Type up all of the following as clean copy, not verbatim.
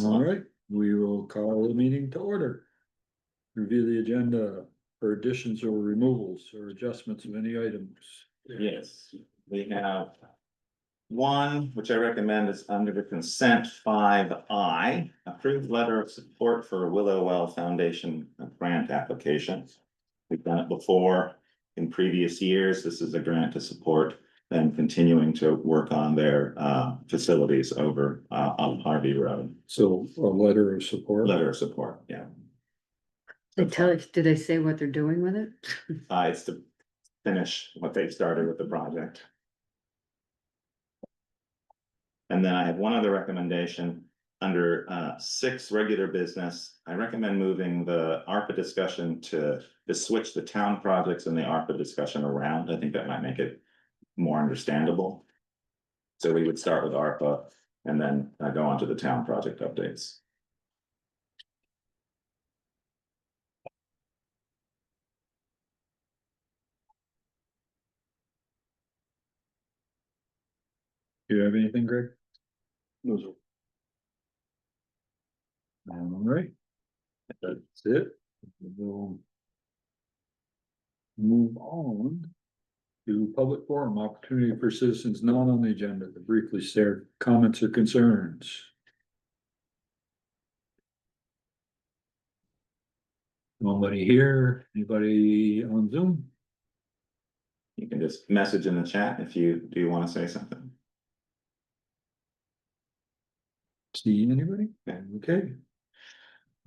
All right, we will call the meeting to order. Review the agenda for additions or removals or adjustments of any items. Yes, we have one, which I recommend is under the consent 5I, approved letter of support for Willow Well Foundation grant application. We've done it before in previous years. This is a grant to support them continuing to work on their facilities over on Harvey Road. So a letter of support. Letter of support, yeah. Do they say what they're doing with it? It's to finish what they've started with the project. And then I have one other recommendation under 6 regular business. I recommend moving the ARPA discussion to switch the town projects and the ARPA discussion around. I think that might make it more understandable. So we would start with ARPA and then go on to the town project updates. Do you have anything, Greg? No, sir. All right. That's it. We'll move on to public forum, opportunity for citizens not on the agenda to briefly share comments or concerns. Nobody here? Anybody on Zoom? You can just message in the chat if you do want to say something. See anybody? Okay.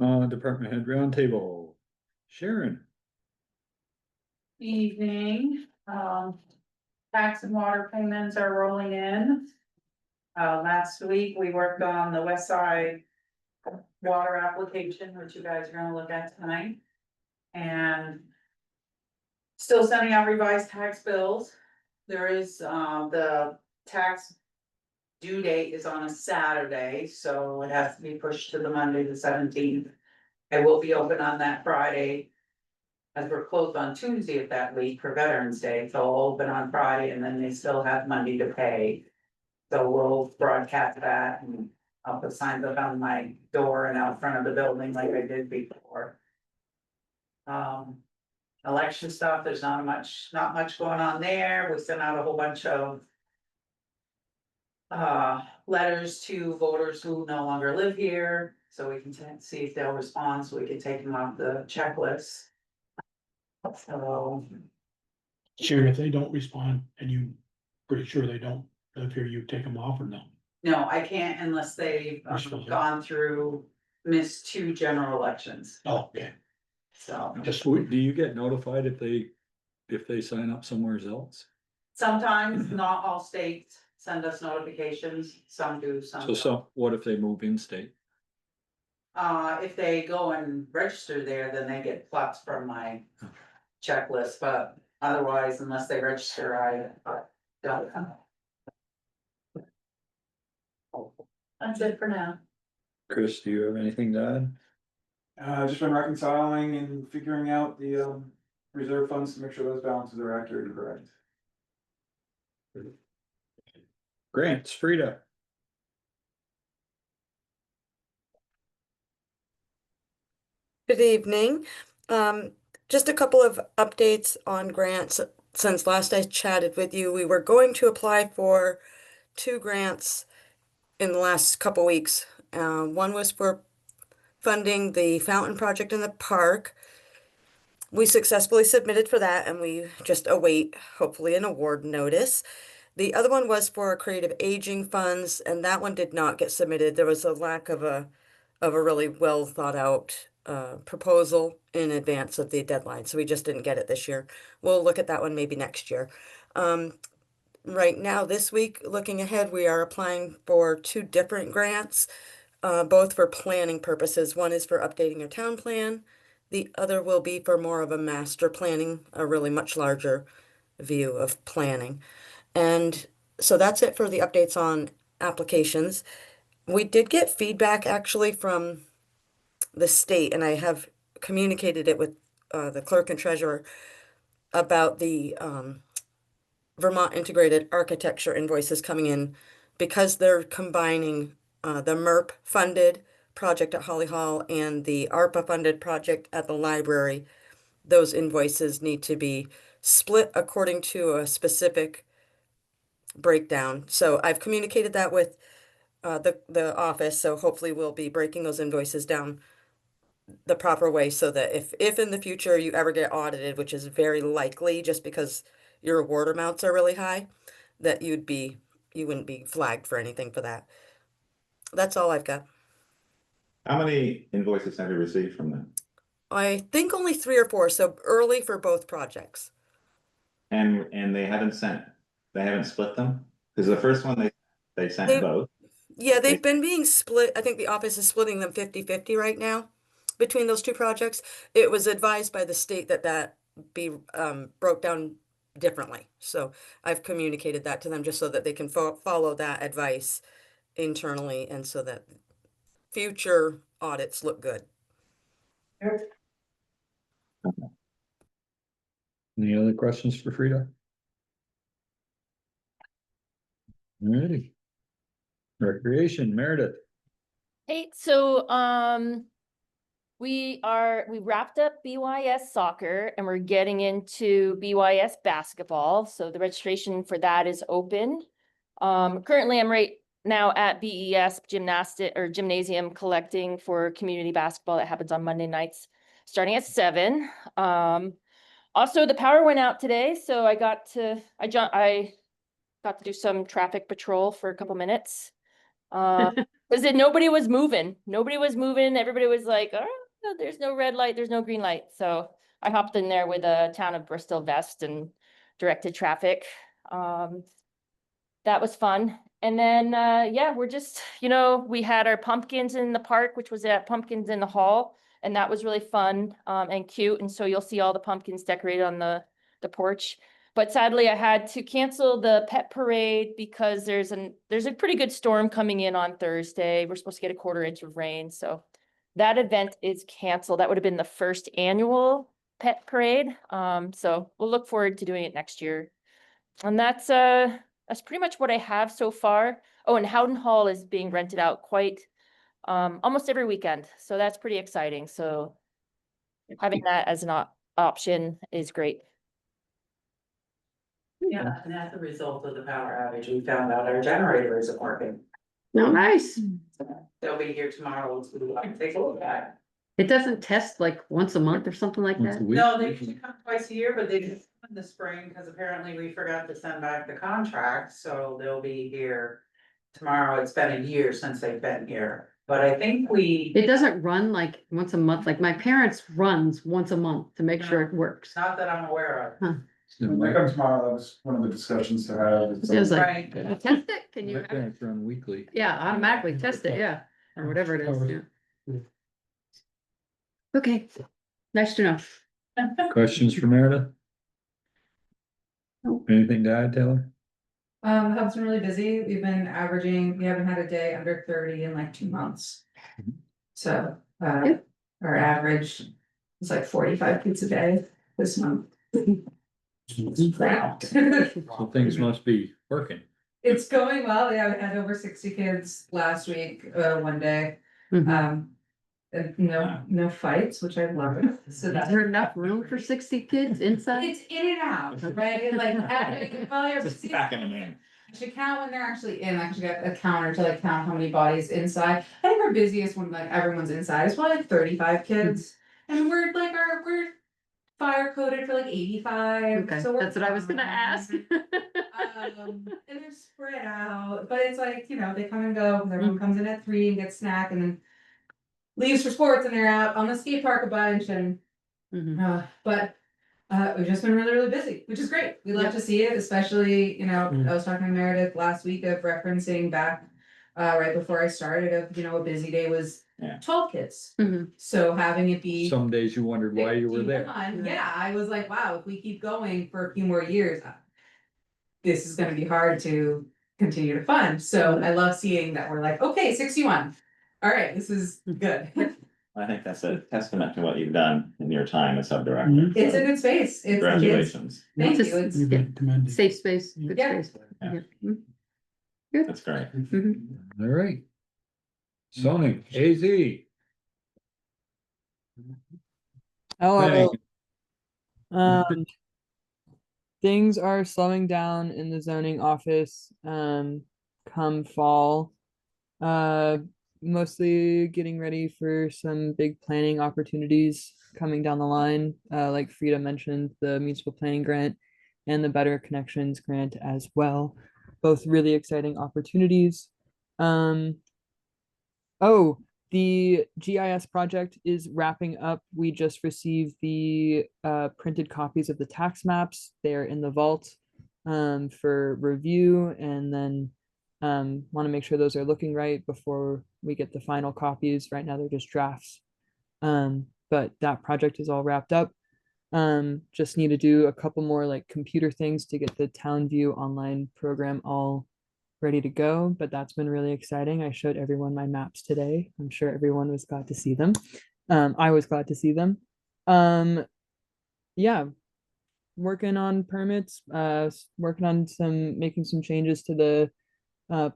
Department head roundtable. Sharon. Evening, tax and water payments are rolling in. Last week we worked on the west side water application, which you guys are gonna look at tonight. And still sending out revised tax bills. There is, the tax due date is on a Saturday, so it has to be pushed to the Monday, the 17th. I will be open on that Friday, as we're closed on Tuesday of that week for Veterans Day, so I'll open on Friday and then they still have Monday to pay. So we'll broadcast that and I'll put signs up on my door and out front of the building like I did before. Election stuff, there's not much going on there. We sent out a whole bunch of letters to voters who no longer live here, so we can see if they'll respond, so we can take them off the checklist. So, Sharon, if they don't respond and you pretty sure they don't live here, you take them off or no? no, I can't unless they've gone through, missed 2 general elections, Oh, okay. so. Just, Do you get notified if they sign up somewhere else? Sometimes, not all states send us notifications, some do, some don't. What if they move in state? If they go and register there, then they get plucked from my checklist, but otherwise, unless they register, I don't. That's it for now. Chris, do you have anything to add? Just been reconciling and figuring out the reserve funds to make sure those balances are accurate and correct. Grants, Frida. Good evening. Just a couple of updates on grants. Since last I chatted with you, we were going to apply for 2 grants in the last couple weeks. One was for funding the fountain project in the park. We successfully submitted for that and we just await, hopefully, an award notice. The other one was for creative aging funds, and that one did not get submitted. There was a lack of a really well thought out proposal in advance of the deadline, so we just didn't get it this year. We'll look at that one maybe next year. Right now, this week, looking ahead, we are applying for 2 different grants, both for planning purposes. One is for updating your town plan. The other will be for more of a master planning, a really much larger view of planning. And so that's it for the updates on applications. We did get feedback actually from the state, and I have communicated it with the clerk and treasurer about the Vermont Integrated Architecture invoices coming in, because they're combining the MERP funded project at Holly Hall and the ARPA funded project at the library, those invoices need to be split according to a specific breakdown. So I've communicated that with the office, so hopefully we'll be breaking those invoices down the proper way so that if in the future you ever get audited, which is very likely just because your award amounts are really high, that you wouldn't be flagged for anything for that. That's all I've got. How many invoices have you received from them? I think only 3 or 4, so early for both projects. And they haven't split them? Because the first one they sent They- both. Yeah, they've been being split. I think the office is splitting them 50-50 right now between those two projects. It was advised by the state that be broke down differently. So I've communicated that to them just so that they can follow that advice internally and so that future audits look good. Any other questions for Frida? Alrighty. Recreation, Meredith. Hey, so we wrapped up BYS soccer and we're getting into BYS basketball. So the registration for that is open. Currently I'm right now at BES gymnasium collecting for community basketball that happens on Monday nights starting at 7. Also the power went out today, so I got to do some traffic patrol for a couple minutes. Because nobody was moving. Everybody was like, oh, there's no red light, there's no green light. So I hopped in there with a town of Bristol vest and directed traffic. That was fun. And then, yeah, we're just, we had our pumpkins in the park, which was at Pumpkins in the Hall. And that was really fun and cute. And so you'll see all the pumpkins decorated on the porch. But sadly, I had to cancel the pet parade because there's a pretty good storm coming in on Thursday. We're supposed to get a 1/4 inch of rain. So that event is canceled. That would have been the first annual pet parade. So we'll look forward to doing it next year. And that's pretty much what I have so far. Oh, and Howden Hall is being rented out quite almost every weekend. So that's pretty exciting. So having that as an option is great. Yeah, and as a result of the power outage, we found out our generator isn't working. No, nice. They'll be here tomorrow to take a look at It doesn't test like once a month or something like Once a that? week? No, they usually come twice a year, but they just come in the spring, because apparently we forgot to send back the contract, so they'll be here tomorrow. It's been a year since they've been here, but I think It doesn't run like once a month, like my parents runs once a month to make sure it works. not that I'm aware of. When they come tomorrow, that was one of the discussions to have. It was like, Right. "Can you test it? Can you? My parents run weekly. Yeah, automatically test it, yeah, or whatever it is, yeah. Okay, nice to know. Questions for Meredith? No. Anything to add, Taylor? The hub's been really busy. We've been averaging, we haven't had a day under 30 in like 2 months. So, Good. our average is like 45 kids a day this month. Wow. So things must be working. It's going well. Yeah, we had over 60 kids last week, one day. Mhm. And no fights, which I love. So Is that's. there enough room for 60 kids inside? It's in and out, right? It's like, well, you're Just packing them in. I should count when they're actually in. I actually got a counter to like count how many bodies inside. I think our busiest when like everyone's inside is probably like 35 kids. And we're fire coded for like 85. Okay, So we're that's what I was gonna fine. ask. And they're spread out, but it's like, they come and go, 'cause everyone comes in at 3 and gets snack and then leaves for sports and they're out on the skate park a bunch and, Mhm. but we've just been really, really busy, which is great. We love to see it, especially, I was talking to Meredith last week of referencing back right before I started of, a busy day was Yeah. 12 kids. Mhm. So having it be. Some days you wondered why you were there. 51, yeah, I was like, wow, if we keep going for a few more years, this is gonna be hard to continue to fund. So I love seeing that we're like, okay, 61. All right, this is good. I think that's a testament to what you've done in your time as sub-director. It's So a good space. It's the kids. congratulations. Thank Just- you. It's You've been commended. Safe space, good Yeah. space. Yeah. Yeah. Mhm. Good. That's great. Mhm. All right. Zoning, AZ. Hello. Bang. Things are slowing down in the zoning office, come fall. Mostly getting ready for some big planning opportunities coming down the line. Like Frida mentioned, the municipal planning grant and the Better Connections grant as well. Both really exciting opportunities. Oh, the GIS project is wrapping up. We just received the printed copies of the tax maps. They're in the vault for review, and then want to make sure those are looking right before we get the final copies. Right now they're just drafts. But that project is all wrapped up. Just need to do a couple more like computer things to get the Town View online program all ready to go, but that's been really exciting. I showed everyone my maps today. I'm sure everyone was glad to see them. I was glad to see them. Yeah, working on permits, working on making some changes to the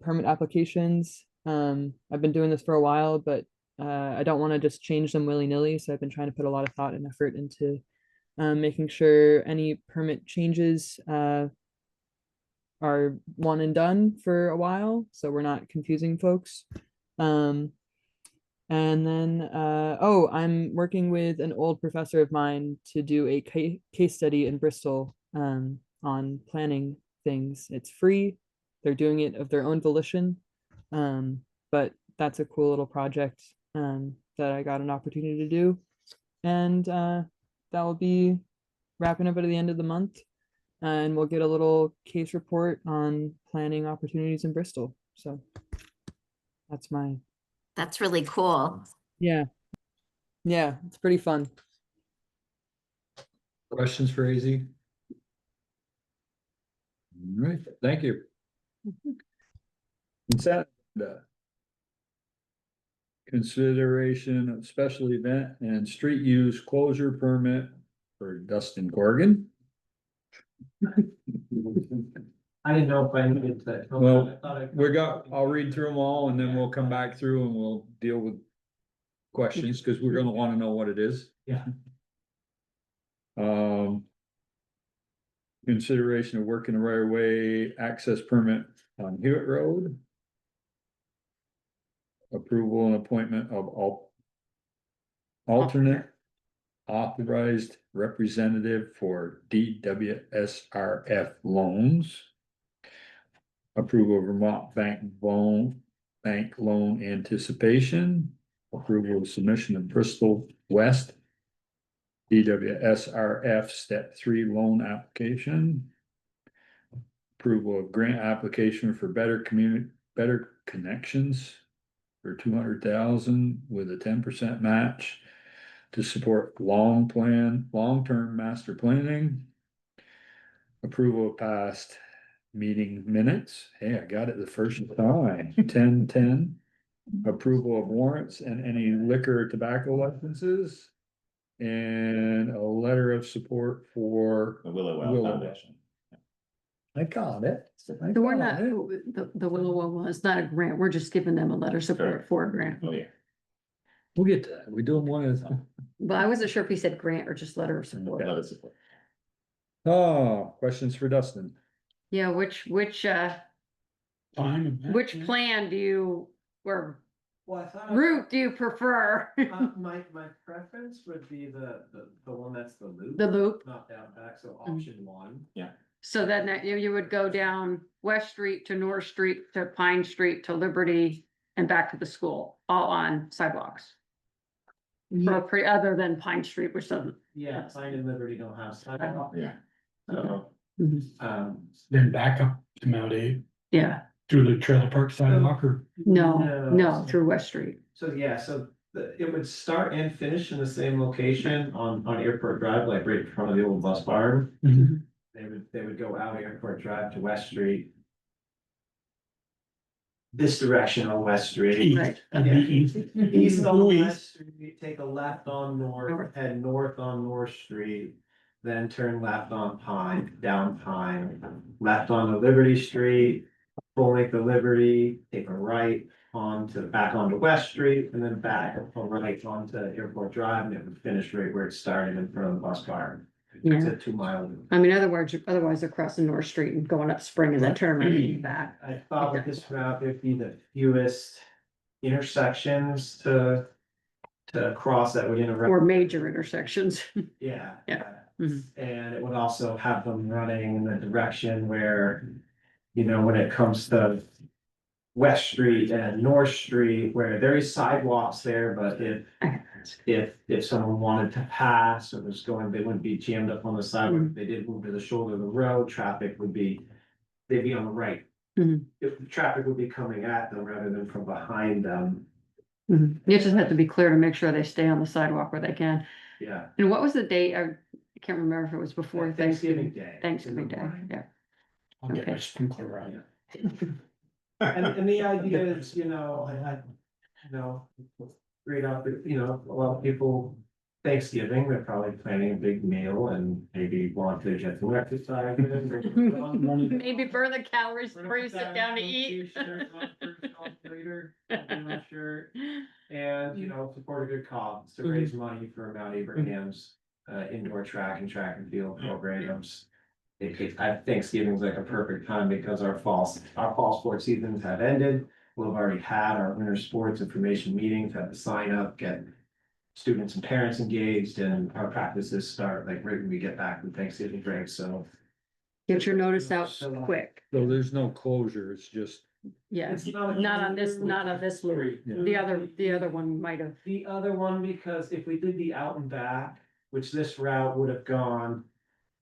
permit applications. I've been doing this for a while, but I don't want to just change them willy-nilly. So I've been trying to put a lot of thought and effort into making sure any permit changes are one and done for a while, so we're not confusing folks. And then, oh, I'm working with an old professor of mine to do a case study in Bristol on planning things. It's free. They're doing it of their own volition. But that's a cool little project that I got an opportunity to do. And that will be wrapping up at the end of the month. And we'll get a little case report on planning opportunities in Bristol. So that's That's really cool. yeah. Yeah, it's pretty fun. Questions for AZ? All right, thank you. Consent. Consideration of special event and street use closure permit for Dustin Corrigan. I didn't know if I needed to. Well, I'll read through them all and then we'll come back through and we'll deal with questions, because we're gonna wanna know what it is. Yeah. Consideration of working the right of way access permit on Hewitt Road. Approval and appointment of alternate authorized representative for DWSRF loans. Approval of Vermont bank loan anticipation. Approval of submission of Bristol West DWSRF step 3 loan application. Approval of grant application for better connections for 200,000 with a 10% match to support long-term master planning. Approval of past meeting minutes. Hey, I got it the first time. 10/10. Approval of warrants and any liquor or tobacco licenses. And a letter of support for The Willow Well Willow. Foundation. I got it. I So we're got not, it. the Willow one is not a grant, we're just giving them a letter of support Correct. for a grant. Oh, yeah. We'll get to that. We do them one at a time. But I wasn't sure if he said grant or just letter of support. Letter of support. Oh, questions for Dustin? Yeah, which Fine. plan do you, or Well, I thought. route do you prefer? My preference would be the one that's the loop. The loop. Not down back, so option one. So then that you would go down West Street to North Street to Pine Street to Liberty and back to the school, all on sidewalks. Or pretty, other than Pine Street, which doesn't. Yeah, Pine and Liberty don't have sidewalk. Yeah. So, Then back up to Mount A Yeah, through the trailer park sidewalk or no, through West Street. So it would start and finish in the same location on Airport Drive, like right in front of the old bus barn. Mhm. They would go out Airport Drive to West Street. This direction on West Street. Right. That'd be easy. East on Louise. West Street, take a left on North, head north on North Street. Then turn left on Pine, down Pine, left on the Liberty Street, full length of Liberty, take a right, back onto West Street and then back right onto Airport Drive, and it would finish right where it started in front of the bus bar. It's Yeah. a 2 mile. I mean, otherwise they're crossing North Street and going up Spring and then turn around back. I thought with this route, there'd be the fewest intersections to cross that would interact. Or major intersections. Yeah. Yeah. Mhm. And it would also have them running in the direction where, you know, when it comes to West Street and North Street, where there is sidewalks there, but if someone wanted to pass or was going, they wouldn't be jammed up on the sidewalk. If they did move to the shoulder of the road, traffic would be, they'd be on the right. Mhm. If the traffic would be coming at them rather than from behind them, Mhm. You just have to be clear to make sure they stay on the sidewalk where they can. yeah. And what was the date? I can't remember if it was before Thanksgiving Thanksgiving. Day. Thanksgiving Day, yeah. I'll get my Okay. sprinkler around. And the idea is, you know, great up, you know, a lot of people, Thanksgiving, they're probably planning a big meal and maybe want to get some exercise. Maybe burn the calories before you sit down to eat. And, you know, support a good cause to raise money for Mount Abraham's indoor track and field programs. Thanksgiving's like a perfect time because our fall sports seasons have ended. We'll have already had our winter sports information meetings, had to sign up, get students and parents engaged, and our practices start like right when we get back from Thanksgiving break, so. Get your notice out quick. So there's no closure, it's just, Yeah, It's not on this loop. yeah. The other one might have. The other one, because if we did the out and back, which this route would have gone,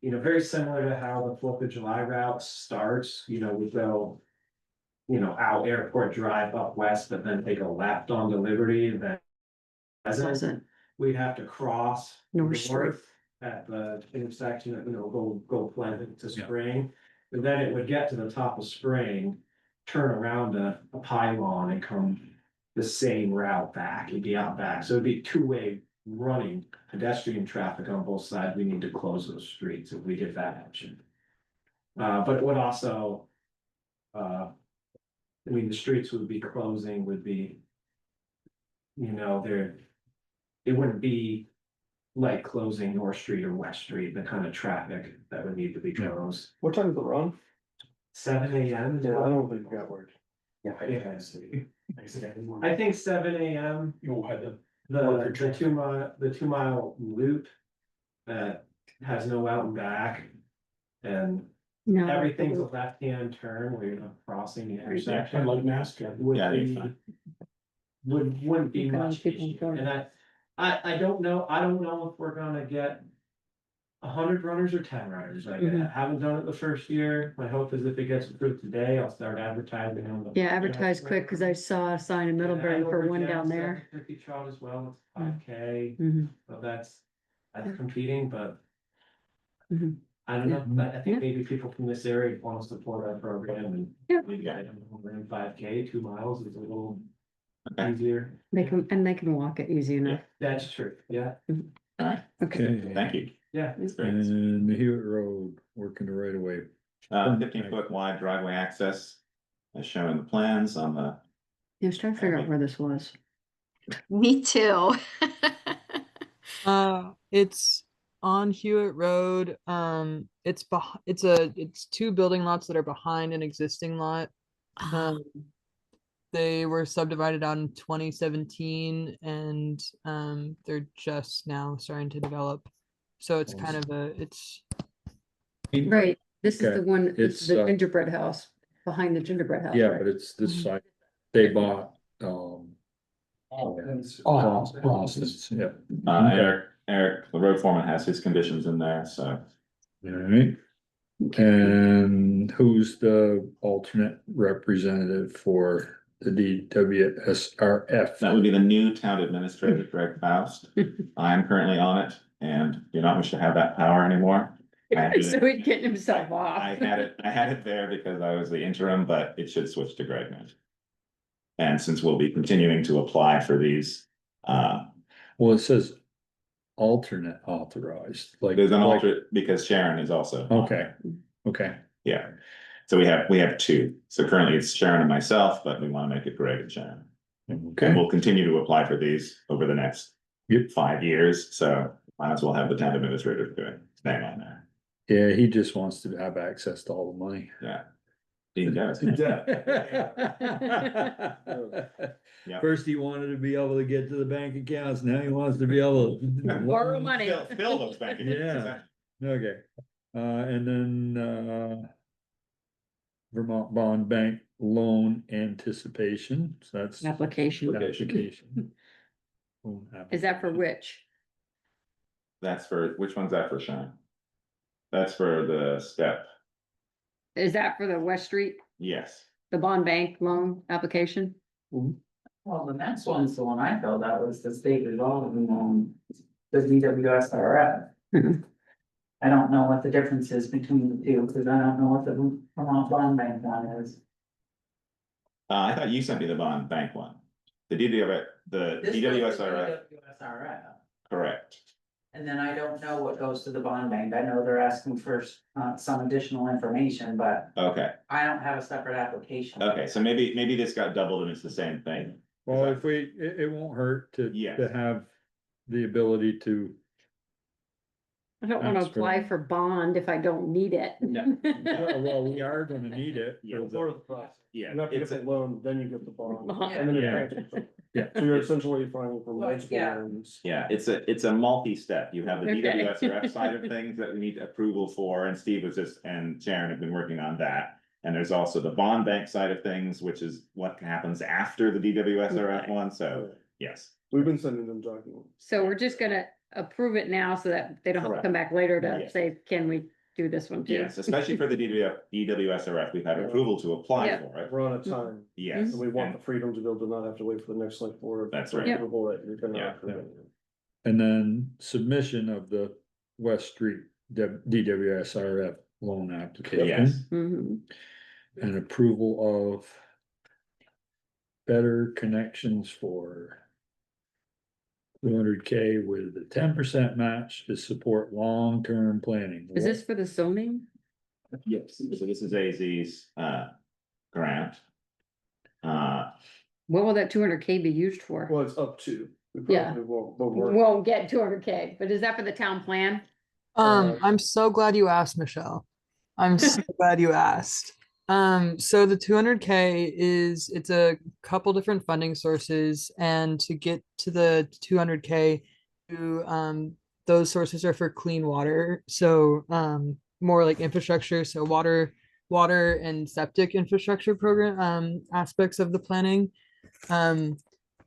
you know, very similar to how the 4th of July route starts, you know, we go, you know, out Airport Drive up west, but then take a left onto Liberty, and then Pleasant. we'd have to cross North Street. at the intersection, you know, go Pleasant to Spring. But then it would get to the top of Spring, turn around a pylon and come the same route back, it'd be out back, so it'd be two-way running pedestrian traffic on both sides. We need to close those streets if we did that option. But it would also, I mean, the streets would be closing would be, you know, it wouldn't be like closing North Street or West Street, the kind of traffic that would need to be closed. What time is the run? 7 a.m. Yeah, I don't think we got word. Yeah, I think 7 a.m. You'll have the. The 2 mile loop that has no out and back. And No. everything's a left-hand turn where you're not crossing the intersection. I'd like to ask you. Would Yeah, be, you're fine. wouldn't be Okay, much people issue. go. And I don't know if we're gonna get 100 runners or 10 runners. Like, I haven't done it the first year. My hope is if it gets approved today, I'll start advertising on the. Yeah, advertise quick, cause I saw a sign in Middlebury for one down there. 50 trot as well, it's 5K, Mhm. so that's competing, but. Mhm. I don't know, I think maybe people from this area want to support our program and. Yeah. Maybe I don't know, run 5K, 2 miles is a little Okay. easier. They can walk it easy enough. That's true, yeah, Okay. Okay. Thank you. yeah. That's great. And the Hewitt Road, working the right of way. 15-foot wide driveway access as shown in the plans on the, I was trying to figure out where this was. Me too. It's on Hewitt Road. It's two building lots that are behind an existing lot. They were subdivided out in 2017 and they're just now starting to develop. So it's kind of it's Right, this is Okay, the one, it's it's, the gingerbread house, behind the gingerbread house. Yeah, right? but it's this side, they bought, Austin's, yeah. Eric, the road foreman has his conditions in there, so. Alright. And who's the alternate representative for the DWSRF? That would be the new town administrator, Greg Faust. I am currently on it and do not wish to have that power anymore. So he's getting himself off. I had it there because I was the interim, but it should switch to Greg now. And since we'll be continuing to apply for these, Well, it says alternate authorized, like. there's an alternate because Sharon is also. on it. Okay, Yeah, So we have two. So currently it's Sharon and myself, but we want to make it Greg and Sharon. And Okay, we'll continue to apply for these over the next 5 years, so might as well have the town administrator do it, staying on there. yeah, he just wants to have access to all the money. Yeah. He does. Yeah. First, he wanted to be able to get to the bank accounts, now he wants to be able to. Borrow money. Fill those bank accounts. Yeah. Okay, and then, Vermont Bond Bank loan anticipation, so that's. Application. Application. Is that for which? That's for, which one's that for, Sharon? That's for the step, Is that for the West Street, yes. the bond bank loan application? Well, the next one's the one I filled out was the state revolving loan, the DWSRF. Mhm. I don't know what the difference is between the two, because I don't know what the Vermont Bond Bank one is. I thought you sent me the bond bank one. The DWSRF, DWSRF. correct. And then I don't know what goes to the bond bank. I know they're asking for some additional information, but Okay, I don't have a separate application. okay, so maybe this got doubled and it's the same thing. Well, if it won't hurt to, Yes. to have the ability to. I don't wanna That's apply good. for bond if I don't need it. No. Well, we are gonna need it. Yeah. Before the process. Yeah, You have to get it's the loan, then you get the bond. Bond. And then it Yeah. transfers. Yeah. So you're essentially applying for Well, multiple yeah. loans. Yeah, it's a multi-step. You have the Okay. DWSRF side of things that we need approval for, and Steve and Sharon have been working on that. And there's also the bond bank side of things, which is what happens after the DWSRF one, so, yes. We've been sending them documents. So we're just gonna approve it now so that they don't have to come back later to Yes. say, can we do this one too? Yes, especially for the DWSRF, we've had approval to apply Yeah. for it, We're on a time, yes. and we want and- the freedom to be able to not have to wait for the next select board. That's for right. Yeah. approval that you're gonna Yeah. approve it. And then submission of the West Street DWSRF loan application. Yes, Mhm. And approval of better connections for 200K with a 10% match to support long-term planning. Is this for the zoning? yes, so this is AZ's grant. What will that 200K be used for? Well, it's up to. We Yeah. probably won't, but We we're. won't get 200K, but is that for the town plan? I'm so glad you asked, Michelle. I'm so glad you asked. So the 200K it's a couple different funding sources, and to get to the 200K, those sources are for clean water. So more like infrastructure, so water and septic infrastructure program aspects of the planning.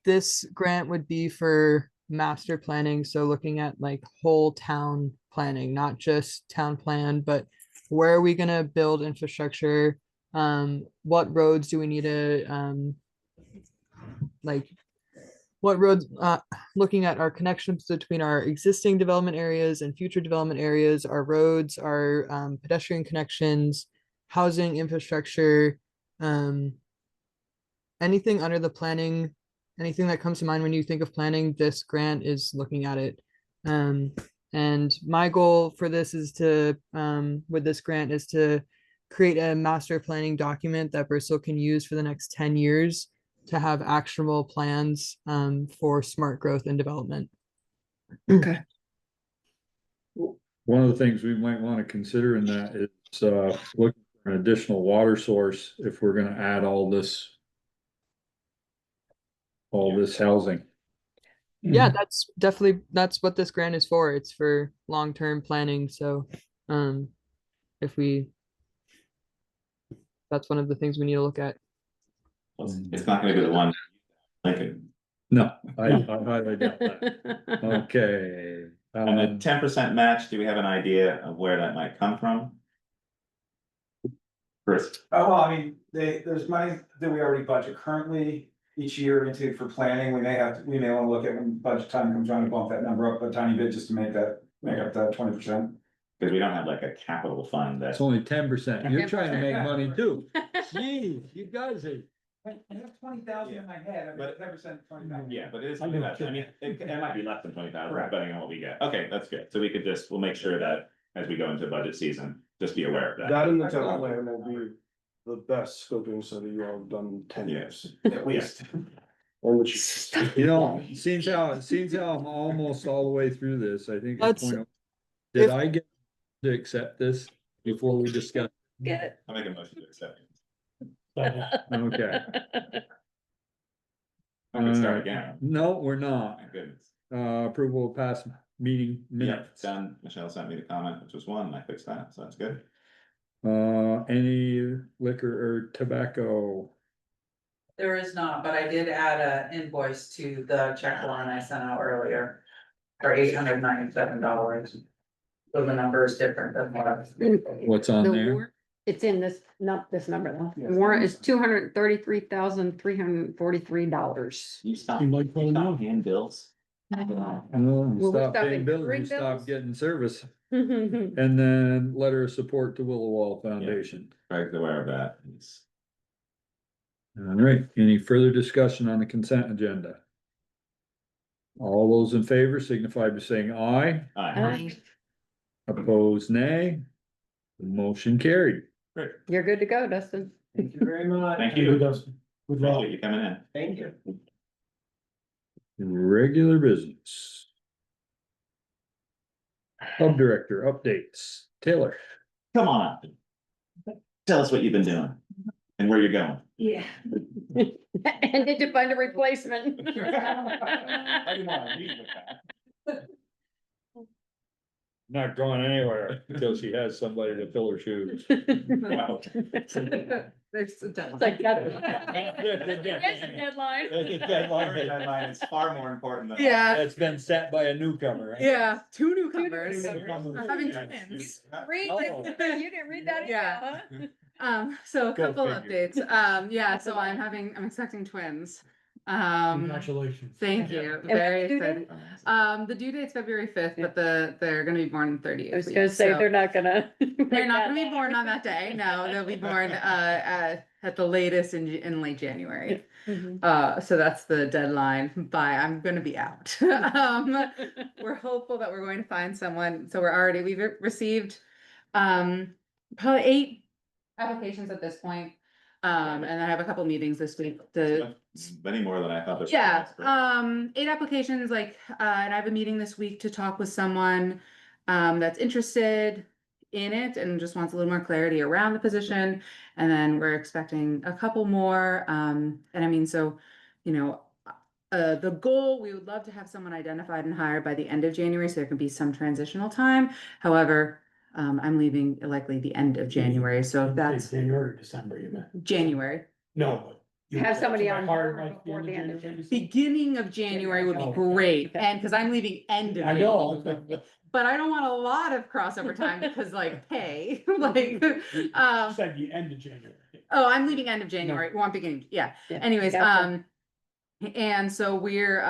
This grant would be for master planning, so looking at like whole town planning, not just town plan, but where are we gonna build infrastructure? What roads do we need to like what roads, looking at our connections between our existing development areas and future development areas, our roads, our pedestrian connections, housing infrastructure, anything under the planning, anything that comes to mind when you think of planning, this grant is looking at it. And my goal for this is to, with this grant, is to create a master planning document that Bristol can use for the next 10 years to have actionable plans for smart growth and development. Okay. One of the things we might want to consider in that is looking for an additional water source if we're gonna add all this housing. Yeah, that's definitely, that's what this grant is for. It's for long-term planning. So if we, that's one of the things we need to look at. it's not gonna be the one, Lincoln. No, I highly doubt that. Okay. And the 10% match, do we have an idea of where that might come from? Chris, Oh, well, I mean, there's money that we already budget currently each year into for planning. We may wanna look at when budget time comes around to bump that number up a tiny bit just to make up that 20%. because we don't have like a capital fund It's that's, only 10%. You're trying to make 10%. money too. Jeez, you guys are. I have 20,000 in my head, I mean, But- 10%, 20,000. yeah, but it is, I I know. mean, it might be less than 20,000, Correct. depending on what we get. Okay, that's good. So we could we'll make sure that as we go into budget season, just be aware of that. That in the town plan will be the best scoping study you all have done in 10 years. At least. Or the cheapest. You know, seems how I'm almost all the way through this, I think. it's Let's- point. Did if- I get to accept this before we discuss? Good. I'll make a motion to accept. Okay. I can start again. No, we're not. My goodness. Approval of past meeting Yeah, minutes. done. Michelle sent me the comment, which was one, and I fixed that, so that's good. Any liquor or tobacco? There is not, but I did add a invoice to the check warrant I sent out earlier. For $897. So the number is different than what I was. What's on The there? warrant, it's in this, not this number though. Yes. The warrant is $233,343. You stop, Seemed like probably stop no. hand bills. No, we stop stopping paying bills, ring we stop bills? getting service. And then letter of support to Willow Wall Foundation. Craig's aware of that. It's- All right, any further discussion on the consent agenda? All those in favor signify by saying aye. Aye. Opposed, nay. Motion carried. You're good to go, Dustin. Thank you very much. Thank Good you. luck. Good luck. Appreciate you coming in. Thank you. Regular business. Hub director updates. Taylor. Come on up. Tell us what you've been doing and where you're going. Yeah. And did you find a replacement? I didn't wanna leave with that. Not going anywhere until she has somebody to fill her shoes. Wow. It's like that. There's a deadline. Deadline is far more important than. Yeah, That's been set by a newcomer. Right? yeah, two newcomers. newcomers. I'm having Yeah. twins. Read, Oh. you didn't read that? Yeah. huh? So a Go couple figure. updates. Yeah, so I'm expecting twins. Congratulations. Thank you. And Very what's due excited. date? The due date's February 5th, but they're gonna be born on the 30th. I was gonna say, they're not gonna. They're not gonna be born on that day. No, they'll be born at the latest in late January. So that's the deadline by I'm gonna be out. We're hopeful that we're going to find someone. So we've received probably 8 applications at this point. And I have a couple meetings this week to Many more than I thought. there yeah, was. 8 applications, like, and I have a meeting this week to talk with someone that's interested in it and just wants a little more clarity around the position. And then we're expecting a couple more, and I mean, so, you know, the goal, we would love to have someone identified and hired by the end of January, so there can be some transitional time. However, I'm leaving likely the end of January, so if that's January or December, you meant? January. No. but you- Have somebody on hired board by before the end of January, you said? Beginning of January would be great, and because I'm leaving end of I January. know. But I don't want a lot of crossover time because like pay, like, You said the end of January. oh, I'm leaving end of January, want beginning, yeah. Anyways, gotcha. and so we're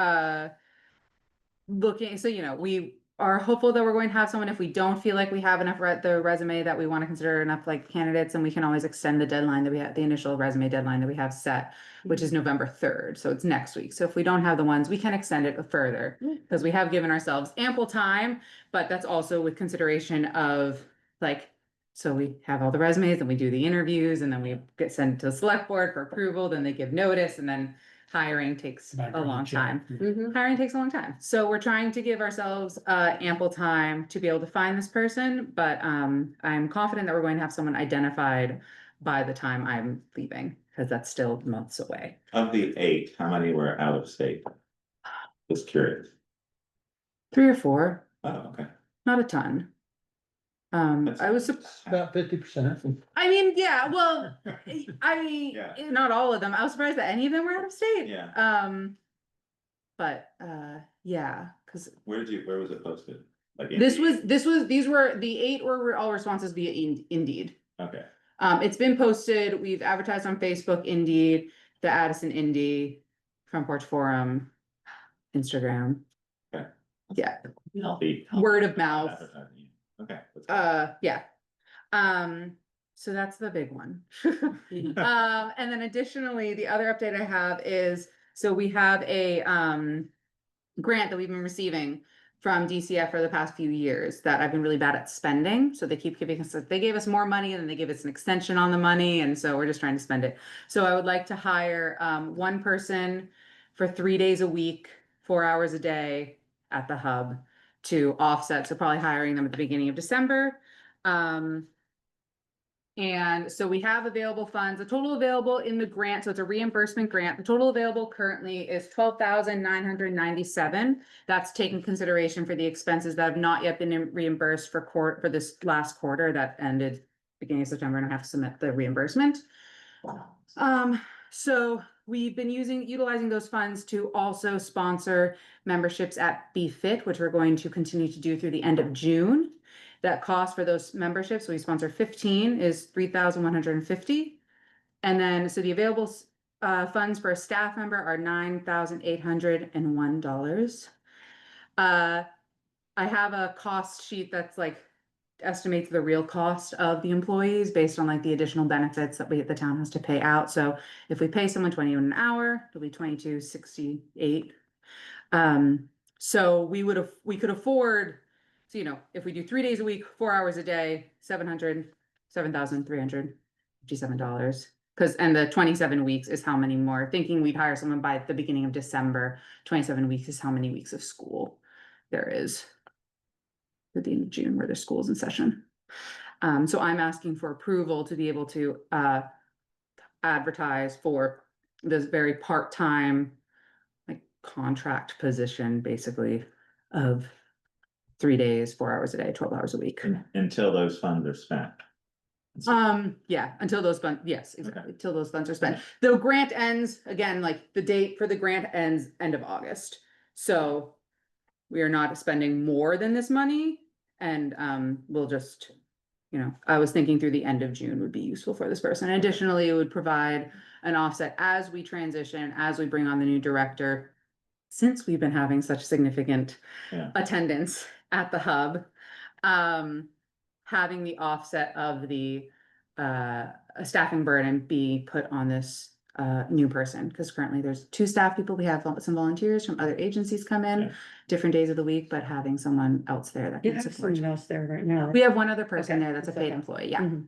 looking, so you know, we are hopeful that we're going to have someone. If we don't feel like we have enough the resume that we want to consider enough like candidates, and we can always extend the deadline that we have, the initial resume deadline that we have set, which is November 3rd, so it's next week. So if we don't have the ones, we can extend it further because we have given ourselves ample time, but that's also with consideration of like, so we have all the resumes and we do the interviews and then we get sent to the select board for approval, then they give notice, and then hiring takes a Background long check. time. Mhm. Hiring takes a long time. So we're trying to give ourselves ample time to be able to find this person, but I'm confident that we're going to have someone identified by the time I'm leaving, because that's still months away. Of the 8, how many were out of state? Just curious. 3 or 4, Oh, okay. not a ton. I was, About 50%. I mean, yeah, well, Yeah. not all of them. I was surprised that any of them were out of state. Yeah. But yeah, because Where was it posted? Like these Indeed? were, the 8 were all responses via Indeed. Okay, It's been posted, we've advertised on Facebook, Indeed, the Addison Indy, Front Porch Forum, Instagram. Okay. Yeah, healthy. word of mouth, Advertising. Okay. that's good. yeah. So that's the big one. And then additionally, the other update I have is, so we have a grant that we've been receiving from DCF for the past few years that I've been really bad at spending. So they keep giving us, they gave us more money and then they give us an extension on the money. And so we're just trying to spend it. So I would like to hire one person for 3 days a week, 4 hours a day at the hub to offset. So probably hiring them at the beginning of December. And so we have available funds, the total available in the grant, so it's a reimbursement grant. The total available currently is 12,997. That's taking consideration for the expenses that have not yet been reimbursed for this last quarter that ended beginning of September, and I have to submit the reimbursement. So we've been utilizing those funds to also sponsor memberships at BFIT, which we're going to continue to do through the end of June. That cost for those memberships, we sponsor 15, is 3,150. And then, so the available funds for a staff member are $9,801. I have a cost sheet that's like estimates the real cost of the employees based on like the additional benefits that the town has to pay out. So if we pay someone $20 an hour, it'll be $22.68. So we could afford, so, you know, if we do 3 days a week, 4 hours a day, $7,357. And the 27 weeks is how many more, thinking we'd hire someone by the beginning of December, 27 weeks is how many weeks of school there is at the end of June where there's schools in session. So I'm asking for approval to be able to advertise for this very part-time like contract position, basically, of 3 days, 4 hours a day, 12 hours a week. Until those funds are spent. Yeah, until those funds, yes, exactly, until those funds are spent. The grant ends, again, like the date for the grant ends end of August. So we are not spending more than this money, and we'll just, you know, I was thinking through the end of June would be useful for this person. Additionally, it would provide an offset as we transition, as we bring on the new director. Since we've been having such significant attendance at the hub, having the offset of the staffing burden be put on this new person, because currently there's 2 staff people. We have some volunteers from other agencies come in different days of the week, but having someone else there that can support. else there right now. We have one other person Okay. there that's a paid employee. Yeah. Mhm.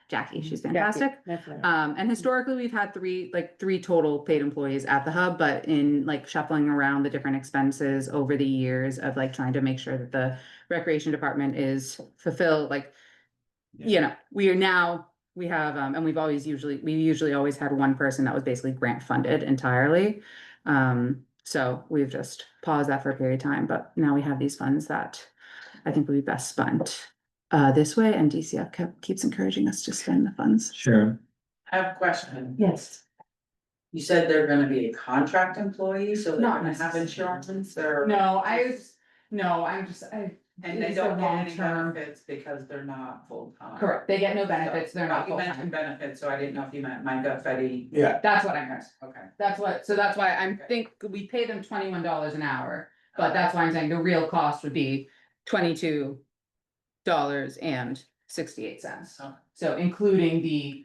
Jackie, she's Jackie, fantastic. that's right. And historically, we've had three total paid employees at the hub, but in like shuffling around the different expenses over the years of like trying to make sure that the recreation department is fulfilled, like, you know, we have, and we usually always had one person that was basically grant funded entirely. So we've just paused that for a period of time, but now we have these funds that I think would be best spent this way, and DCF keeps encouraging us to spend the funds. Sure. I have a question. Yes. You said they're gonna be a contract employee, so they're Not gonna have necessarily. insurance or? And they It's a don't get any long-term- benefits because they're not full-time. Correct, they get no benefits, they're not You mentioned full-time. benefits, so I didn't know if you meant Micah, Fetty. Yeah, That's what I meant. Okay. That's why we pay them $21 an hour, but that's why I'm saying the real cost would be $22.68. Oh. So including the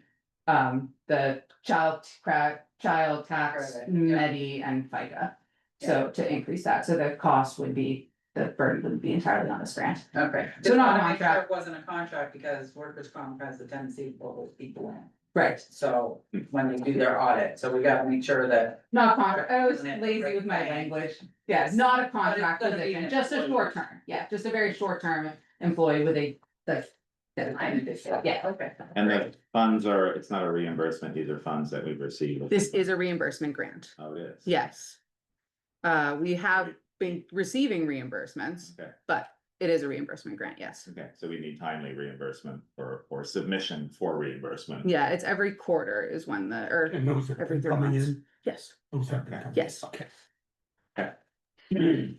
child tax, Credit, Medi and FICA. So to increase that, so the cost would be, the burden would be entirely on this grant. Okay. So Just not a wanna make sure contract. it wasn't a contract because workers' comp has the tendency to pull those people in. Right. So when they do their audit, so we gotta make sure that. Not contract, I was lazy with my language. Yeah, not a contract But it's gonna be position, an just a employee. short term, yeah, just a very short term employee with a, like. deadline. Yeah, Okay. And the funds it's not a reimbursement, these are funds that we've received. this is a reimbursement grant, Oh, it is? yes. We have been receiving reimbursements, Okay, but it is a reimbursement grant, yes. okay, so we need timely reimbursement or submission for reimbursement. Yeah, it's every quarter is when or And those are every 3 coming months. in, Yes, those are coming. Yes. Okay.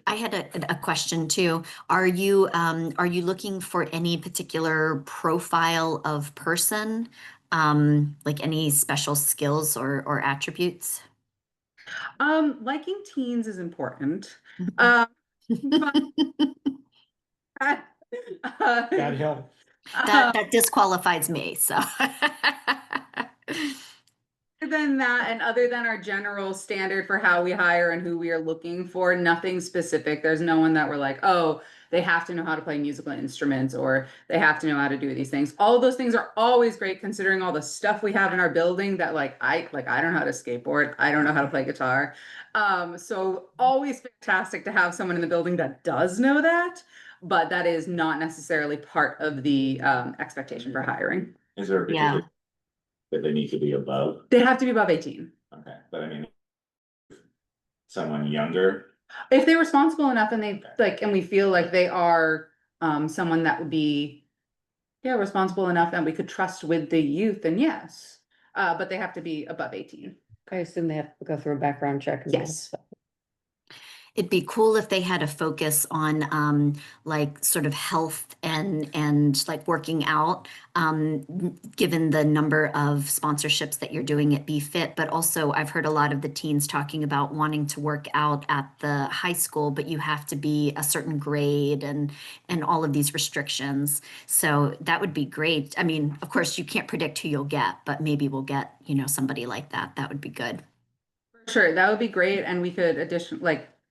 I had a question too. Are you looking for any particular profile of person? Like any special skills or attributes? liking teens is important. God That help. That disqualifies me, so. than that, and other than our general standard for how we hire and who we are looking for, nothing specific. There's no one that we're like, oh, they have to know how to play musical instruments or they have to know how to do these things. All of those things are always great considering all the stuff we have in our building that I don't know how to skateboard. I don't know how to play guitar. So always fantastic to have someone in the building that does know that, but that is not necessarily part of the expectation for hiring. Is there a Yeah. particular that they need to be above? They have to be above 18. Okay, but I mean, someone younger, If they're responsible enough and they like, and we feel like they are someone that would be, yeah, responsible enough and we could trust with the youth, then yes. But they have to be above 18. I assume they have to go through a background check. and all that Yes. stuff. It'd be cool if they had a focus on like sort of health and like working out, given the number of sponsorships that you're doing at BFit. But also I've heard a lot of the teens talking about wanting to work out at the high school, but you have to be a certain grade and all of these restrictions. So that would be great. I mean, of course, you can't predict who you'll get, but maybe we'll get, you know, somebody like that. That would be good. Sure, that would be great. And we could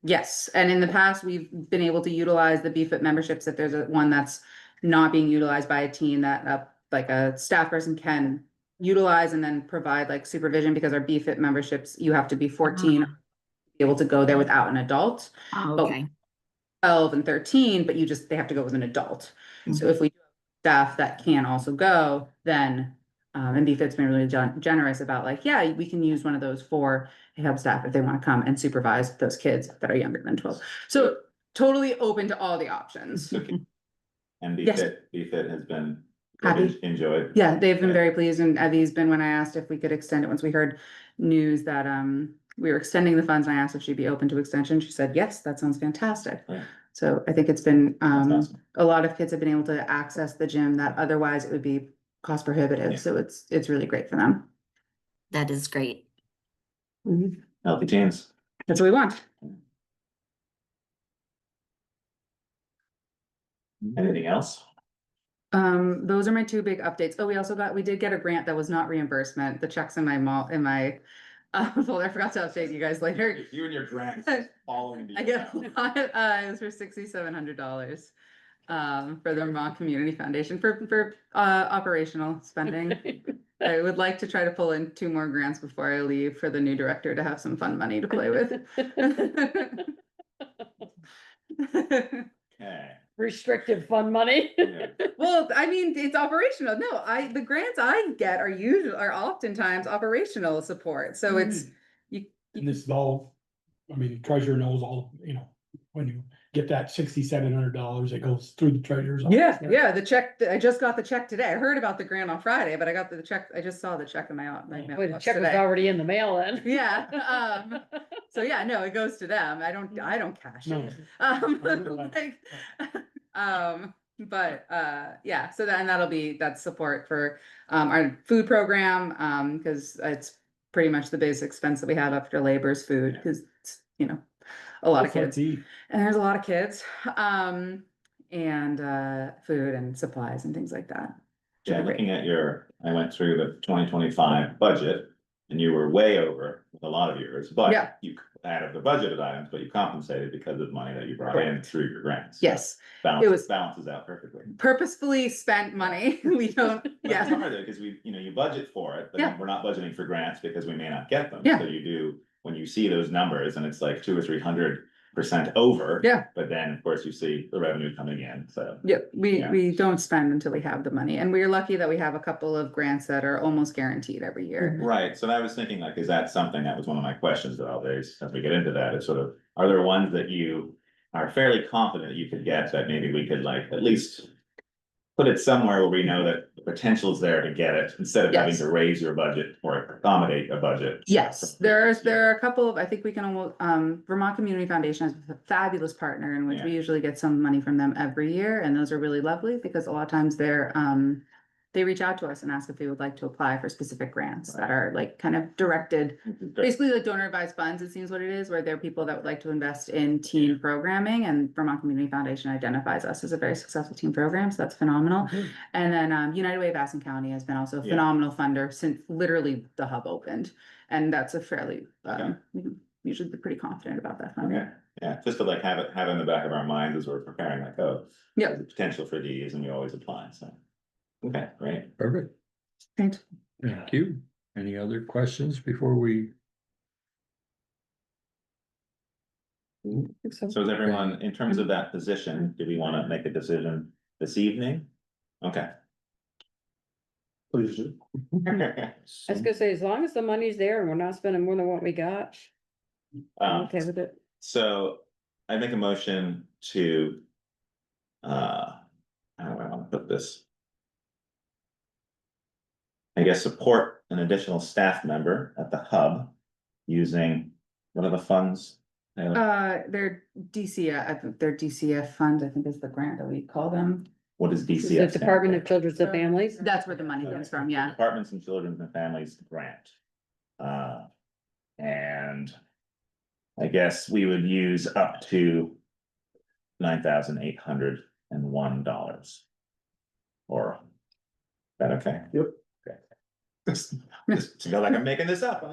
yes. And in the past, we've been able to utilize the BFIT memberships if there's one that's not being utilized by a team that like a staff person can utilize and then provide like supervision because our BFIT memberships, you have to be 14 to be able to go there without an adult. Oh, But okay. 12 and 13, but they have to go with an adult. So if we have staff that can also go, then and BFIT's been really generous about like, yeah, we can use one of those for help staff if they want to come and supervise those kids that are younger than 12. So totally open to all the options. and Yes. BFit has been Happy. enjoyed. Yeah, they've been Yeah. very pleased, and Evie's been, when I asked if we could extend it, once we heard news that we were extending the funds, and I asked if she'd be open to extension, she said, yes, that sounds fantastic. Yeah. So I think it's been That's awesome. a lot of kids have been able to access the gym that otherwise it would be cost prohibitive. Yeah. So it's really great for them. That is great. Healthy teens. That's what we want. Anything else? Those are my two big updates. Oh, we did get a grant that was not reimbursement. The check's in my folder. I forgot to update you guys later. You and your grants following. I get a lot, it was for $6,700 for the Vermont Community Foundation for operational spending. I would like to try to pull in 2 more grants before I leave for the new director to have some fun money to play with. Okay. Restricted fund money. Yeah. Well, I mean, it's operational. No, the grants I get are oftentimes operational support. So it's And this is all, I mean, treasurer knows all, you know, when you get that $6,700, it goes through the treasurer's office. yeah, the check, I just got the check today. I heard about the grant on Friday, but I got the check, I just saw the check in my Well, the mailbox check was today. already in the mail then. Yeah, so yeah, no, it goes to them. I don't cash No. it. No. But yeah, so that's support for our food program, because it's pretty much the biggest expense that we have after labor is food, because it's, you know, a lot of kids. And there's a lot of kids, and food and supplies and things like that. Yeah, looking at I went through the 2025 budget and you were way over with a lot of yours, but Yeah. you added the budgeted items, but you compensated because of money that you brought in through your grants. Yes, Balances out perfectly. purposefully spent money. We don't, But it's yeah, hard though, because you budget for it, but then Yeah. we're not budgeting for grants because we may not get them. Yeah. So you do, when you see those numbers and it's like 200 or 300% over. Yeah. But then, of course, you see the revenue coming in, so. yeah, Yeah. we don't spend until we have the money, and we're lucky that we have a couple of grants that are almost guaranteed every year. Right, so I was thinking like, is that something, that was one of my questions that I'll raise as we get into that, is sort of, are there ones that you are fairly confident you could get that maybe we could like at least put it somewhere where we know that the potential is there to get it, instead of having Yes. to raise your budget or accommodate a budget? Yes, there are a couple of, I think we can almost, Vermont Community Foundation is a fabulous partner in which we Yeah. usually get some money from them every year, and those are really lovely because a lot of times they're they reach out to us and ask if we would like to apply for specific grants that are like kind of directed. Basically like donor advised funds, it seems what it is, where there are people that would like to invest in teen programming, and Vermont Community Foundation identifies us as a very successful teen program, so that's phenomenal. And then United Way of Aspen County has been also a Yeah. phenomenal funder since literally the hub opened. And that's a fairly, we can usually be pretty confident about that funding. Okay, yeah, just to like have it in the back of our minds as we're preparing like, oh. Yeah. there's a potential for these and we always apply, so. Okay, great. Perfect. Great. Thank you. Any other questions before we? So is everyone, in terms of that position, do we wanna make a decision this evening? Okay. I was gonna say, as long as the money's there and we're not spending more than what we got, I'm okay with it. So I make a motion to. How do I wanna put this? I guess support an additional staff member at the hub using, what are the funds? Taylor? Their DCF, their DCF funds, I think is the grant that we call them. What is The DCF? stand Department for? of Children's and Families. That's where the money comes from, yeah. Departments and Children and Families Grant. And I guess we would use up to $9,801. Or, is that okay? Yep. Okay. Just feel like I'm making this up.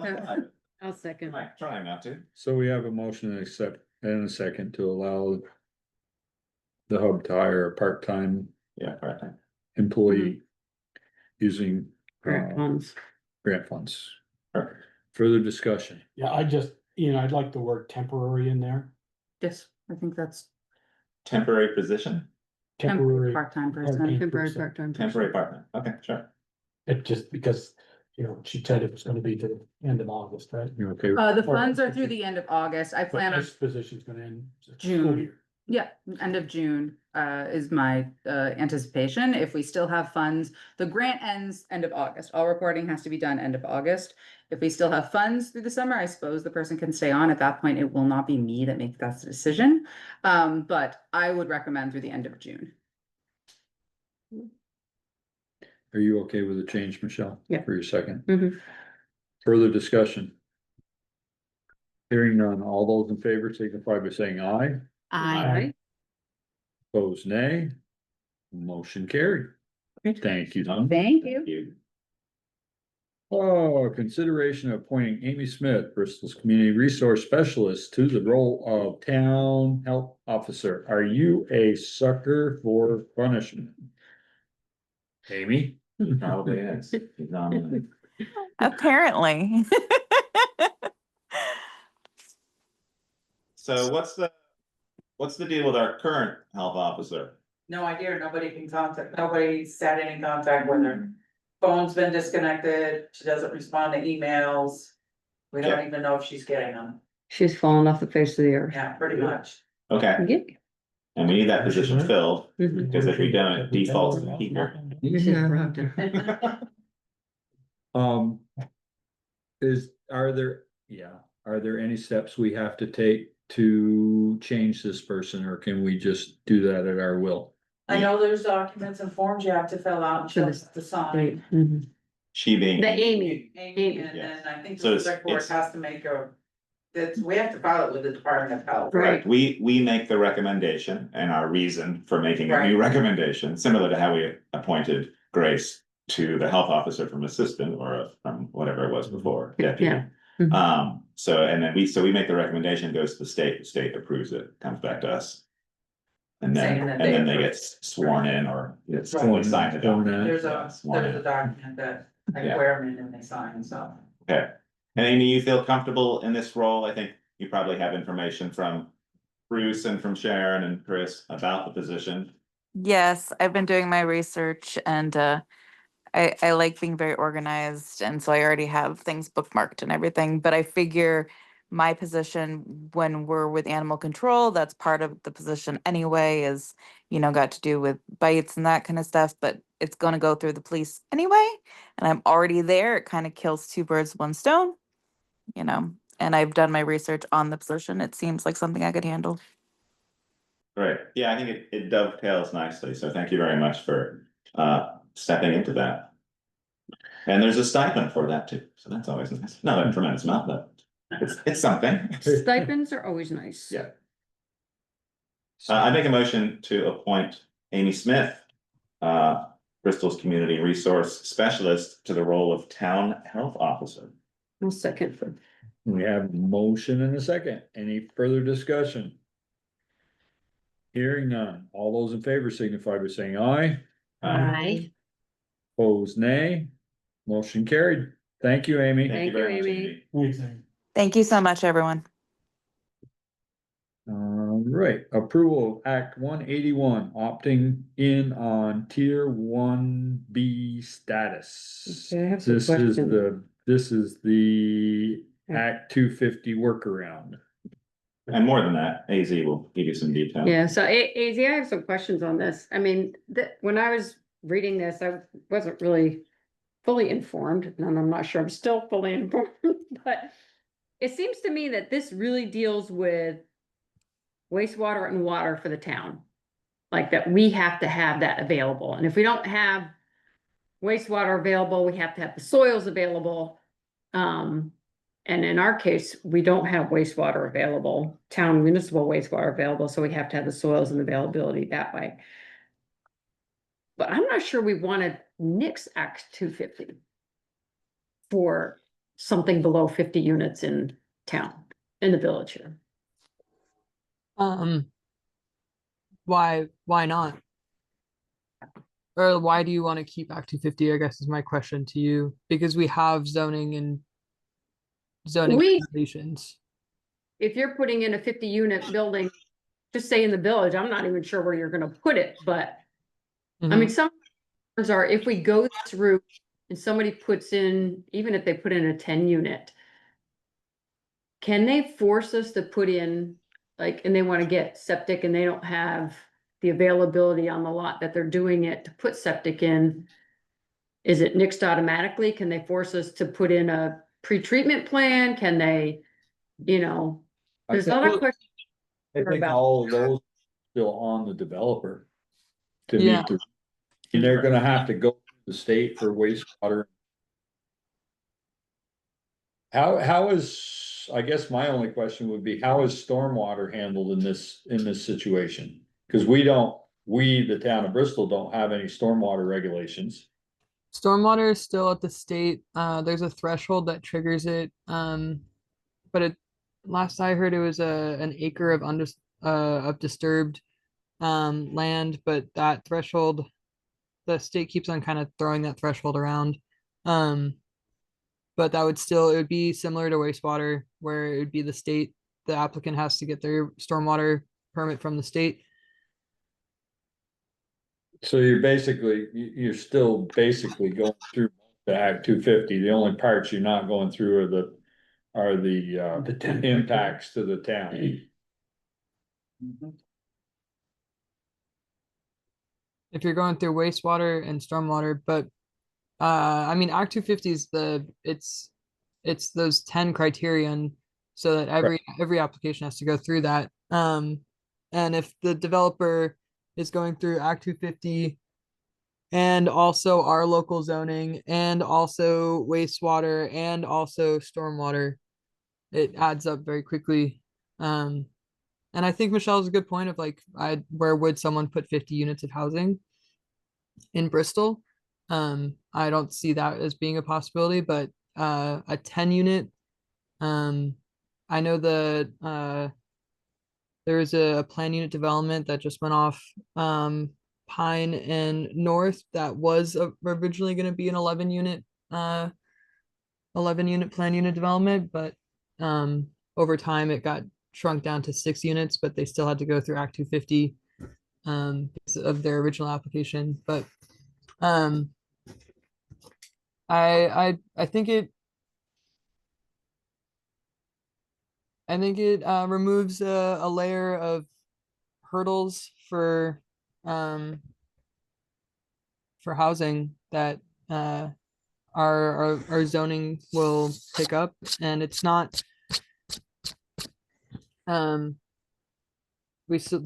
I'll second. Like trying not to. So we have a motion and accept and a second to allow. The hub to hire a part-time Yeah, part-time. employee. Using. Grant funds. Grant funds. Perfect. Further discussion. Yeah, I'd like the word temporary in there, Yes, I think that's Temporary position, temporary. part-time person. part-time Temporary person. part-time. temporary partner. Okay, sure. It just because, she said it was gonna be to the end of August, right? You okay? with- The funds are through the end of August. I But plan on, this position's gonna end. school June. year. yeah, end of June, is my, anticipation. If we still have funds, the grant ends end of August. All reporting has to be done end of August. If we still have funds through the summer, I suppose the person can stay on. At that point, it will not be me that makes that decision. But I would recommend through the end of June. Are you okay with the change, Michelle? Yeah. For your second? Mhm. Further discussion? Hearing none, all those in favor signify by saying aye, Aye. opposed nay. Motion carried. Thank you, Tom. Thank you. Oh, consideration of appointing Amy Smith, Bristol's Community Resource Specialist, to the role of Town Health Officer. Are you a sucker for punishment? Amy? Probably is. He's nominated. Apparently. So what's the deal with our current health officer? No idea. Nobody can contact, nobody's had any contact with her. Phone's been disconnected. She doesn't respond to emails. We Yeah. don't even know if she's getting them. She's fallen off the face of the earth. Yeah, pretty much. Okay, Yeah. and we need that position filled, Mhm. because if we don't, it defaults to people. She's broken. Are there any steps we have to take to change this person, or can we just do that at our will? I know there's documents and forms you have to fill out and she'll have to sign. Mhm. She being. The Amy. Amy, and then I think So the it's- select board it's- has to make we have to file it with the Department of Health. Correct, we make the recommendation and our reason for making a new recommendation, similar to how we appointed Grace to the health officer from assistant or from whatever it was before, deputy. Yeah. Mhm. So, and then we make the recommendation, goes to the state approves it, comes back to us. And Saying then, that and they then they approve. get sworn in or it's Right. fully signed. There's a Sworn in. document that I Yeah. swear them in and they sign, so. Okay, and Amy, you feel comfortable in this role? I think you probably have information from Bruce and from Sharon and Chris about the position. Yes, I've been doing my research and I like being very organized, and so I already have things bookmarked and everything, but I figure my position when we're with animal control, that's part of the position anyway, is, got to do with bites and that kind of stuff, but it's gonna go through the police anyway, and I'm already there. It kind of kills two birds with one stone, and I've done my research on the position. It seems like something I could handle. Right, yeah, I think it dovetails nicely, so thank you very much for stepping into that. And there's a stipend for that too, so that's always nice. Not a tremendous amount, but it's something. Stipends are always nice. Yeah. I make a motion to appoint Amy Smith, Bristol's Community Resource Specialist, to the role of Town Health Officer. I'll second for. We have a motion and a second. Any further discussion? Hearing none. All those in favor signify by saying aye. Aye. Opposed, nay. Motion carried. Thank you, Amy. Thank you, very much, Amy. Thank you so much, everyone. Right, approval of Act 181, opting in on Tier 1B status. Okay, I have some This is questions. this is the Act 250 workaround. And more than that, AZ will give you some detail. Yeah, so AZ, I have some questions on this. I mean, when I was reading this, I wasn't really fully informed, and I'm not sure I'm still fully informed, but it seems to me that this really deals with wastewater and water for the town. Like that we have to have that available. And if we don't have wastewater available, we have to have the soils available. And in our case, we don't have wastewater available, town municipal wastewater available, so we have to have the soils and availability that way. But I'm not sure we wanted nix Act 250 for something below 50 units in town, in the village here. Why not? Or why do you want to keep Act 250, I guess is my question to you, because we have zoning and zoning regulations. If you're putting in a 50 unit building, just say in the village, I'm not even sure where you're gonna put it, but I mean, some concerns are if we go this route and somebody puts in, even if they put in a 10 unit, can they force us to put in, like, and they want to get septic and they don't have the availability on the lot that they're doing it to put septic in? Is it nixed automatically? Can they force us to put in a pre-treatment plan? Can they, there's other questions. I think about- all of those still on the developer. To Yeah. meet the, and they're gonna have to go to the state for wastewater. How is, I guess my only question would be, how is stormwater handled in this situation? Cause we, the town of Bristol, don't have any stormwater regulations. Stormwater is still at the state. There's a threshold that triggers it. But last I heard it was an acre of disturbed land, but that threshold, the state keeps on kind of throwing that threshold around. But it would be similar to wastewater, where it would be the state, the applicant has to get their stormwater permit from the state. So you're still basically going through the Act 250. The only parts you're not going through are the impacts to the town. If you're going through wastewater and stormwater, but I mean, Act 250 is it's those 10 criterion, so that every application has to go through that. And if the developer is going through Act 250 and also our local zoning and also wastewater and also stormwater, it adds up very quickly. And I think Michelle's a good point of like, where would someone put 50 units of housing in Bristol? I don't see that as being a possibility, but a 10 unit, I know there was a plan unit development that just went off Pine and North that was originally going to be an 11 unit plan unit development, but over time it got shrunk down to 6 units, but they still had to go through Act 250 because of their original application. But I think it removes a layer of hurdles for housing that our zoning will pick up, and it's not they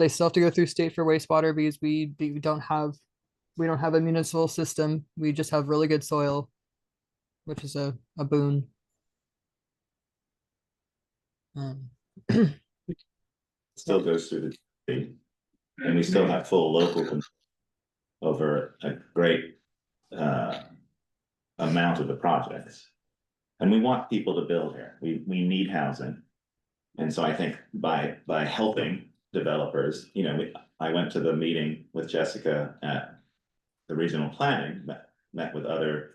still have to go through state for wastewater because we don't have We don't have a municipal system. We just have really good soil, which is a boon. Still goes through the state, and we still have full local control over a great amount of the projects. And we want people to build here. We need housing. And so I think by helping developers, you know, I went to the meeting with Jessica at the regional planning, met with other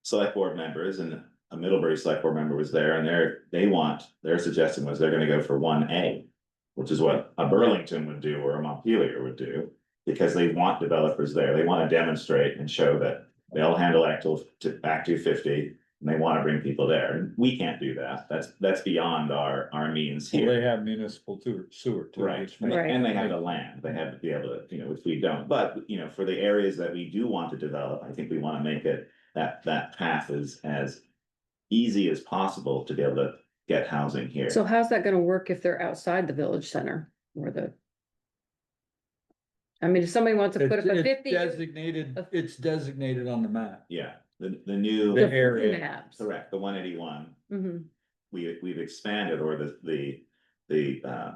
select board members, and a Middlebury select board member was there, and their suggestion was they're gonna go for 1A, which is what a Burlington would do or a Montpelier would do, because they want developers there. They want to demonstrate and show that they'll handle Act 250, and they want to bring people there. And we can't do that. That's beyond our means Well, here. they have municipal sewer too. Right, which and Right. and they have the land, they have to be able to, you know, which we don't, but, you know, for the areas that we do want to develop, I think we wanna make it, that path is as easy as possible to be able to get housing here. So how's that gonna work if they're outside the village center or the? I mean, if somebody wants to put up a It's 50. designated on the map. Yeah, the new. The area. Maps. Correct, the 181, Mhm. we've expanded, or the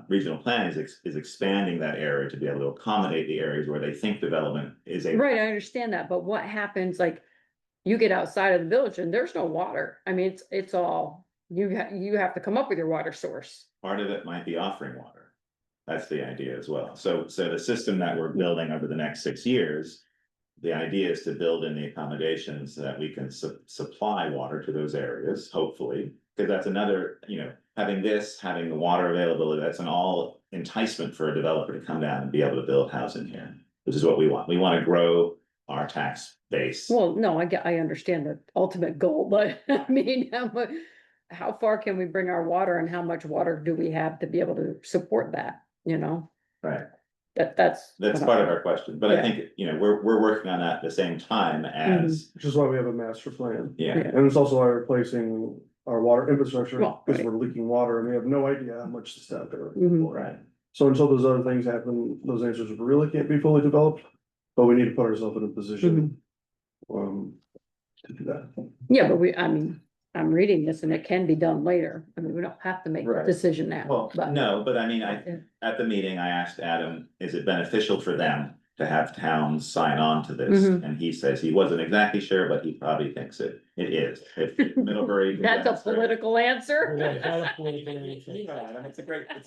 regional plan is expanding that area to be able to accommodate the areas where they think development is a. Right, I understand that, but what happens, like, you get outside of the village and there's no water. I mean, it's all, you have to come up with your water source. Part of it might be offering water. That's the idea as well. So the system that we're building over the next 6 years, the idea is to build in the accommodations so that we can supply water to those areas, hopefully. Because that's another, you know, having the water availability, that's an all enticement for a developer to come down and be able to build housing here, which is what we want. We want to grow our tax base. Well, no, I understand the ultimate goal, but I mean, how far can we bring our water and how much water do we have to be able to support that, you know? Right. That's. Part of our question, but I Yeah. think, you know, we're working on that at the same time as, Which is why we have a master plan. yeah, And it's also why we're replacing our water infrastructure, Well, because right. we're leaking water and we have no idea how much to step there. Mhm. right. So until those other things happen, those answers really can't be fully developed, but we need to put ourselves in a position. To do that. Yeah, but I mean, I'm reading this and it can be done later. I mean, we don't have to make the Right. decision now. Well, but- no, but I mean, Yeah. at the meeting, I asked Adam, is it beneficial for them to have towns sign on to this? Mhm. And he says he wasn't exactly sure, but he probably thinks it is. If Middlebury. can That's a demonstrate- political answer. It's a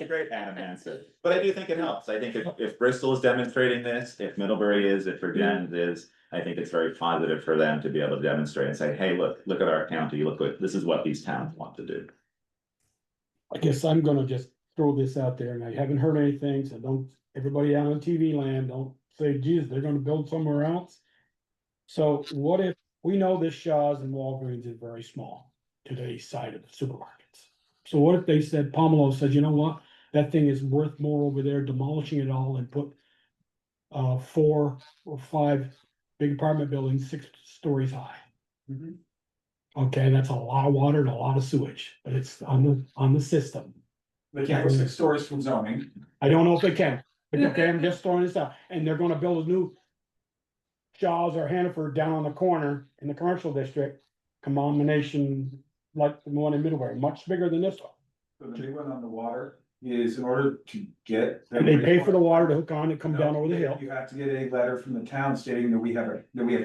great Adam answer, but I do think it helps. I think if Bristol is demonstrating this, if Middlebury is, if Virginia is, I think it's very positive for them to be able to demonstrate and say, hey, look at our county, this is what these towns want to do. I guess I'm gonna just throw this out there, and I haven't heard anything, so don't, everybody out on TV land, don't say, geez, they're gonna build somewhere else. So what if, we know this Shaw's and Walgreens is very small to the east side of the supermarkets. So what if they said, Pomelo says, you know what, that thing is worth more over there, demolishing it all and put 4 or 5 big apartment buildings, 6 stories high. Okay, that's a lot of water and a lot of sewage, but it's on the system. They can't go 6 stories from zoning. I don't know if they can, but okay, I'm just throwing this out, and they're gonna build a new. Shaw's or Hannaford down on the corner in the commercial district, combination like the one in Middlebury, much bigger than this one. So the big one on the water is in order to get. And they pay for the water to hook on and come No, down over the hill. You have to get a letter from the town stating that we have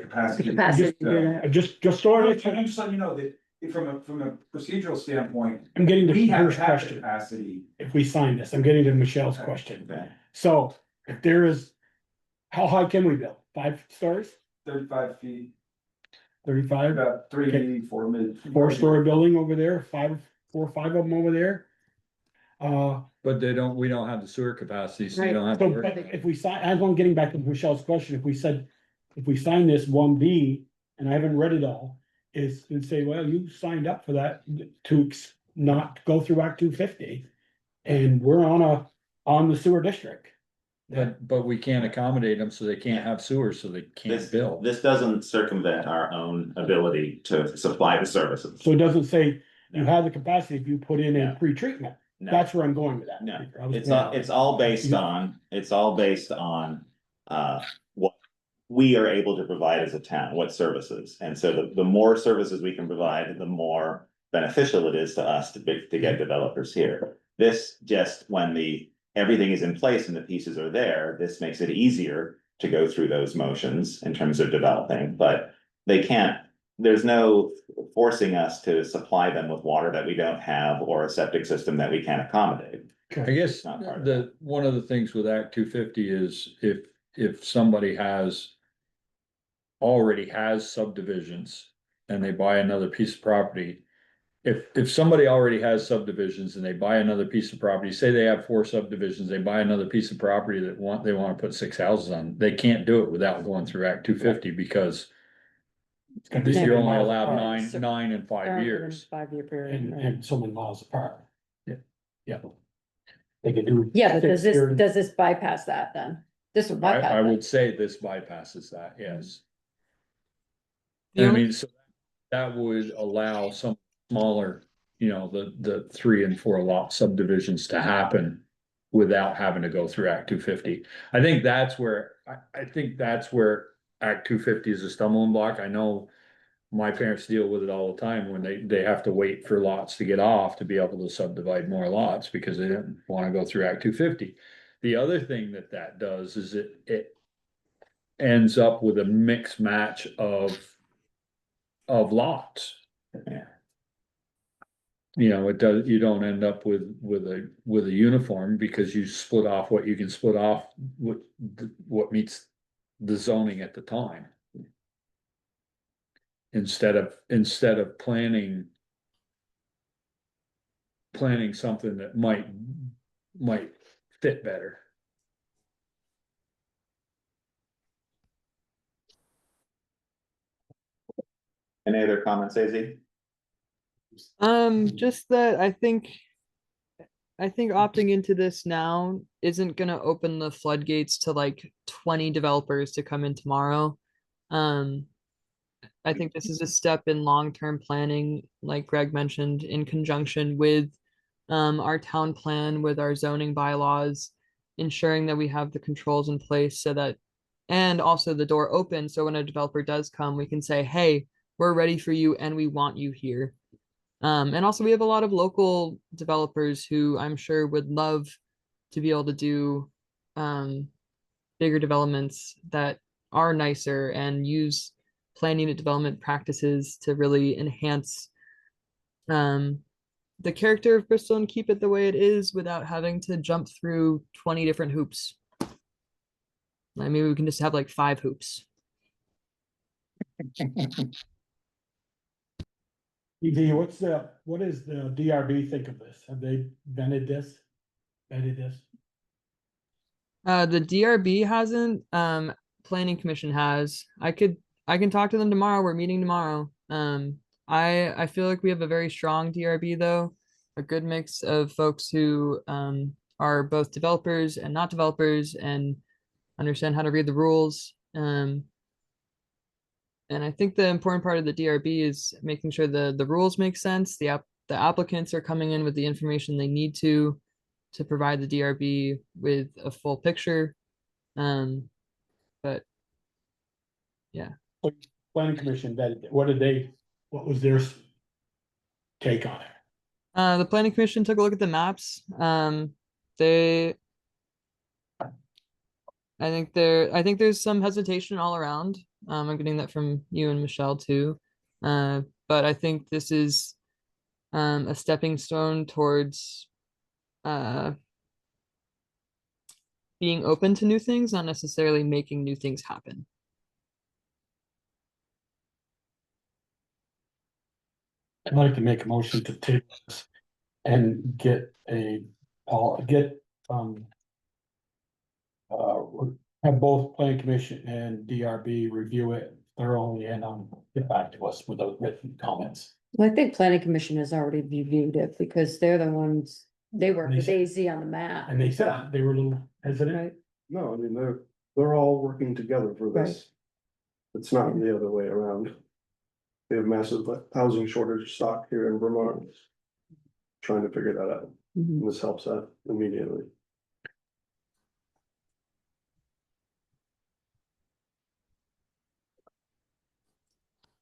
capacity. Capacity. Just throwing it, I'm just letting you know that from a procedural standpoint, I'm getting to we the have first to have question, capacity. if we sign this, I'm getting to Michelle's question. Okay. So, if there is, how high can we build? 5 stories, 35 feet, 35? about 3, 4 mid. 4-story building over there, 4 or 5 of them over there. But we don't have the sewer capacity, so you Right. don't have to So, worry. but if we sign, as I'm getting back to Michelle's question, if we sign this 1B, and I haven't read it all, is to say, well, you signed up for that to not go through Act 250. And we're on the sewer district. But we can't accommodate them, so they can't have sewer, so they can't build. This doesn't circumvent our own ability to supply the services. So it doesn't say you have the capacity if you put in a No. pre-treatment. No. That's where I'm going with that. No, I was it's going- all based on, what we are able to provide as a town, what services. And so the more services we can provide, the more beneficial it is to us to get developers here. This just, when everything is in place and the pieces are there, this makes it easier to go through those motions in terms of developing, but there's no forcing us to supply them with water that we don't have or a septic system that we can't accommodate. I guess Not part of that. one of the things with Act 250 is if somebody already has subdivisions and they buy another piece of property. If somebody already has subdivisions and they buy another piece of property, say they have 4 subdivisions, they buy another piece of property they want to put 6 houses on, they can't do it without going through Act 250 because you're only allowed 9 and 5 years. 5-year period. And so many miles apart. Yeah. Yeah. They could do. Yeah, but 6 years. does this bypass that then? This would bypass I that. would say this bypasses that, yes. The I only- mean, so that would allow some smaller, the 3 and 4 lot subdivisions to happen without having to go through Act 250. I think that's where Act 250 is a stumbling block. I know my parents deal with it all the time when they have to wait for lots to get off to be able to subdivide more lots because they don't want to go through Act 250. The other thing that does is it ends up with a mix match of lots. Yeah. It does, you don't end up with a uniform because you split off what you can split off what meets the zoning at the time. Instead of planning something that might fit better. Any other comments, AZ? Just that I think opting into this now isn't gonna open the floodgates to like 20 developers to come in tomorrow. I think this is a step in long-term planning, like Greg mentioned, in conjunction with our town plan, with our zoning bylaws, ensuring that we have the controls in place so that, and also the door open, so when a developer does come, we can say, hey, we're ready for you and we want you here. And also we have a lot of local developers who I'm sure would love to be able to do bigger developments that are nicer and use planning and development practices to really enhance the character of Bristol and keep it the way it is without having to jump through 20 different hoops. Like maybe we can just have like 5 hoops. ED, what does the DRB think of this? Have they vetted this? The DRB hasn't, planning commission has. I can talk to them tomorrow. We're meeting tomorrow. I feel like we have a very strong DRB though, a good mix of folks who are both developers and not developers and understand how to read the rules. And I think the important part of the DRB is making sure the rules make sense. The applicants are coming in with the information they need to provide the DRB with a full picture. But yeah. Planning commission vetted it. What was their take on it? The planning commission took a look at the maps. I think there's some hesitation all around. I'm getting that from you and Michelle too. But I think this is a stepping stone towards being open to new things, not necessarily making new things happen. I'd like to make a motion to take this and have both planning commission and DRB review it thoroughly and get back to us with those written comments. Well, I think planning commission has already reviewed it because they're the ones, they work They with said- AZ on the map. And they said they were a little hesitant. Right, No, I mean, they're all working together for this. It's not the other way around. We have massive housing shortage stock here in Vermont. Trying to figure that out. Mhm. And this helps that immediately.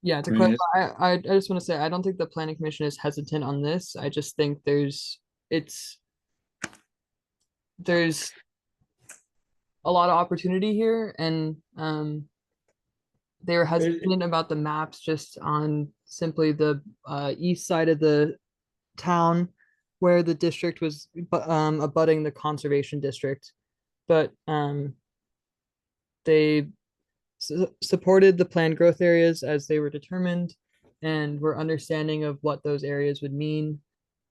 Yeah, to I mean, clarify, I just want to say, I don't think the planning commission is hesitant on this. I just think there's a lot of opportunity here, and they were hesitant about the maps just on simply the east side of the town where the district was abutting the conservation district. But they supported the planned growth areas as they were determined and were understanding of what those areas would mean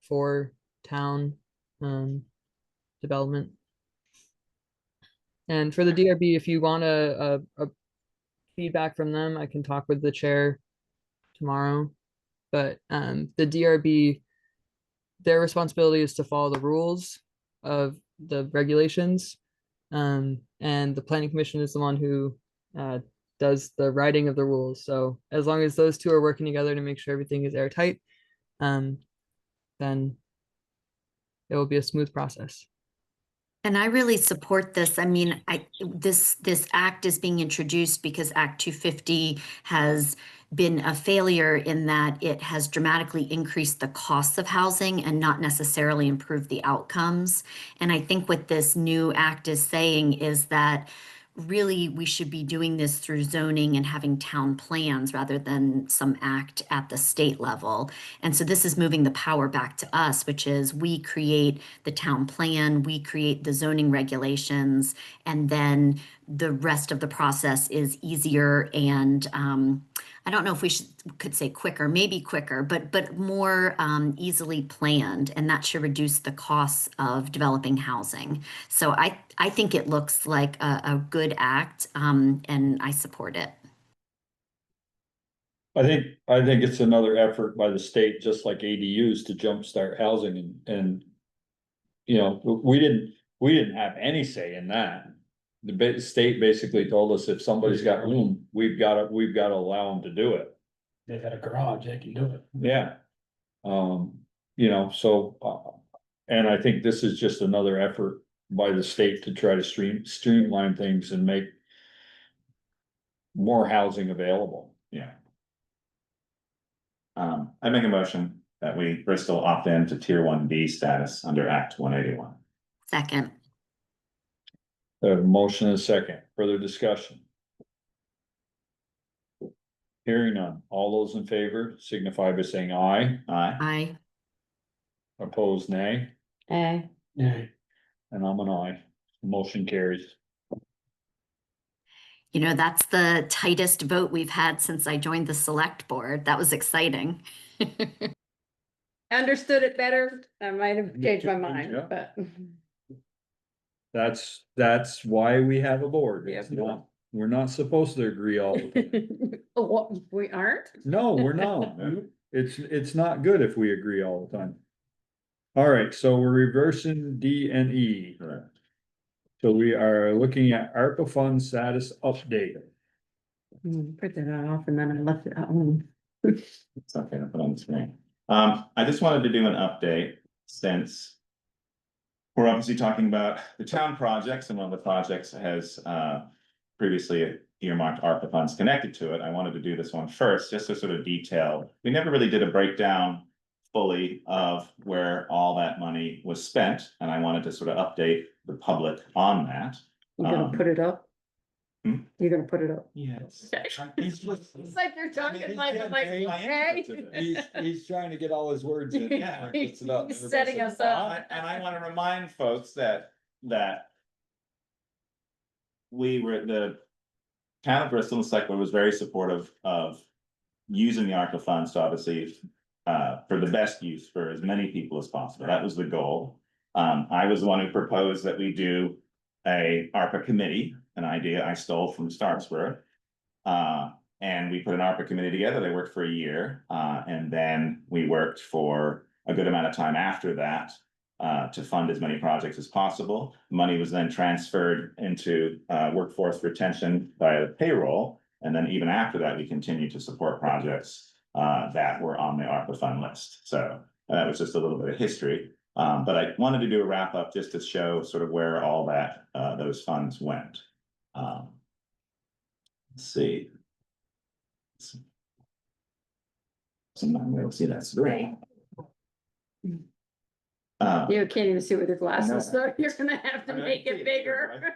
for town development. And for the DRB, if you want a feedback from them, I can talk with the chair tomorrow. But the DRB, their responsibility is to follow the rules of the regulations. And the planning commission is the one who does the writing of the rules. So as long as those two are working together to make sure everything is airtight, then it will be a smooth process. And I really support this. I mean, this act is being introduced because Act 250 has been a failure in that it has dramatically increased the costs of housing and not necessarily improved the outcomes. And I think what this new act is saying is that really we should be doing this through zoning and having town plans rather than some act at the state level. And so this is moving the power back to us, which is we create the town plan, we create the zoning regulations, and then the rest of the process is easier and I don't know if we could say quicker, maybe quicker, but more easily planned, and that should reduce the costs of developing housing. So I think it looks like a good act, and I support it. I think it's another effort by the state, just like ADUs, to jumpstart housing and. You know, we didn't have any say in that. The state basically told us if somebody's got room, we've gotta allow them to do it. They've got a garage, they can do it. Yeah. You know, so, and I think this is just another effort by the state to try to streamline things and make more housing available. Yeah. I make a motion that we Bristol opt in to Tier 1B status under Act 181. Second. A motion and a second, further discussion. Hearing none, all those in favor signify by saying aye. Aye. Aye. Opposed, nay, Aye. Yeah. and I'm an aye. Motion carries. You know, that's the tightest vote we've had since I joined the select board. That was exciting. Understood it better, I might have changed my mind, Yeah. but. That's why we have a board. It's Yeah. not, we're not supposed to agree all the time. Oh, what, we aren't? No, we're not. It's not good if we agree all the time. All right, so we're reversing D and E. Correct. So we are looking at ARPA fund status update. Print that off and then I left it at home. It's okay to put on the screen. I just wanted to do an update since we're obviously talking about the town projects, and one of the projects has previously earmarked ARPA funds connected to it. I wanted to do this one first, just to sort of detail. We never really did a breakdown fully of where all that money was spent, and I wanted to sort of update the public on that. You gonna put it up? Hmm? You gonna put it up? Yes. It's like you're talking like, okay. He's trying to get all his words in. Yeah. He's setting us up. And I want to remind folks that we were, the town of Bristol and Selectboard was very supportive of using the ARPA funds to obviously for the best use for as many people as possible. That was the goal. I was the one who proposed that we do a ARPA committee, an idea I stole from Starksburg. And we put an ARPA committee together. They worked for a year. And then we worked for a good amount of time after that to fund as many projects as possible. Money was then transferred into workforce retention via payroll. And then even after that, we continued to support projects that were on the ARPA fund list. So that was just a little bit of history. But I wanted to do a wrap up just to show sort of where all that those funds went. Let's see. Sometimes we'll see that's great. You can't even see with your glasses, so you're gonna have to I mean, I make can see it it, bigger.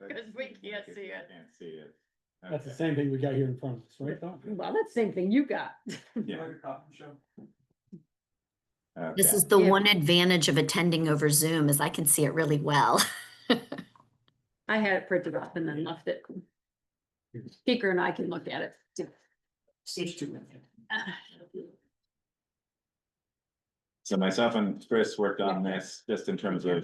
right? Cause we can't see it. Can't see it. That's the Okay. same thing we got here in front of us, right, Don? Well, that's the same thing you got. Yeah. This Okay. is the Yeah. one advantage of attending over Zoom is I can see it really well. I had it printed off and then left it. Speaker and I can look at it. So myself and Chris worked on this just in terms of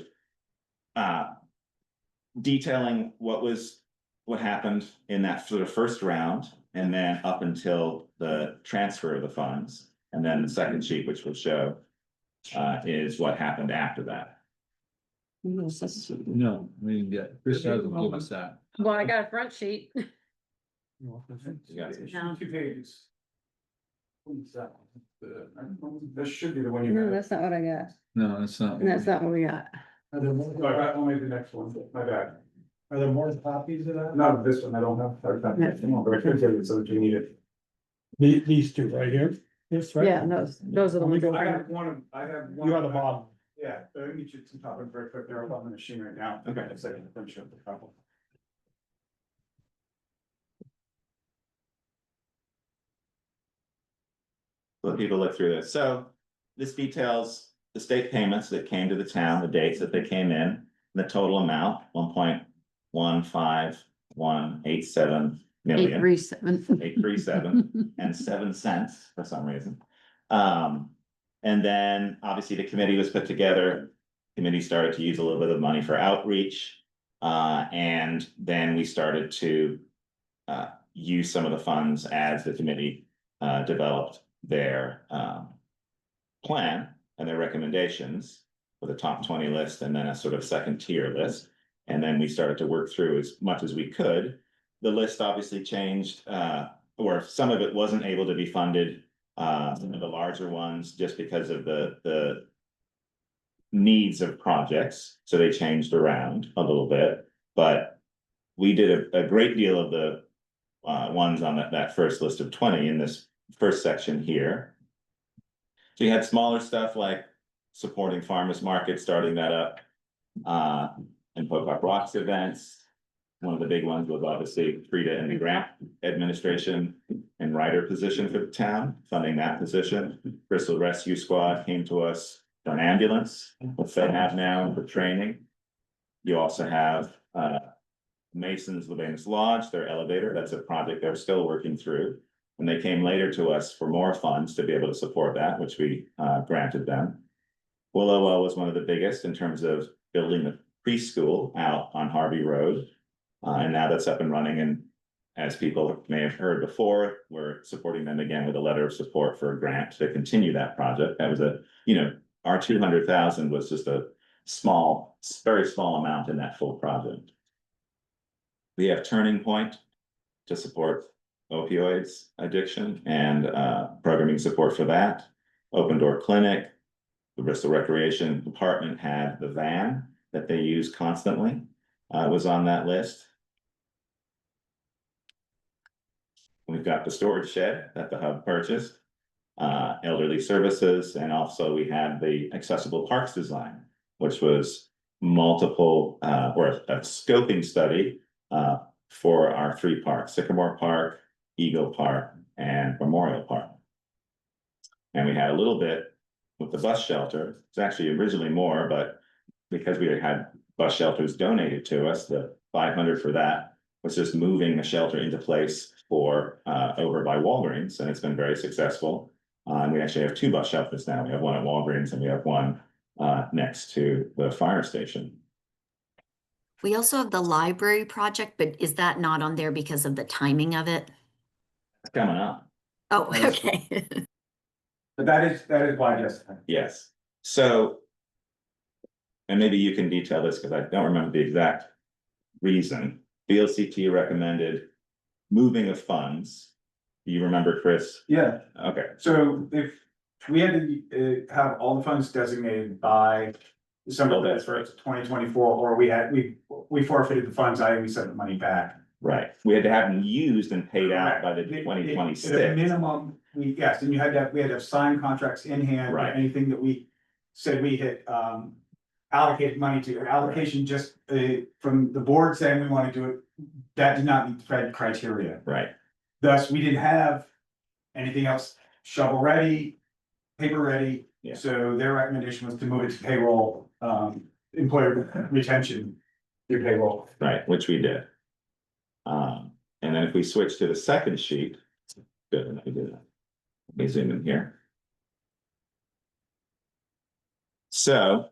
detailing what happened in that sort of first round, and then up until the transfer of the funds. And then the second sheet, which will show is what happened after that. No, we didn't get, Chris hasn't given us that. Well, I got a front sheet. You guys- No. 2 pages. This should be the one you No, have. that's not what I got. No, that's not. That's not what we got. Are there more? No, I got only the next one, my bad. Are there more copies of that? Not of this one, I don't have. But I could tell you so that you need it. These two right here, this right? Yeah, those are the ones. I have one, I have one. You have the bottom. Yeah, let me get you some topic very quick, they're up on the machine right now. Okay. A second, let me show the couple. Let people look through this. So this details the state payments that came to the town, the dates that they came in, the total amount, 1.15187 million. 837. 837 and 7 cents for some reason. And then obviously the committee was put together. Committee started to use a little bit of money for outreach. And then we started to use some of the funds as the committee developed their plan and their recommendations for the top 20 list, and then a sort of second tier list. And then we started to work through as much as we could. The list obviously changed, or some of it wasn't able to be funded. Some of the larger ones, just because of the needs of projects, so they changed around a little bit. But we did a great deal of the ones on that first list of 20 in this first section here. So you had smaller stuff like supporting farmers market, starting that up, and Pocock Rocks events. One of the big ones was obviously Frida and the grant administration and writer position for the town, funding that position. Bristol Rescue Squad came to us for an ambulance, which they have now for training. You also have Mason's Lebanus Lodge, their elevator. That's a project they're still working through. And they came later to us for more funds to be able to support that, which we granted them. Willow was one of the biggest in terms of building the preschool out on Harvey Road. And now that's up and running, and as people may have heard before, we're supporting them again with a letter of support for a grant to continue that project. That was our 200,000 was just a small, very small amount in that full project. We have Turning Point to support opioids addiction and programming support for that. Open Door Clinic, the Bristol Recreation Department had the van that they use constantly, was on that list. We've got the storage shed that the hub purchased, elderly services, and also we had the accessible parks design, which was multiple or a scoping study for our 3 parks: Sycamore Park, Eagle Park, and Memorial Park. And we had a little bit with the bus shelter. It's actually originally more, but because we had bus shelters donated to us, the 500 for that was just moving the shelter into place for over by Walgreens, and it's been very successful. And we actually have 2 bus shelters now. We have one at Walgreens and we have one next to the fire station. We also have the library project, but is that not on there because of the timing of it? It's coming up. Oh, That is- okay. But that is why, yes. Yes, so. And maybe you can detail this because I don't remember the exact reason. VLCT recommended moving of funds. Do you remember, Chris? Yeah, Okay, so if we had to have all the funds designated by December Oh, that's 31st, 2024, or we forfeited the funds, we sent the money back. right. We had to have them used and paid out by the At 2026. minimum, yes, and we had to have signed contracts in hand, or Right. anything that we said we had, allocated money to, allocation just, from the board saying we wanna do it, that did not meet the criteria. Right, Thus, we didn't have anything else shovel ready, paper ready. Yeah. So their recommendation was to move it to payroll, employer retention. Through payroll. right, which we did. And then if we switch to the second sheet, good, let me do that. Let me zoom in here. So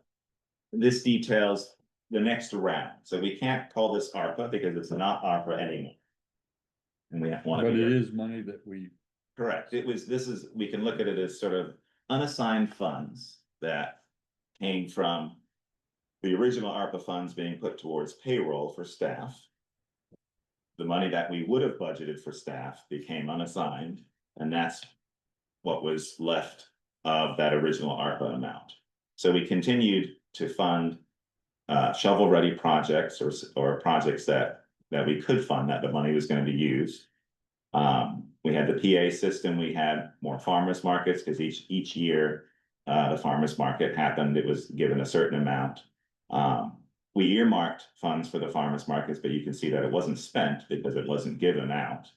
this details the next round. So we can't call this ARPA because it's not ARPA anymore. And we want But to it be is money that we, correct. We can look at it as sort of unassigned funds that came from the original ARPA funds being put towards payroll for staff. The money that we would have budgeted for staff became unassigned, and that's what was left of that original ARPA amount. So we continued to fund shovel-ready projects or projects that we could fund that the money was going to be used. We had the PA system, we had more farmers markets, because each year the farmers market happened, it was given a certain amount. We earmarked funds for the farmers markets, but you can see that it wasn't spent because it wasn't given out.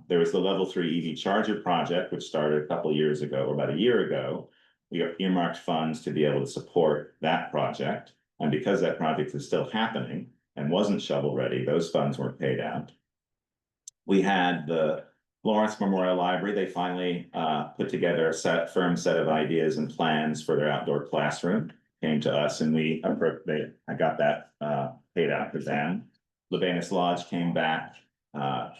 There was the level 3 EV charger project, which started a couple of years ago, or about a year ago. We earmarked funds to be able to support that project. And because that project is still happening and wasn't shovel ready, those funds weren't paid out. We had the Lawrence Memorial Library. They finally put together a firm set of ideas and plans for their outdoor classroom. Came to us and I got that paid out to them. Lebanus Lodge came back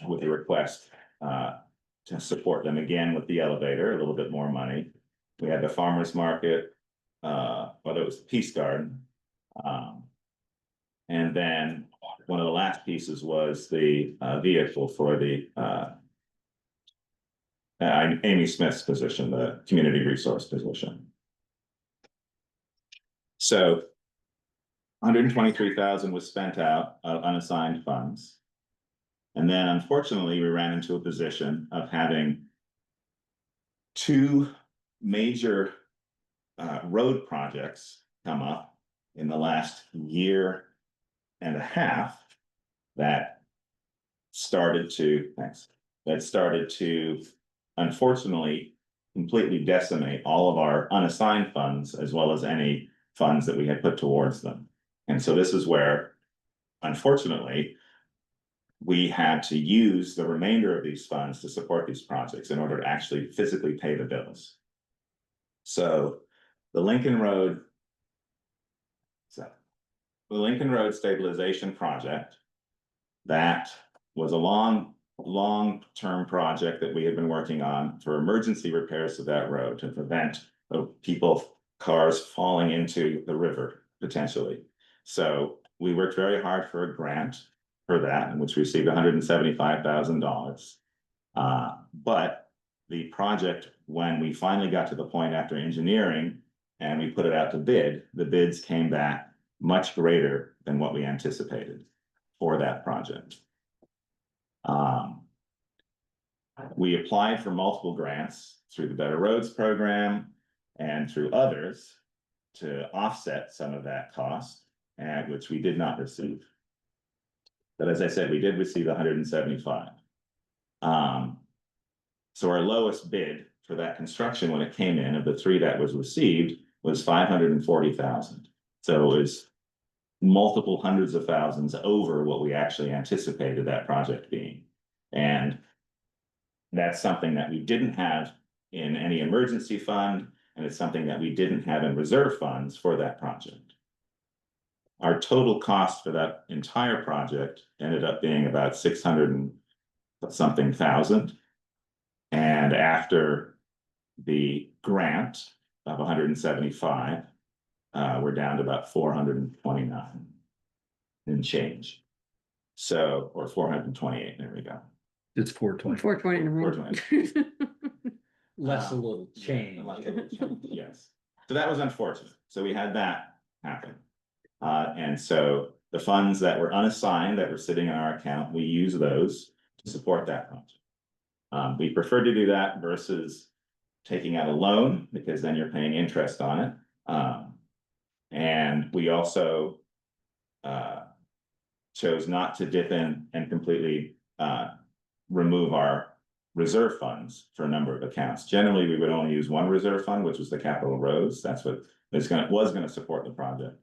with a request to support them again with the elevator, a little bit more money. We had the farmers market, whether it was the Peace Garden. And then one of the last pieces was the vehicle for the Amy Smith's position, the community resource position. So 123,000 was spent out of unassigned funds. And then unfortunately, we ran into a position of having two major road projects come up in the last year and a half that started to unfortunately completely decimate all of our unassigned funds as well as any funds that we had put towards them. And so this is where, unfortunately, we had to use the remainder of these funds to support these projects in order to actually physically pay the bills. So the Lincoln Road stabilization project, that was a long-term project that we had been working on for emergency repairs to that road to prevent cars falling into the river potentially. So we worked very hard for a grant for that, in which we received $175,000. But the project, when we finally got to the point after engineering and we put it out to bid, the bids came back much greater than what we anticipated for that project. We applied for multiple grants through the Better Roads program and through others to offset some of that cost, and which we did not receive. But as I said, we did receive 175. So our lowest bid for that construction when it came in of the three that was received was 540,000. So it was multiple hundreds of thousands over what we actually anticipated that project being. And that's something that we didn't have in any emergency fund, and it's something that we didn't have in reserve funds for that project. Our total cost for that entire project ended up being about 600 and something thousand. And after the grant of 175, we're down to about 429 and change. So, or 428, there we go. it's 420. 420 in a row. 420. Less a little change. Yes, so that was unfortunate. So we had that happen. And so the funds that were unassigned that were sitting in our account, we use those to support that project. We prefer to do that versus taking out a loan, because then you're paying interest on it. And we also chose not to dip in and completely remove our reserve funds for a number of accounts. Generally, we would only use one reserve fund, which was the capital roads. That's what was gonna support the project.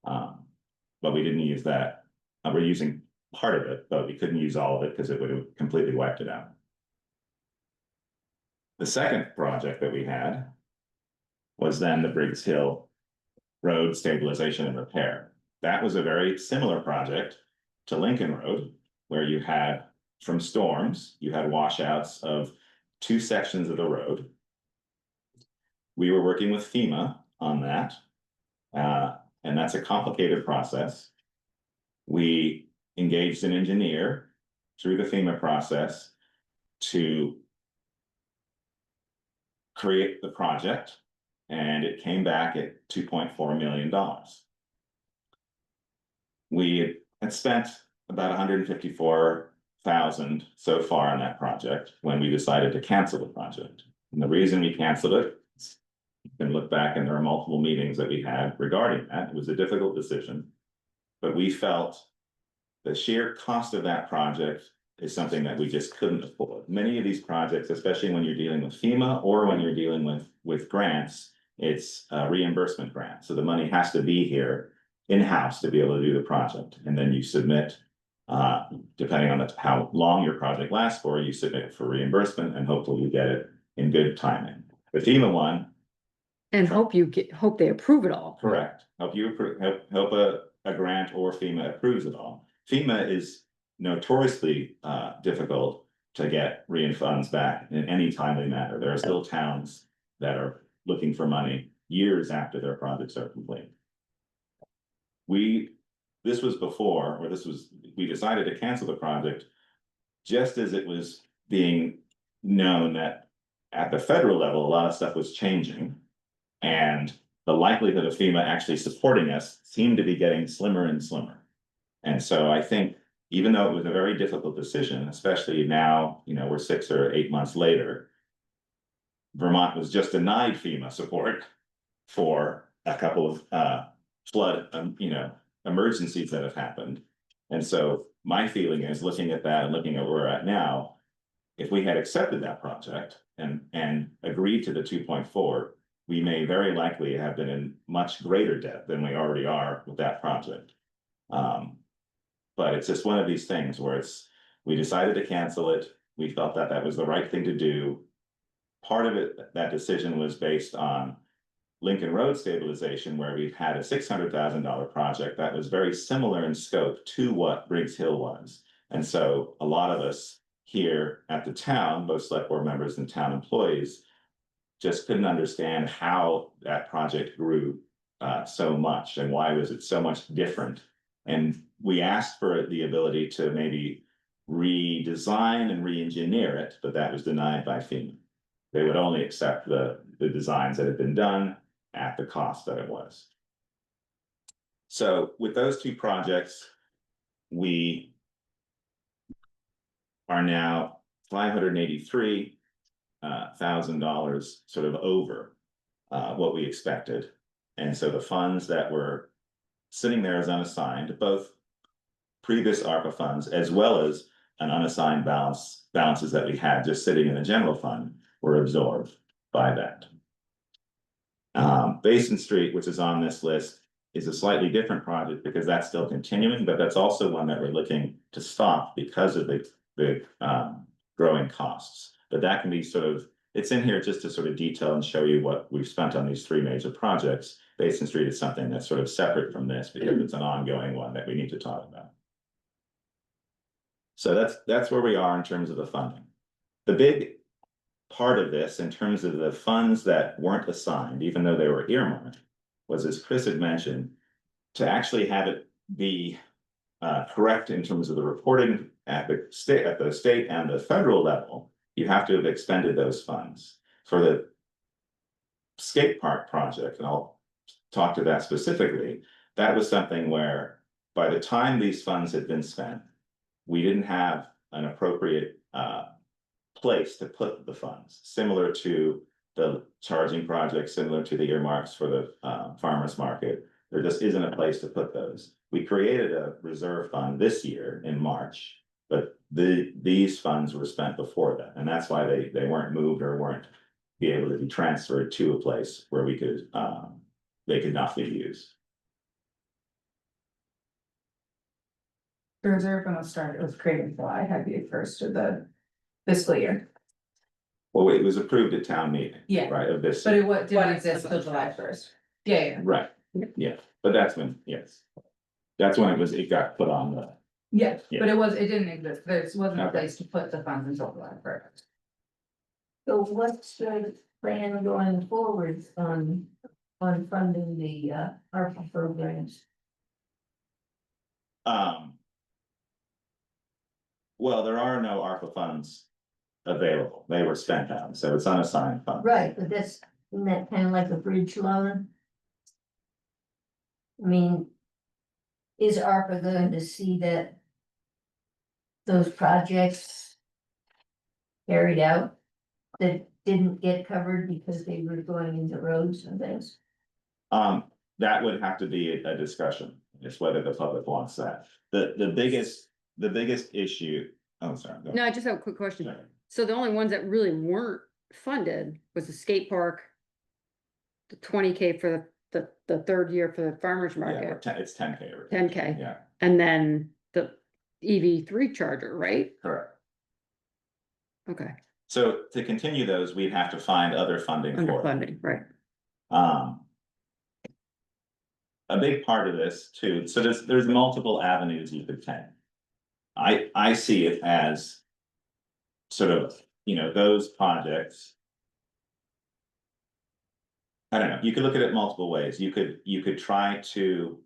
But we didn't use that. We're using part of it, but we couldn't use all of it because it would have completely wiped it out. The second project that we had was then the Briggs Hill Road Stabilization and Repair. That was a very similar project to Lincoln Road, where you had, from storms, you had washouts of 2 sections of the road. We were working with FEMA on that, and that's a complicated process. We engaged an engineer through the FEMA process to create the project, and it came back at $2.4 million. We had spent about $154,000 so far on that project when we decided to cancel the project. And the reason we canceled it, you can look back and there are multiple meetings that we had regarding that. It was a difficult decision, but we felt the sheer cost of that project is something that we just couldn't afford. Many of these projects, especially when you're dealing with FEMA or when you're dealing with grants, it's a reimbursement grant. So the money has to be here in-house to be able to do the project. And then you submit, depending on how long your project lasts for, you submit for reimbursement and hopefully you get it in good timing. The FEMA one. And hope they approve it all. Correct. Help a grant or FEMA approves it all. FEMA is notoriously difficult to get refunds back in any timely manner. There are still towns that are looking for money years after their projects are complete. We decided to cancel the project just as it was being known that at the federal level, a lot of stuff was changing. And the likelihood of FEMA actually supporting us seemed to be getting slimmer and slimmer. And so I think, even though it was a very difficult decision, especially now, we're 6 or 8 months later, Vermont was just denied FEMA support for a couple of flood, emergencies that have happened. And so my feeling is, looking at that and looking at where we're at now, if we had accepted that project and agreed to the 2.4, we may very likely have been in much greater debt than we already are with that project. But it's just one of these things where we decided to cancel it. We felt that that was the right thing to do. Part of it, that decision was based on Lincoln Road stabilization, where we've had a $600,000 project that was very similar in scope to what Briggs Hill was. And so a lot of us here at the town, both select board members and town employees, just couldn't understand how that project grew so much and why was it so much different. And we asked for the ability to maybe redesign and re-engineer it, but that was denied by FEMA. They would only accept the designs that had been done at the cost that it was. So with those 2 projects, we are now $583,000 sort of over what we expected. And so the funds that were sitting there as unassigned, both previous ARPA funds as well as an unassigned balances that we had just sitting in the general fund, were absorbed by that. Basin Street, which is on this list, is a slightly different project because that's still continuing, but that's also one that we're looking to stop because of the growing costs. But that can be it's in here just to sort of detail and show you what we've spent on these 3 major projects. Basin Street is something that's sort of separate from this because it's an ongoing one that we need to talk about. So that's where we are in terms of the funding. The big part of this, in terms of the funds that weren't assigned, even though they were earmarked, was, as Chris had mentioned, to actually have it be correct in terms of the reporting at the state and the federal level. You have to have expended those funds. For the skate park project, and I'll talk to that specifically, that was something where by the time these funds had been spent, we didn't have an appropriate place to put the funds, similar to the charging project, similar to the earmarks for the farmer's market. There just isn't a place to put those. We created a reserve fund this year in March, but these funds were spent before that, and that's why they weren't moved or weren't be able to be transferred to a place where we could, they could not be used. The reserve fund was created July, had the first of the fiscal year. Well, it was approved at town meeting. Yeah. Right, of this. But it didn't exist until July 1st. Yeah. Right, yeah, but that's when, yes. That's when it got put on the, Yeah, Yeah. but it didn't exist. There wasn't a Okay. place to put the funds until July 1st. So what's the plan going forward on funding the ARPA programs? Well, there are no ARPA funds available. They were spent on, so it's unassigned funds. Right, but isn't that kind of like a bridge loan? I mean, is ARPA going to see that those projects carried out that didn't get covered because they were going into roads and things? That would have to be a discussion, is whether the public wants that. The biggest issue, oh, sorry. go No, I just have a quick question. ahead. So the only ones that really weren't funded was the skate park. The 20K for the third year for the farmer's Yeah, market, it's 10K. 10K, Yeah, and then the EV3 charger, right? correct. Okay, So to continue those, we'd have to find other funding for under it. funding, right? A big part of this too, so there's multiple avenues you could take. I see it as sort of, those projects. I don't know, you could look at it multiple ways. You could try to.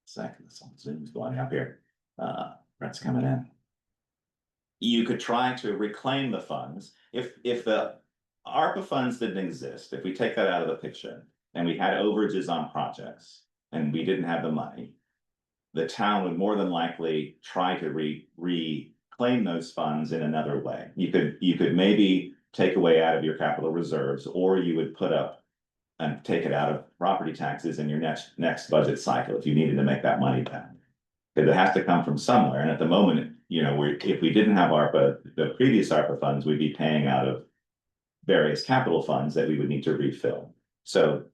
Second, Zoom's going up here. Brett's coming in. You could try to reclaim the funds. If the ARPA funds didn't exist, if we take that out of the picture and we had overages on projects and we didn't have the money, the town would more than likely try to reclaim those funds in another way. You could maybe take away out of your capital reserves, or you would put up and take it out of property taxes in your next budget cycle if you needed to make that money back. Because it has to come from somewhere, and at the moment, if we didn't have ARPA, the previous ARPA funds, we'd be paying out of various capital funds that we would need to refill. So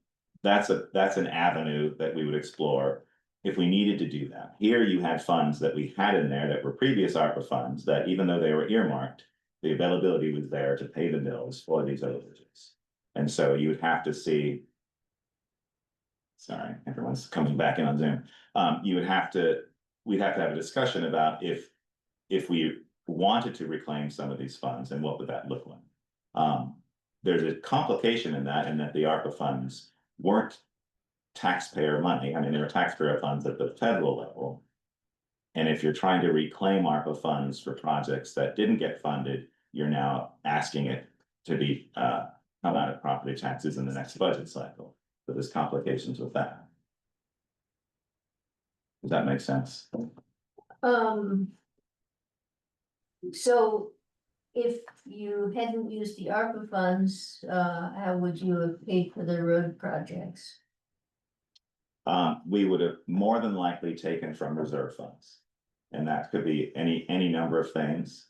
that's an avenue that we would explore if we needed to do that. Here you had funds that we had in there that were previous ARPA funds, that even though they were earmarked, the availability was there to pay the bills for these overages. And so you would have to see. Sorry, everyone's coming back in on Zoom. We'd have to have a discussion about if we wanted to reclaim some of these funds, and what would that look like? There's a complication in that the ARPA funds weren't taxpayer money. I mean, they were taxpayer funds at the federal level. And if you're trying to reclaim ARPA funds for projects that didn't get funded, you're now asking it to be come out of property taxes in the next budget cycle. So there's complications with that. Does that make sense? So if you hadn't used the ARPA funds, how would you have paid for the road projects? We would have more than likely taken from reserve funds. And that could be any number of things.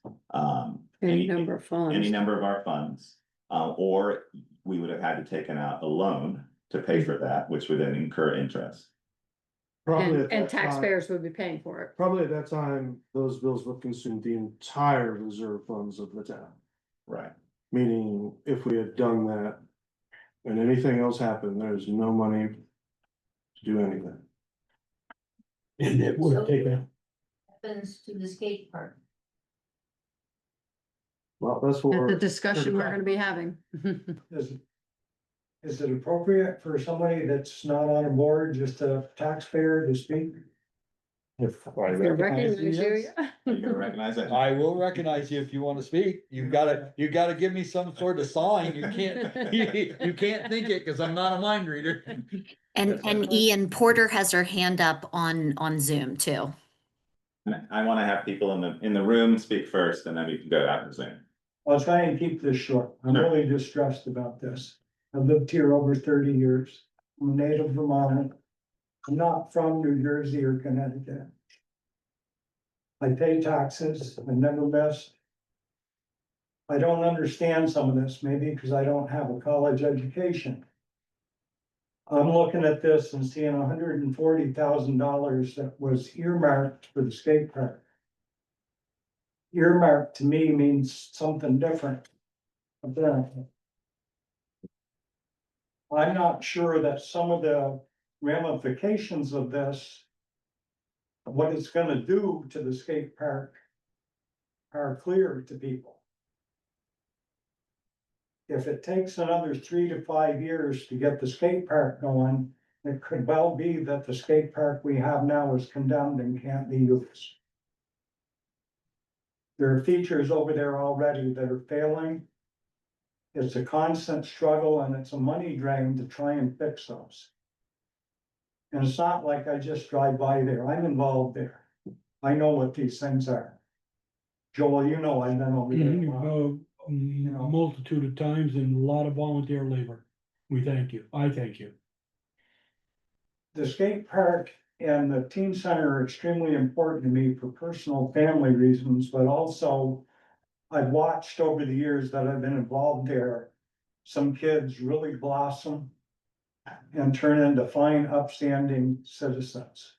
Any number of funds. Any number of our funds, or we would have had to taken out a loan to pay for that, which would then incur interest. Probably at And that time, taxpayers would be paying for it. probably at that time, those bills would consume the entire reserve funds of the town. Right. Meaning, if we had done that and anything else happened, there's no money to do anything. And it would take a, Happens to the skate park. Well, that's what That's the we're, discussion we're gonna be having. Is it appropriate for somebody that's not on board, just a taxpayer to speak? if I If you recognize recognize you, you, yes. yeah. Are you gonna recognize it? I will recognize you if you wanna speak. You gotta give me some sort of sign. You can't, you can't think it, cause I'm not a mind reader. And Ian, Porter has her hand up on Zoom too. And I wanna have people in the room speak first, and then we can go out and Zoom. I'll try and keep this short. I'm Sure. really distressed about this. I've lived here over 30 years. I'm a native Vermonter. I'm not from New Jersey or Connecticut. I pay taxes. I never missed. I don't understand some of this, maybe because I don't have a college education. I'm looking at this and seeing $140,000 that was earmarked for the skate park. Earmarked to me means something different. Apparently. I'm not sure that some of the ramifications of this, what it's gonna do to the skate park, are clear to people. If it takes another 3 to 5 years to get the skate park going, it could well be that the skate park we have now is condemned and can't be used. There are features over there already that are failing. It's a constant struggle and it's a money drain to try and fix those. And it's not like I just drive by there. I'm involved there. I know what these things are. Joel, you know, I've been over there. A multitude of times and a lot of volunteer labor. We thank you. I thank you. The skate park and the teen center are extremely important to me for personal family reasons, but also I've watched over the years that I've been involved there, some kids really blossom and turn into fine, upstanding citizens.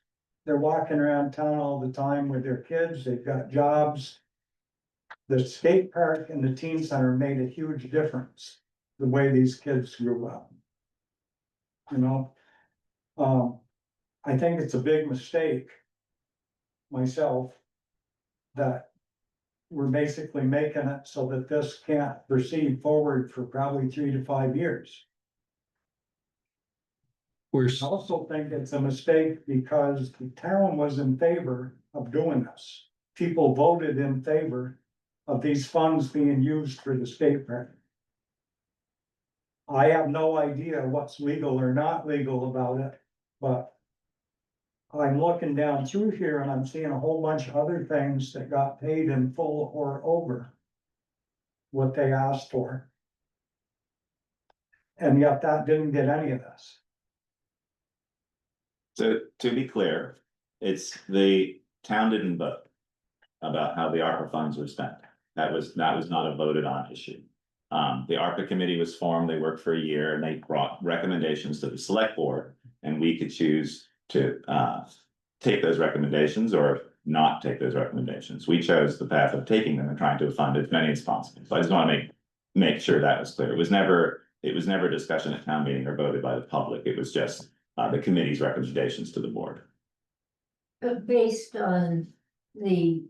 They're walking around town all the time with their kids, they've got jobs. The skate park and the teen center made a huge difference, the way these kids grew up. You know, I think it's a big mistake myself that we're basically making it so that this can't proceed forward for probably 3 to 5 years. We're, I also think it's a mistake because the town was in favor of doing this. People voted in favor of these funds being used for the skate park. I have no idea what's legal or not legal about it, but I'm looking down through here and I'm seeing a whole bunch of other things that got paid in full or over what they asked for. And yet that didn't get any of this. So to be clear, it's the town didn't vote about how the ARPA funds were spent. That was not a voted on issue. The ARPA committee was formed, they worked for a year and they brought recommendations to the select board. And we could choose to take those recommendations or not take those recommendations. We chose the path of taking them and trying to fund as many as possible. So I just want to make sure that was clear. It was never a discussion at town meeting or voted by the public. It was just the committee's recommendations to the board. But based on the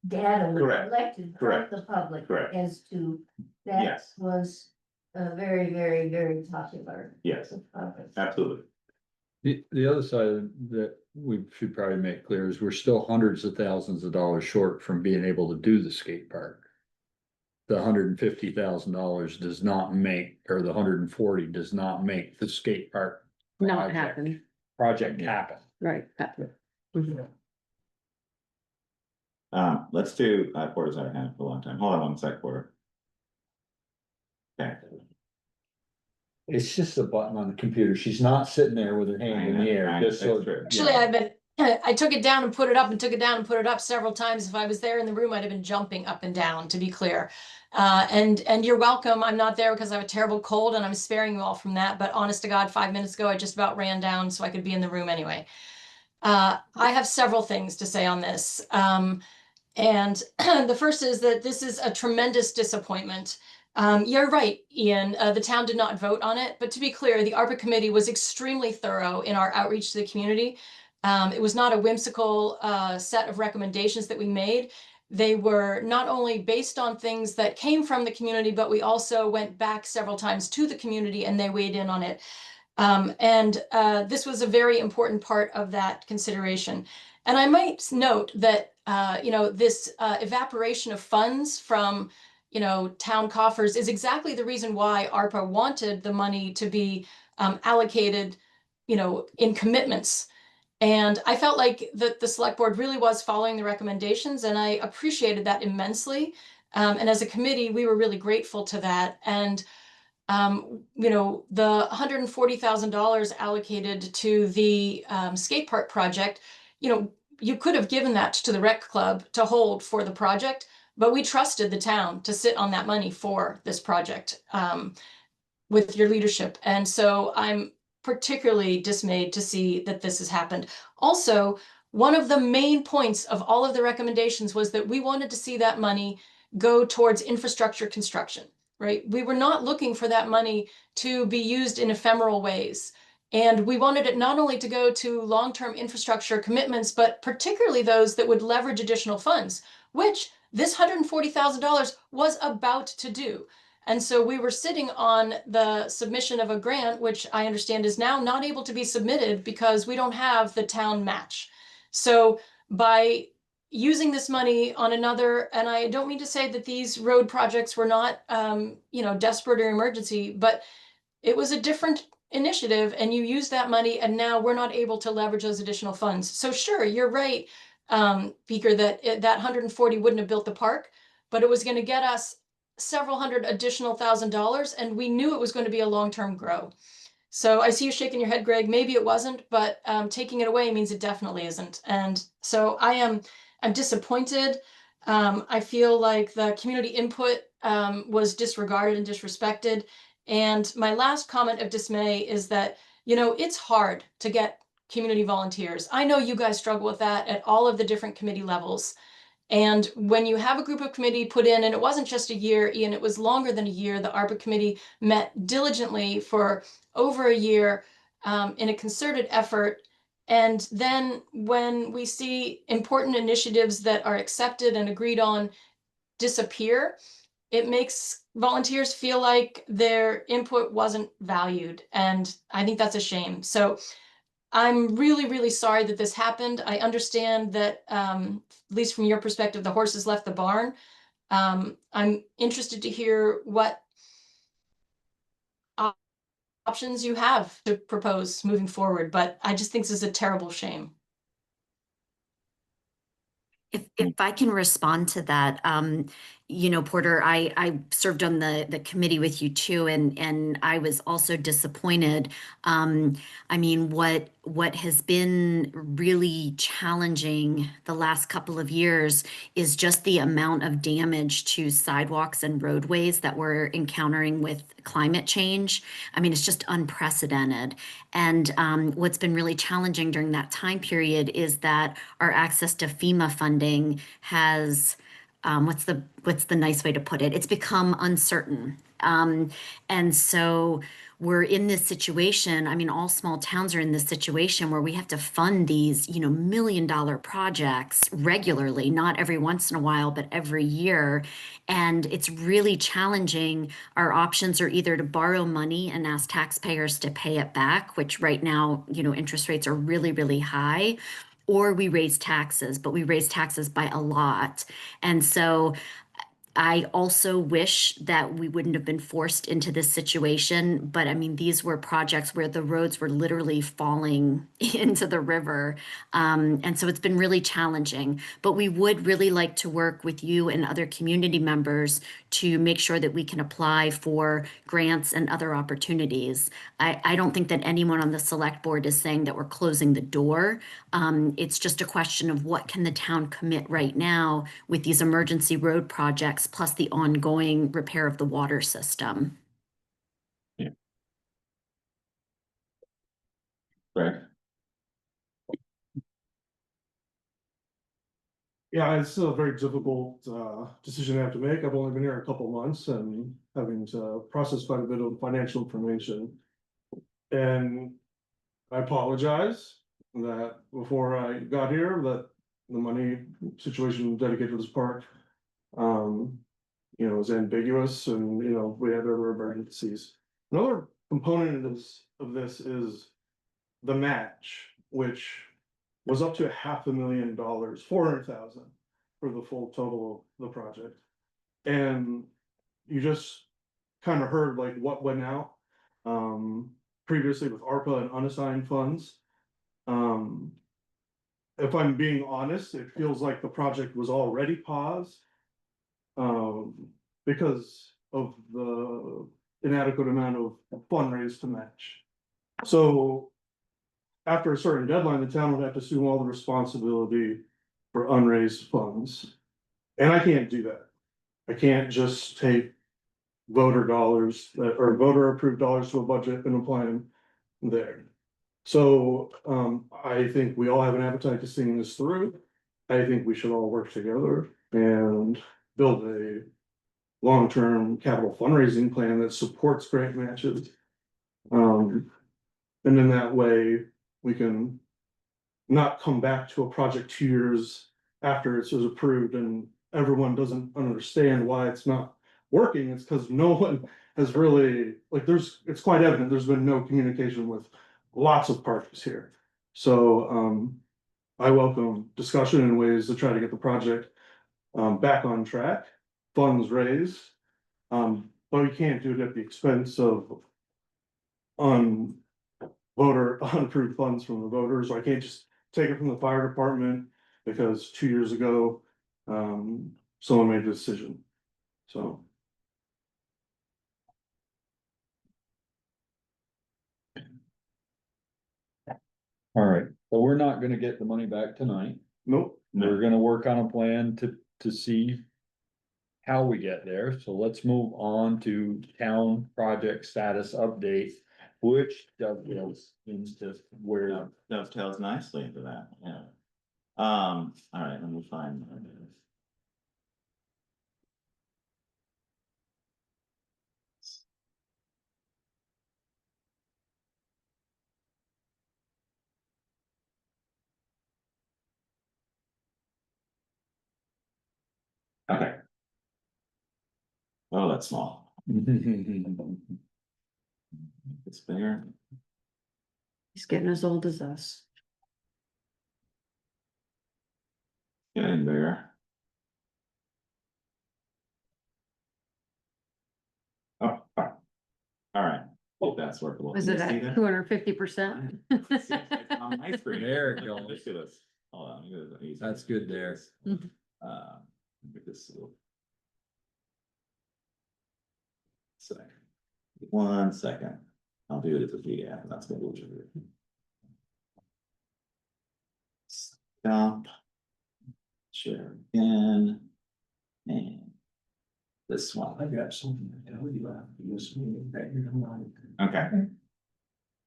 data we Correct. collected from Correct. the public Correct. as to that Yes. was very, very, very popular. Yes, Topic. absolutely. the other side that we should probably make clear is we're still hundreds of thousands of dollars short from being able to do the skate park. The $150,000 does not make, or the 140 does not make the skate park. Not project- happen, Project happen. right. Let's do, Porter's had a hand for a long time. Hold on one sec, Porter. Okay. It's just a button on the computer. She's not sitting there with her hand in the air, just so. Actually, I've been, I took it down and put it up and took it down and put it up several times. If I was there in the room, I'd have been jumping up and down, to be clear. And you're welcome. I'm not there because I have a terrible cold and I'm sparing you all from that. But honest to God, 5 minutes ago, I just about ran down so I could be in the room anyway. I have several things to say on this. And the first is that this is a tremendous disappointment. You're right, Ian, the town did not vote on it, but to be clear, the ARPA committee was extremely thorough in our outreach to the community. It was not a whimsical set of recommendations that we made. They were not only based on things that came from the community, but we also went back several times to the community and they weighed in on it. This was a very important part of that consideration. And I might note that, this evaporation of funds from, town coffers is exactly the reason why ARPA wanted the money to be allocated, in commitments. And I felt like that the select board really was following the recommendations, and I appreciated that immensely. And as a committee, we were really grateful to that. And you know, the $140,000 allocated to the skate park project, you know, you could have given that to the rec club to hold for the project, but we trusted the town to sit on that money for this project with your leadership. And so I'm particularly dismayed to see that this has happened. Also, one of the main points of all of the recommendations was that we wanted to see that money go towards infrastructure construction, right? We were not looking for that money to be used in ephemeral ways. And we wanted it not only to go to long-term infrastructure commitments, but particularly those that would leverage additional funds, which this $140,000 was about to do. And so we were sitting on the submission of a grant, which I understand is now not able to be submitted because we don't have the town match. So by using this money on another, and I don't mean to say that these road projects were not, you know, desperate or emergency, but it was a different initiative, and you use that money, and now we're not able to leverage those additional funds. So sure, you're right, Beaker, that that 140 wouldn't have built the park, but it was going to get us several hundred additional $1,000s, and we knew it was going to be a long-term grow. So I see you shaking your head, Greg. Maybe it wasn't, but taking it away means it definitely isn't. And so I'm disappointed. I feel like the community input was disregarded and disrespected. And my last comment of dismay is that, you know, it's hard to get community volunteers. I know you guys struggle with that at all of the different committee levels. And when you have a group of committee put in, and it wasn't just a year, Ian, it was longer than a year, the ARPA committee met diligently for over a year in a concerted effort. And then when we see important initiatives that are accepted and agreed on disappear, it makes volunteers feel like their input wasn't valued. And I think that's a shame. So I'm really, really sorry that this happened. I understand that, at least from your perspective, the horses left the barn. I'm interested to hear what options you have to propose moving forward, but I just think this is a terrible shame. If I can respond to that, you know, Porter, I served on the committee with you too, and I was also disappointed. I mean, what has been really challenging the last couple of years is just the amount of damage to sidewalks and roadways that we're encountering with climate change. I mean, it's just unprecedented. And what's been really challenging during that time period is that our access to FEMA funding has, what's the nice way to put it? It's become uncertain. And so we're in this situation. I mean, all small towns are in this situation where we have to fund these, you know, $1 million projects regularly, not every once in a while, but every year. And it's really challenging. Our options are either to borrow money and ask taxpayers to pay it back, which right now, you know, interest rates are really, really high, or we raise taxes, but we raise taxes by a lot. And so I also wish that we wouldn't have been forced into this situation, but I mean, these were projects where the roads were literally falling into the river. And so it's been really challenging, but we would really like to work with you and other community members to make sure that we can apply for grants and other opportunities. I don't think that anyone on the select board is saying that we're closing the door. It's just a question of what can the town commit right now with these emergency road projects plus the ongoing repair of the water system. Yeah. Right. Yeah, it's still a very difficult decision I have to make. I've only been here a couple months and having to process quite a bit of financial information. And I apologize that before I got here, that the money situation dedicated to this park, you know, was ambiguous, and you know, we had other emergencies. Another component of this is the match, which was up to $500,000, 400,000 for the full total of the project. And you just kind of heard like what went out previously with ARPA and unassigned funds. if I'm being honest, it feels like the project was already paused. Because of the inadequate amount of fundraise to match. So after a certain deadline, the town would have to assume all the responsibility for unraised funds. And I can't do that. I can't just take voter dollars or voter approved dollars to a budget and apply them there. So I think we all have an appetite to seeing this through. I think we should all work together and build a long-term capital fundraising plan that supports grant matches. And in that way, we can not come back to a project 2 years after it was approved and everyone doesn't understand why it's not working. It's because no one has really, like, it's quite evident there's been no communication with lots of parties here. So I welcome discussion in ways to try to get the project back on track, funds raised. But we can't do it at the expense of unapproved funds from the voters. I can't just take it from the fire department because 2 years ago, someone made a decision. So. All right, so we're not gonna get the money back tonight. Nope. We're gonna work on a plan to see how we get there. So let's move on to town project status update, which dovetails into where. Dovetails nicely into that, yeah. All right, let me find. Okay. Oh, that's small. It's bigger. He's getting as old as us. Getting bigger. Oh, all right. Hope that's workable. Was Can it you see at that? 250%? It's on my screen. There it goes. Look at this. Hold on. Look at this. That's good there. Look at this little. Second. 1 second. I'll do it as a PDF. That's what we'll do. Stop. Share again. And this one. I've got something to tell you after this meeting that you're gonna like. Okay.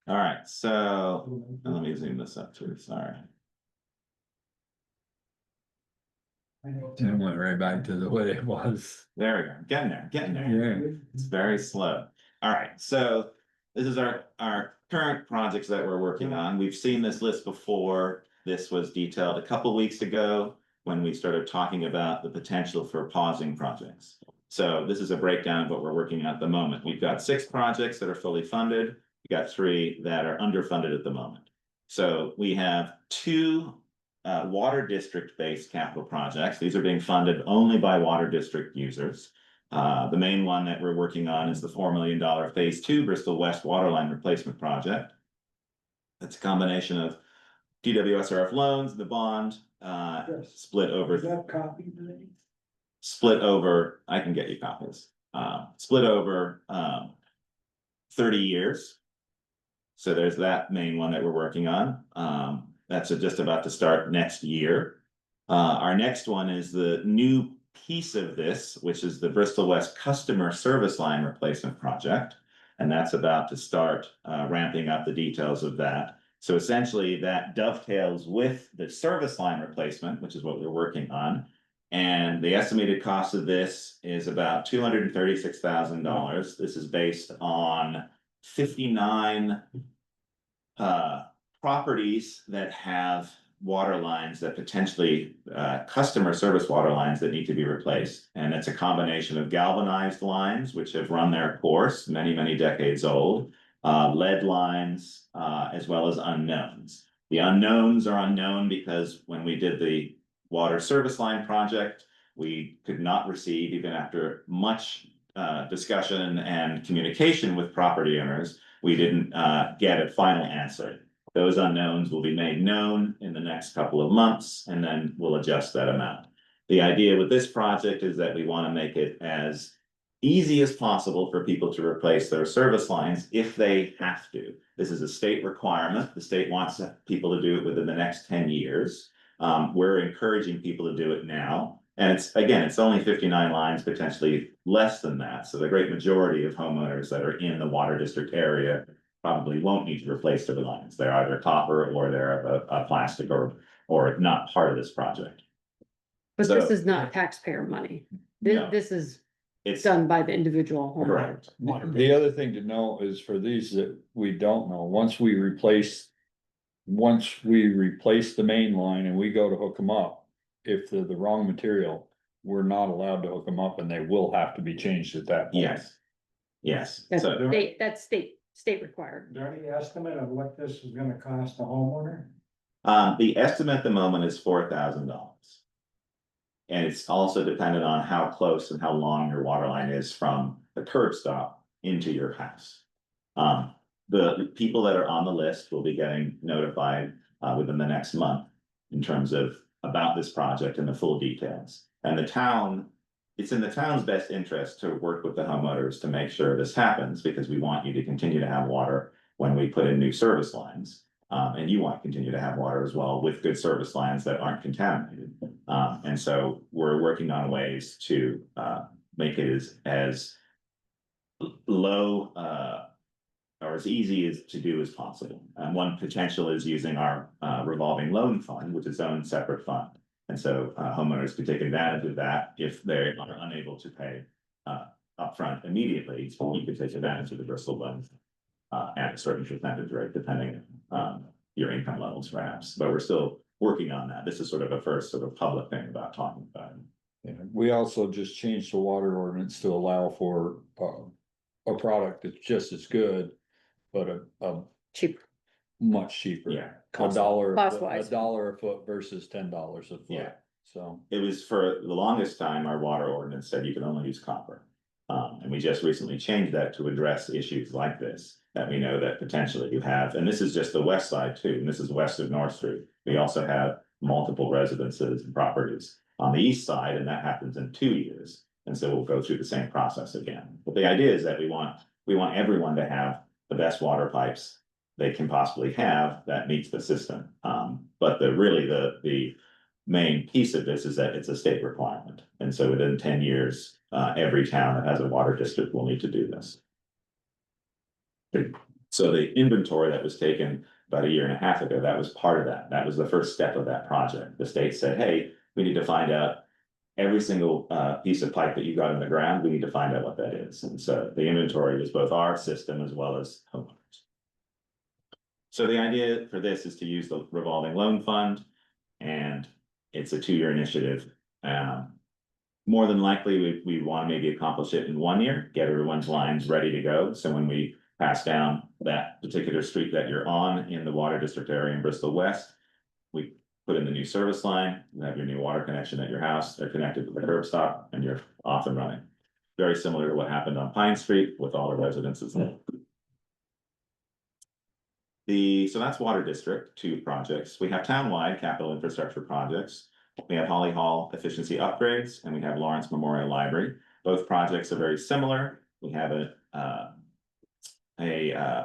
All right, so let me zoom this up too, sorry. And went right back to the way it was. There we go, getting there. Yeah. It's very slow. All right, so this is our current projects that we're working on. We've seen this list before. This was detailed a couple weeks ago when we started talking about the potential for pausing projects. So this is a breakdown of what we're working on at the moment. We've got 6 projects that are fully funded. We got 3 that are underfunded at the moment. So we have 2 water district based capital projects. These are being funded only by water district users. The main one that we're working on is the $4 million phase 2 Bristol West Waterline Replacement Project. It's a combination of DWSRF loans, the bond, split over. Is that copy today? Split over, I can get you copies, split over 30 years. So there's that main one that we're working on. That's just about to start next year. Our next one is the new piece of this, which is the Bristol West Customer Service Line Replacement Project. And that's about to start ramping up the details of that. So essentially that dovetails with the service line replacement, which is what we're working on. And the estimated cost of this is about $236,000. This is based on 59 properties that have water lines that potentially customer service water lines that need to be replaced. And it's a combination of galvanized lines, which have run their course, many decades old, lead lines, as well as unknowns. The unknowns are unknown because when we did the water service line project, we could not receive, even after much discussion and communication with property owners, we didn't get a final answer. Those unknowns will be made known in the next couple of months, and then we'll adjust that amount. The idea with this project is that we want to make it as easy as possible for people to replace their service lines if they have to. This is a state requirement. The state wants people to do it within the next 10 years. We're encouraging people to do it now. And it's only 59 lines, potentially less than that. So the great majority of homeowners that are in the water district area probably won't need to replace their lines. They're either copper or they're a plastic or not part of this project. But So- this is not taxpayer money. No. This is It's done by the individual homeowner. correct. The other thing to know is for these that we don't know, once we replace the main line and we go to hook them up, if they're the wrong material, we're not allowed to hook them up and they will have to be changed at that point. Yes. That's So state required. Is there any estimate of what this is gonna cost the homeowner? the estimate at the moment is $4,000. And it's also dependent on how close and how long your water line is from the curb stop into your house. The people that are on the list will be getting notified within the next month in terms of about this project and the full details. And the town, it's in the town's best interest to work with the homeowners to make sure this happens, because we want you to continue to have water when we put in new service lines. And you want to continue to have water as well with good service lines that aren't contaminated. And so we're working on ways to make it as low or as easy as to do as possible. And one potential is using our revolving loan fund, which is its own separate fund. And so homeowners could take advantage of that if they are unable to pay upfront immediately. So you could take advantage of the Bristol loan at a certain percentage rate, depending on your income levels perhaps. But we're still working on that. This is sort of a first sort of public thing about talking about it. Yeah, we also just changed the water ordinance to allow for a product that's just as good, but a Cheap. much cheaper. Yeah. $1 a foot versus $10 a foot. Yeah. So It was for the longest time, our water ordinance said you can only use copper. And we just recently changed that to address issues like this, that we know that potentially you have, and this is just the west side too, and this is west of North Street. We also have multiple residences and properties on the east side, and that happens in 2 years. And so we'll go through the same process again. But the idea is that we want everyone to have the best water pipes they can possibly have that meets the system. But the main piece of this is that it's a state requirement. And so within 10 years, every town that has a water district will need to do this. So the inventory that was taken about 1.5 years ago, that was part of that. That was the first step of that project. The state said, hey, we need to find out every single piece of pipe that you got in the ground, we need to find out what that is. And so the inventory was both our system as well as homeowners. So the idea for this is to use the revolving loan fund, and it's a 2-year initiative. More than likely, we want to maybe accomplish it in 1 year, get everyone's lines ready to go. So when we pass down that particular street that you're on in the water district area in Bristol West, we put in the new service line, you have your new water connection at your house, they're connected to the curb stop, and you're off and running. Very similar to what happened on Pine Street with all the residences there. So that's water district, 2 projects. We have townwide capital infrastructure projects. We have Holly Hall efficiency upgrades, and we have Lawrence Memorial Library. Both projects are very similar. We have a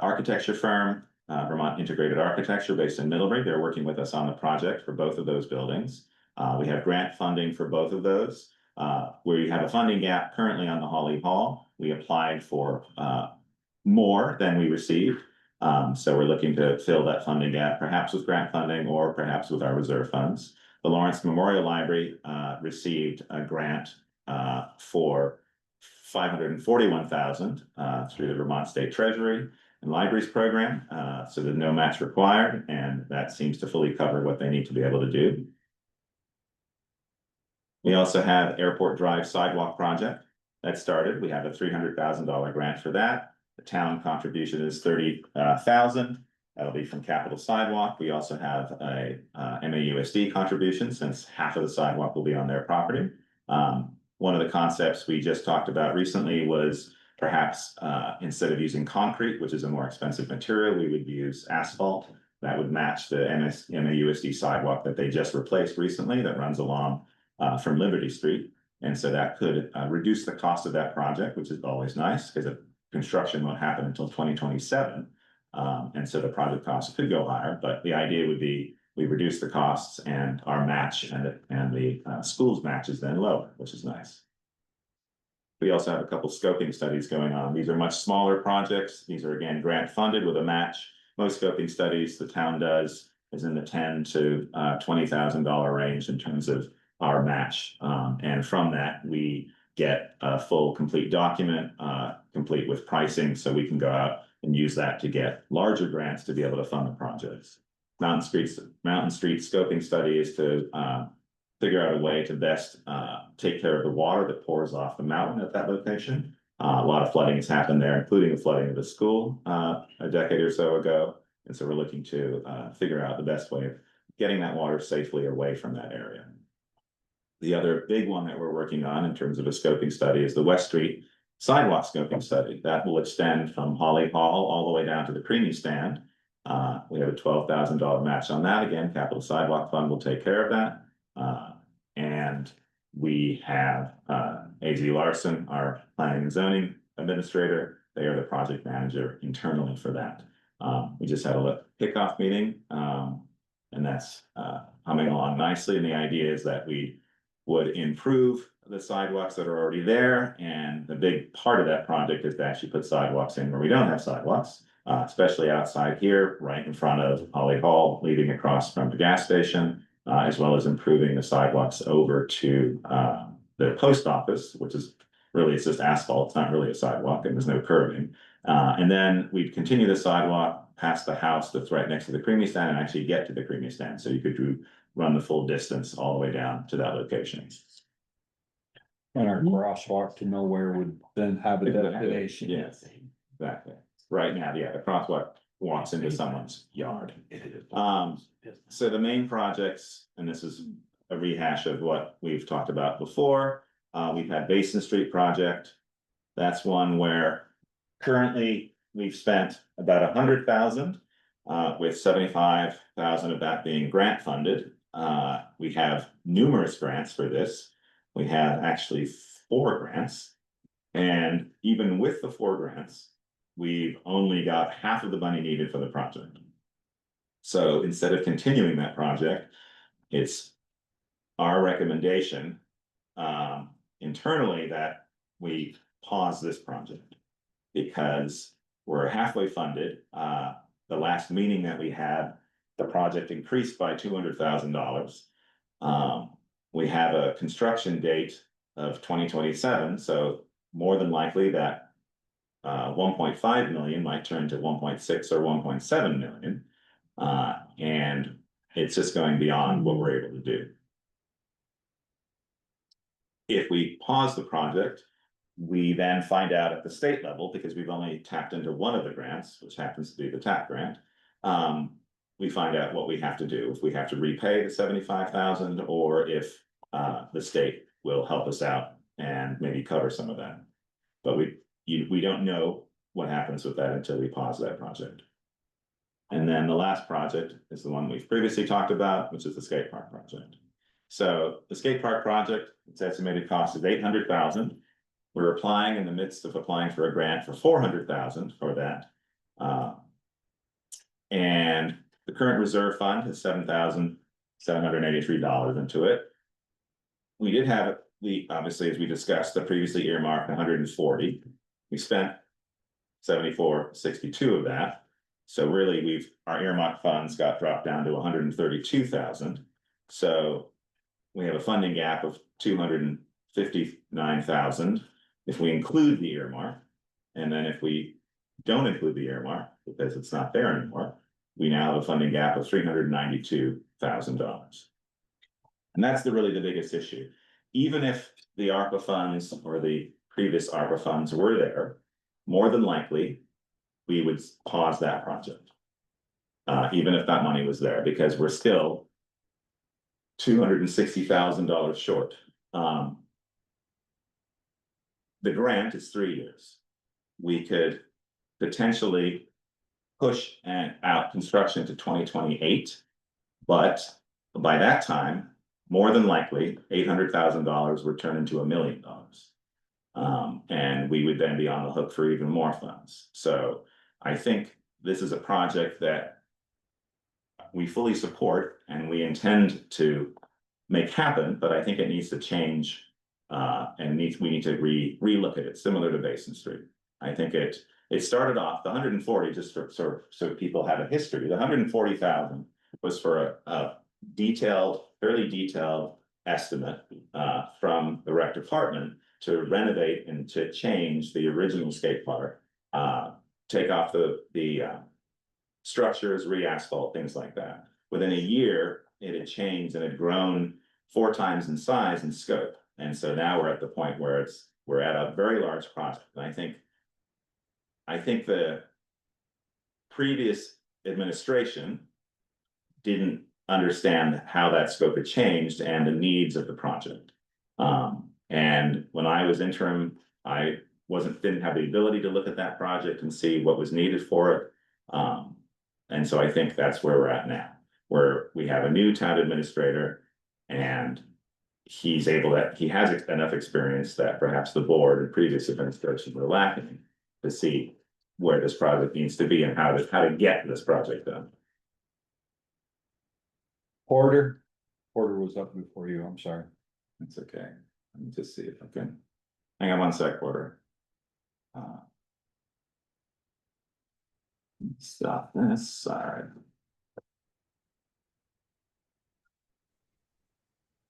architecture firm, Vermont Integrated Architecture, based in Middlebury. They're working with us on the project for both of those buildings. We have grant funding for both of those. We have a funding gap currently on the Holly Hall. We applied for more than we received. So we're looking to fill that funding gap, perhaps with grant funding or perhaps with our reserve funds. The Lawrence Memorial Library received a grant for $541,000 through the Vermont State Treasury and Libraries Program. So there's no match required, and that seems to fully cover what they need to be able to do. We also have Airport Drive Sidewalk Project that started. We have a $300,000 grant for that. The town contribution is $30,000. That'll be from Capital Sidewalk. We also have a MAUSD contribution, since half of the sidewalk will be on their property. One of the concepts we just talked about recently was perhaps instead of using concrete, which is a more expensive material, we would use asphalt. that would match the MAUSD sidewalk that they just replaced recently that runs along from Liberty Street. And so that could reduce the cost of that project, which is always nice because construction won't happen until 2027. And so the project costs could go higher, but the idea would be we reduce the costs and our match and the school's match is then lower, which is nice. We also have a couple scoping studies going on. These are much smaller projects. These are again grant funded with a match. Most scoping studies the town does is in the $10,000 to $20,000 range in terms of our match. And from that, we get a full complete document, complete with pricing, so we can go out and use that to get larger grants to be able to fund the projects. Mountain Street scoping study is to figure out a way to best take care of the water that pours off the mountain at that location. A lot of flooding has happened there, including the flooding of the school a decade or so ago. And so we're looking to figure out the best way of getting that water safely away from that area. The other big one that we're working on in terms of a scoping study is the West Street sidewalk scoping study. That will extend from Holly Hall all the way down to the Creamy Stand. We have a $12,000 match on that. Again, Capital Sidewalk Fund will take care of that. And we have AZ Larson, our planning and zoning administrator. They are the project manager internally for that. We just had a kickoff meeting, and that's humming along nicely. And the idea is that we would improve the sidewalks that are already there. And the big part of that project is to actually put sidewalks in where we don't have sidewalks, especially outside here, right in front of Holly Hall, leading across from the gas station, as well as improving the sidewalks over to the post office, which is really, it's just asphalt. It's not really a sidewalk and there's no curving. And then we'd continue the sidewalk past the house that's right next to the Creamy Stand and actually get to the Creamy Stand. So you could run the full distance all the way down to that location. And our crosswalk to nowhere would then have a destination. Yes, exactly. Right now, yeah, the crosswalk walks into someone's yard. So the main projects, and this is a rehash of what we've talked about before. We've had Basin Street project. That's one where currently we've spent about 100,000, with 75,000 of that being grant funded. We have numerous grants for this. We have actually 4 grants, and even with the 4 grants, we've only got half of the money needed for the project. So instead of continuing that project, it's our recommendation internally that we pause this project because we're halfway funded. The last meeting that we had, the project increased by $200,000. We have a construction date of 2027, so more than likely that 1.5 million might turn to 1.6 or 1.7 million. And it's just going beyond what we're able to do. If we pause the project, we then find out at the state level, because we've only tapped into one of the grants, which happens to be the TAP grant. We find out what we have to do, if we have to repay the 75,000 or if the state will help us out and maybe cover some of that. But we don't know what happens with that until we pause that project. And then the last project is the one we've previously talked about, which is the skate park project. So the skate park project, its estimated cost is 800,000. We're applying in the midst of applying for a grant for 400,000 for that. And the current reserve fund has $7,783 into it. We did have obviously, as we discussed, the previously earmarked 140. We spent 7462 of that. So really our earmark funds got dropped down to 132,000. So we have a funding gap of 259,000 if we include the earmark. And then if we don't include the earmark because it's not there anymore, we now have a funding gap of $392,000. And that's really the biggest issue. Even if the ARPA funds or the previous ARPA funds were there, more than likely, we would pause that project. Even if that money was there, because we're still $260,000 short. The grant is 3 years. We could potentially push out construction to 2028. But by that time, more than likely, $800,000 would turn into $1 million. And we would then be on the hook for even more funds. So I think this is a project that we fully support and we intend to make happen, but I think it needs to change. And we need to relook at it, similar to Basin Street. I think it started off, the 140, just so people have a history, the 140,000 was for a fairly detailed estimate from the rec department to renovate and to change the original skate park, take off the structures, re-asphalt, things like that. Within a year, it had changed and had grown 4 times in size and scope. And so now we're at the point where we're at a very large project. And I think the previous administration didn't understand how that scope had changed and the needs of the project. And when I was interim, I didn't have the ability to look at that project and see what was needed for it. And so I think that's where we're at now, where we have a new town administrator and he has enough experience that perhaps the board and previous administrations were lacking to see where this project needs to be and how to get this project done. Porter was up before you, I'm sorry. That's okay. Let me just see if I can. Hang on one sec, Porter. Stop this, sorry.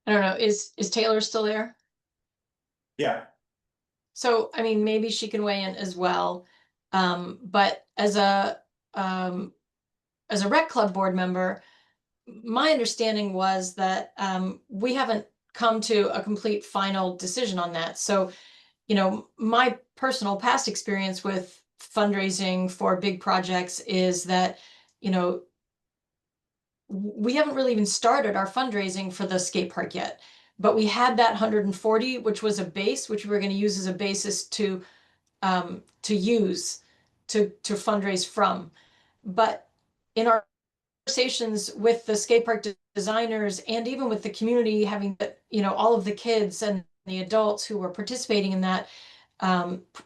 I don't know, is Taylor still there? Yeah. So, I mean, maybe she can weigh in as well. But as a rec club board member, my understanding was that we haven't come to a complete final decision on that. So, you know, my personal past experience with fundraising for big projects is that, you know, we haven't really even started our fundraising for the skate park yet. But we had that 140, which was a base, which we were going to use as a basis to use to fundraise from. But in our conversations with the skate park designers and even with the community, having, you know, all of the kids and the adults who were participating in that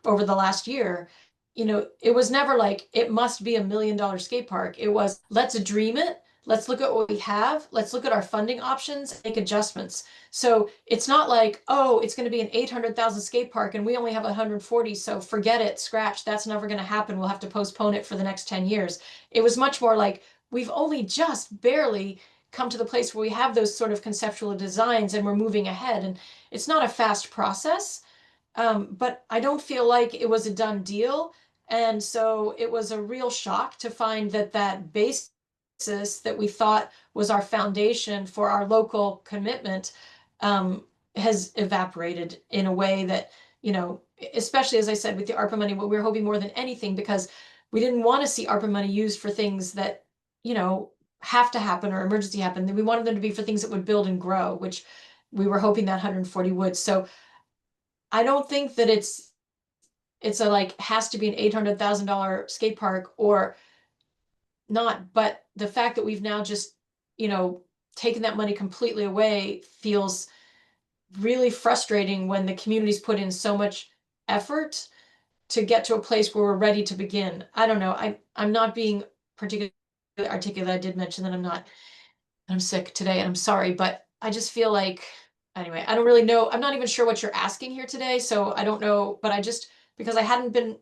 over the last year, you know, it was never like, it must be $1 million skate park. It was, let's dream it. Let's look at what we have. Let's look at our funding options, make adjustments. So it's not like, oh, it's going to be an 800,000 skate park and we only have 140. So forget it, scratch. That's never going to happen. We'll have to postpone it for the next 10 years. It was much more like, we've only just barely come to the place where we have those sort of conceptual designs and we're moving ahead. And it's not a fast process, but I don't feel like it was a done deal. And so it was a real shock to find that basis that we thought was our foundation for our local commitment has evaporated in a way that, you know, especially as I said, with the ARPA money, what we were hoping more than anything, because we didn't want to see ARPA money used for things that, you know, have to happen or emergency happen. We wanted them to be for things that would build and grow, which we were hoping that 140 would. So I don't think that it's a like has to be an $800,000 skate park or not, but the fact that we've now just, you know, taken that money completely away feels really frustrating when the community's put in so much effort to get to a place where we're ready to begin. I don't know. I'm not being particularly articulate. I did mention that I'm sick today and I'm sorry, but I just feel like, anyway, I don't really know. I'm not even sure what you're asking here today. So I don't know, but because I hadn't been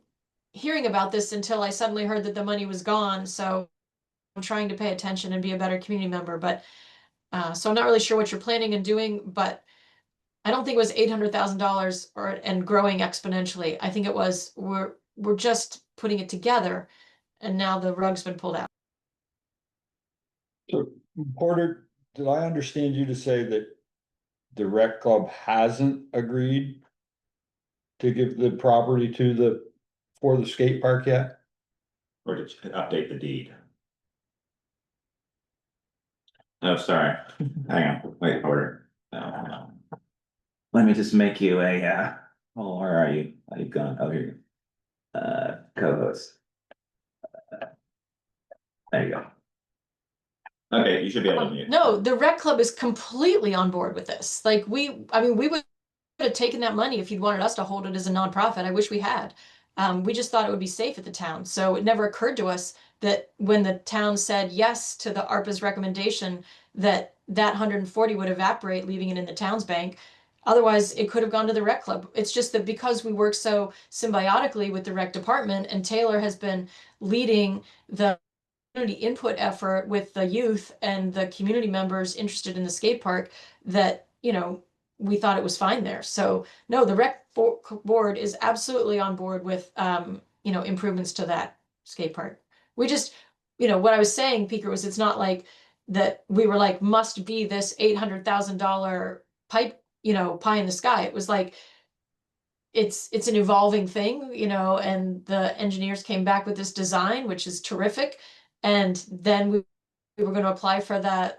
hearing about this until I suddenly heard that the money was gone. So I'm trying to pay attention and be a better community member, but so I'm not really sure what you're planning and doing, but I don't think it was $800,000 and growing exponentially. I think it was, we're just putting it together and now the rug's been pulled out. So Porter, did I understand you to say that the rec club hasn't agreed to give the property for the skate park yet? Or to update the deed? Oh, sorry. Hang on, wait, Porter. No. Let me just make you a, where are you? Are you gone? Oh, here. Co-host. There you go. Okay, you should be able to mute. No, the rec club is completely on board with this. Like I mean, we would have taken that money if you'd wanted us to hold it as a nonprofit. I wish we had. We just thought it would be safe at the town. So it never occurred to us that when the town said yes to the ARPA's recommendation, that 140 would evaporate, leaving it in the town's bank. Otherwise, it could have gone to the rec club. It's just that because we work so symbiotically with the rec department, and Taylor has been leading the community input effort with the youth and the community members interested in the skate park, that, you know, we thought it was fine there. So no, the board is absolutely on board with, you know, improvements to that skate park. We just, you know, what I was saying, Peter, was it's not like that we were like, must be this $800,000 pipe, you know, pie in the sky. It was like, it's an evolving thing, you know, and the engineers came back with this design, which is terrific. And then we were going to apply for that,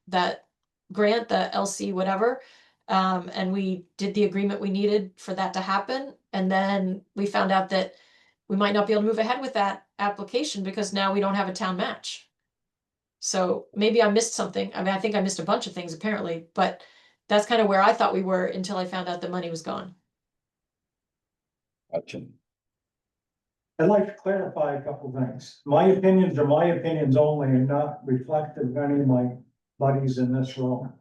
that grant, the LC, whatever. And we did the agreement we needed for that to happen. And then we found out that we might not be able to move ahead with that application because now we don't have a town match. So maybe I missed something. I mean, I think I missed a bunch of things apparently, but that's kind of where I thought we were until I found out the money was gone. Gotcha. I'd like to clarify a couple things. My opinions are my opinions only and not reflective of any of my buddies in this room.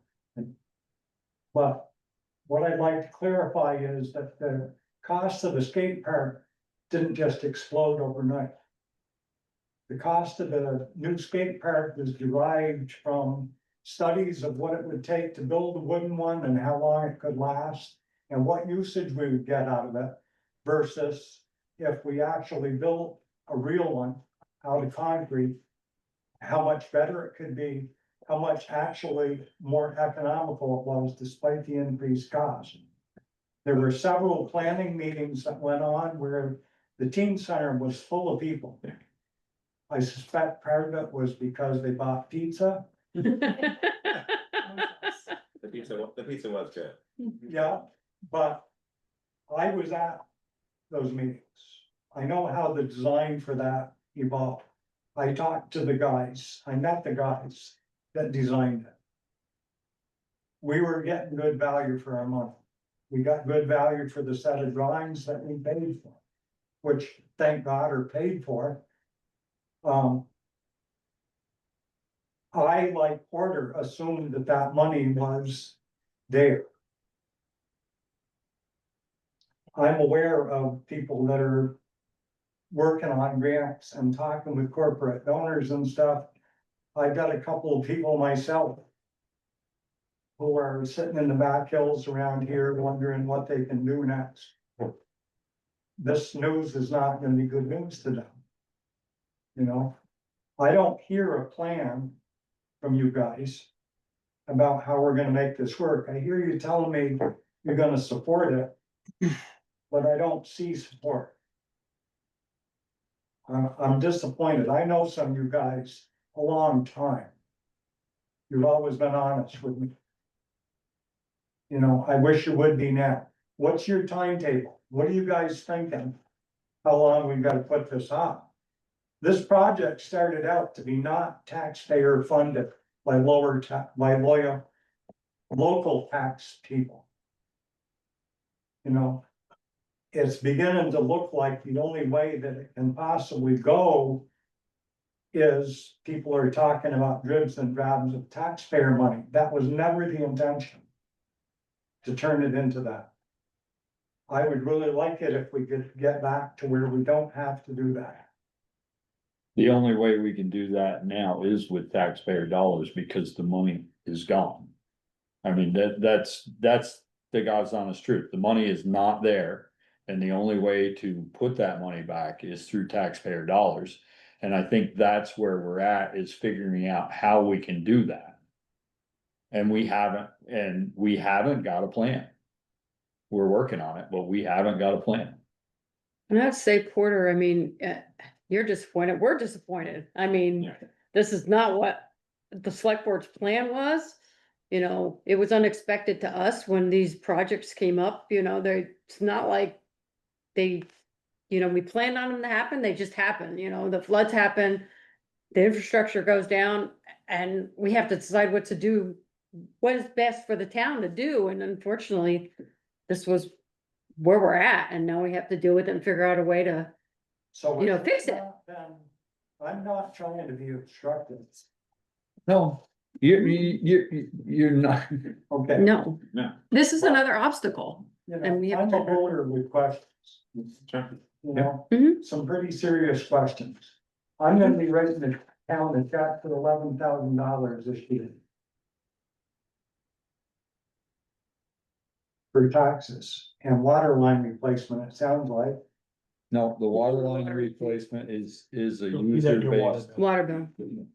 But what I'd like to clarify is that the cost of the skate park didn't just explode overnight. The cost of the new skate park was derived from studies of what it would take to build a wooden one and how long it could last and what usage we would get out of it versus if we actually built a real one out of concrete, how much better it could be, how much actually more economical it was despite the increased cost. There were several planning meetings that went on where the teen center was full of people. I suspect part of it was because they bought pizza. The pizza was good. Yeah, but I was at those meetings. I know how the design for that evolved. I talked to the guys, I met the guys that designed it. We were getting good value for our money. We got good value for the set of drawings that we paid for, which thank God are paid for. I, like Porter, assumed that that money was there. I'm aware of people that are working on grants and talking with corporate donors and stuff. I've got a couple of people myself who are sitting in the back hills around here wondering what they can do next. This news is not gonna be good news to them. You know, I don't hear a plan from you guys about how we're gonna make this work. I hear you telling me you're gonna support it, but I don't see support. I'm disappointed. I know some of you guys a long time. You've always been honest with me. You know, I wish you would be now. What's your timetable? What are you guys thinking? How long we've got to put this off? This project started out to be not taxpayer funded by loyal local tax people. You know, it's beginning to look like the only way that it can possibly go is people are talking about dribs and drabs of taxpayer money. That was never the intention to turn it into that. I would really like it if we could get back to where we don't have to do that. The only way we can do that now is with taxpayer dollars because the money is gone. I mean, that's the God's honest truth. The money is not there. And the only way to put that money back is through taxpayer dollars. And I think that's where we're at, is figuring out how we can do that. And we haven't got a plan. We're working on it, but we haven't got a plan. And I'd say, Porter, I mean, you're disappointed, we're disappointed. I mean, this is not what the select board's plan was. You know, it was unexpected to us when these projects came up, you know, it's not like they, you know, we planned on them to happen, they just happen, you know, the floods happen. the infrastructure goes down and we have to decide what to do. What is best for the town to do, and unfortunately, this was where we're at, and now we have to deal with it and figure out a way to, So. you know, it's fix it. not been- I'm not trying to be obstructive. No, you're not. Okay. No, No. this is another obstacle. You And we know, have I'm to- a voter with questions, Sure. you know, Mhm. some pretty serious questions. I'm gonna be raising a town that got to $11,000 this year. For taxes and water line replacement, it sounds like. No, the water line replacement is a Is that user your water based. bill? Water bill.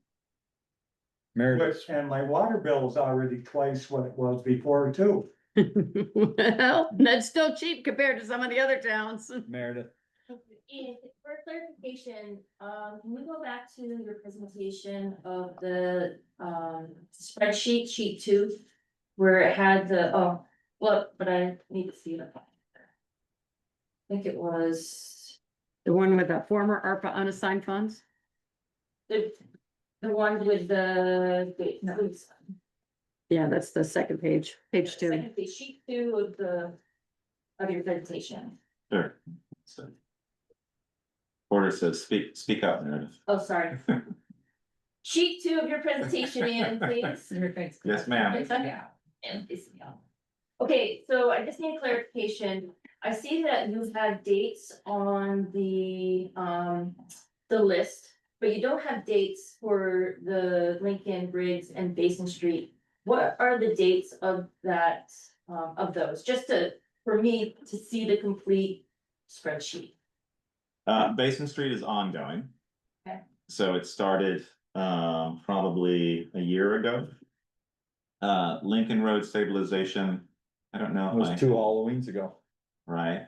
Meredith, And my water bill is already twice what it was before too. Well, that's still cheap compared to some of the other towns. Meredith, For clarification, can we go back to your presentation of the, spreadsheet, sheet 2? Where it had the, oh, look, but I need to see it. I think it was The one with the former ARPA unassigned funds? the one with the, wait, no, it's Yeah, that's the second page, page 2. second page, sheet 2 of your presentation. Sure. So. Porter says, speak up, Meredith. Oh, sorry. Sheet 2 of your presentation, Ian, please. Yes, ma'am. It's okay. And it's, yeah. Okay, so I just need clarification. I see that you have dates on the list, but you don't have dates for the Lincoln, Briggs and Basin Street. What are the dates of that, of those? Just for me to see the complete spreadsheet. Basin Street is ongoing. Okay. So it started, probably a year ago. Lincoln Road stabilization, I don't know. it was 2 Halloweens ago. Right,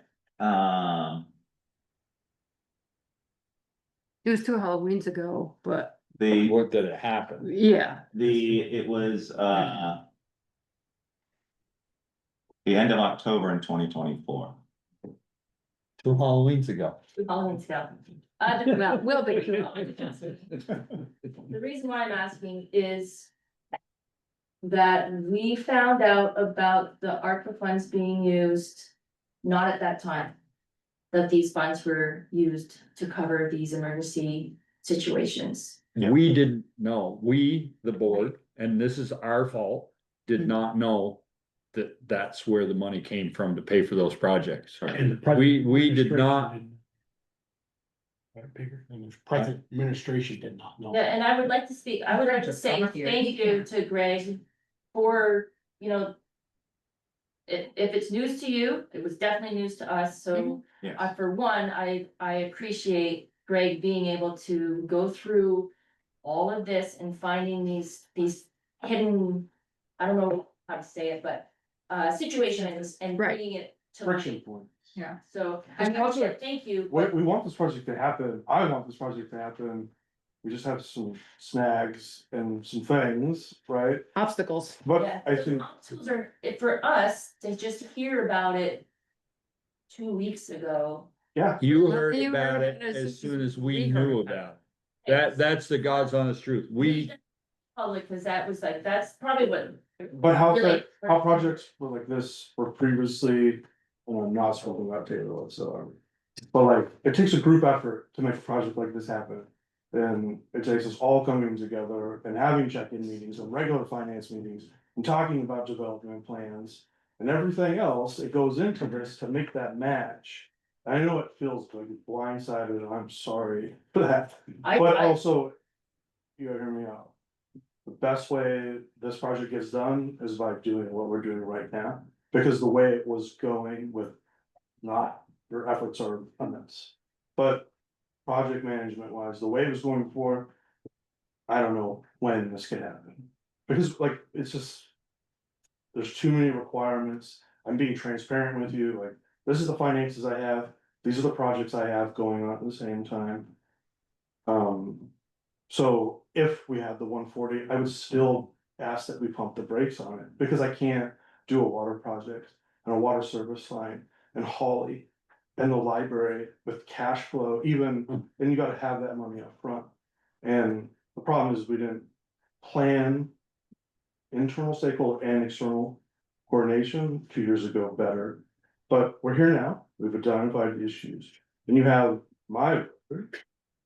It was 2 Halloweens ago, but What did it happen? yeah, it was, the end of October in 2024. 2 Halloweens ago. Halloween's go. well, will be 2 Halloweens. The reason why I'm asking is that we found out about the ARPA funds being used, not at that time. That these funds were used to cover these emergency situations. We didn't know, we, the board, and this is our fault, did not know that that's where the money came from to pay for those projects. And the present We did administration not, didn't- Right, bigger, and the present administration did not know. Yeah, and I would like to speak, I would like to say thank you to Greg for, you know. If it's news to you, it was definitely news to us, so Yes. for one, I appreciate Greg being able to go through. All of this and finding these hidden, I don't know how to say it, but situations and Right. bringing it to Friction light. point. Yeah, so I This mean, project- thank you. We want this project to happen, I want this project to happen. We just have some snags and some things, right? Obstacles. But Yeah. I think, Those are, for us to just hear about it 2 weeks ago. yeah, you heard You about heard it it as soon as we we heard knew about about it. That's the God's honest truth. We, Public, cause that was like, that's probably what. but how, really- how projects were like this were previously, and I'm not spoken about Taylor whatsoever. But like, it takes a group effort to make a project like this happen. And it takes us all coming together and having check-in meetings and regular finance meetings and talking about development plans. And everything else that goes into this to make that match. I know it feels like blindsided, and I'm sorry for that, but also. You gotta hear me out. The best way this project gets done is by doing what we're doing right now, because the way it was going with not, your efforts are immense. But project management wise, the way it was going before, I don't know when this can happen. Because like, it's just, there's too many requirements. I'm being transparent with you, like, this is the finances I have, these are the projects I have going on at the same time. So if we had the 140, I would still ask that we pump the brakes on it, because I can't do a water project and a water service line and Holly and the library with cash flow even, and you gotta have that money up front. And The problem is we didn't plan internal stakeholder and external coordination 2 years ago better. But we're here now, we've identified the issues, and you have my group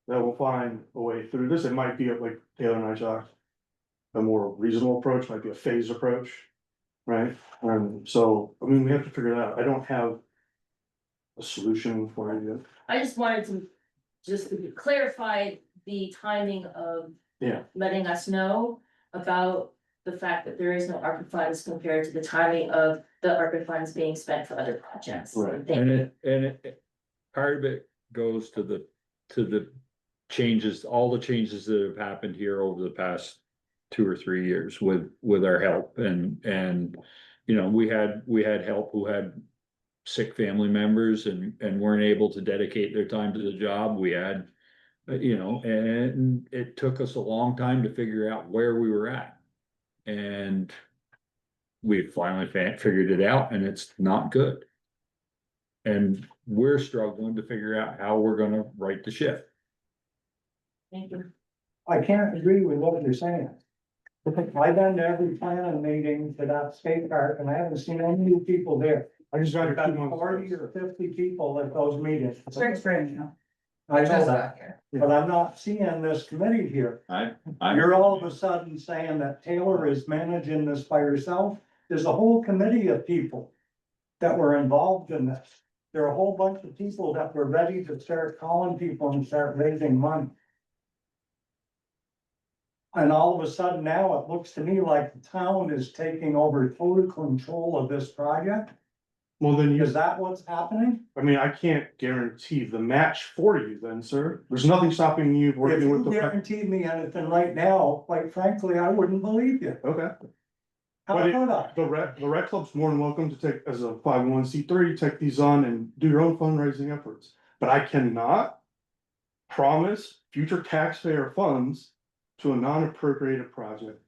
that will find a way through this. It might be like Taylor and I talked, a more reasonable approach, might be a phased approach, right? So, I mean, we have to figure it out. I don't have a solution for it yet. I just wanted to just clarify the timing of Yeah. letting us know about the fact that there is no ARPA funds compared to the timing of the ARPA funds being spent for other projects. Right. Thank And you. it, part of it goes to the changes, all the changes that have happened here over the past 2 or 3 years with our help and, you know, we had help who had sick family members and weren't able to dedicate their time to the job. We had, you know, and it took us a long time to figure out where we were at. And we finally figured it out, and it's not good. And we're struggling to figure out how we're gonna right the ship. Thank you. I can't agree with what you're saying. I've been to every planning meeting to that skate park and I haven't seen any new people there. I just got I've got 2 months. 40 or 50 people at those meetings. It's very strange, you know. I know Just that, but I'm not seeing this committee here. I'm You're all of a sudden saying that Taylor is managing this by herself. There's a whole committee of people that were involved in this. There are a whole bunch of people that were ready to start calling people and start raising money. And all of a sudden now it looks to me like the town is taking over total control of this project. Well, then Is that what's happening? I mean, I can't guarantee the match for you then, sir. There's nothing stopping you If working you with the. guaranteed me anything right now, quite frankly, I wouldn't believe you. Okay. How But could I? the rec club's more than welcome to take, as a 501c3, take these on and do your own fundraising efforts. But I cannot promise future taxpayer funds to a non-appropriated project.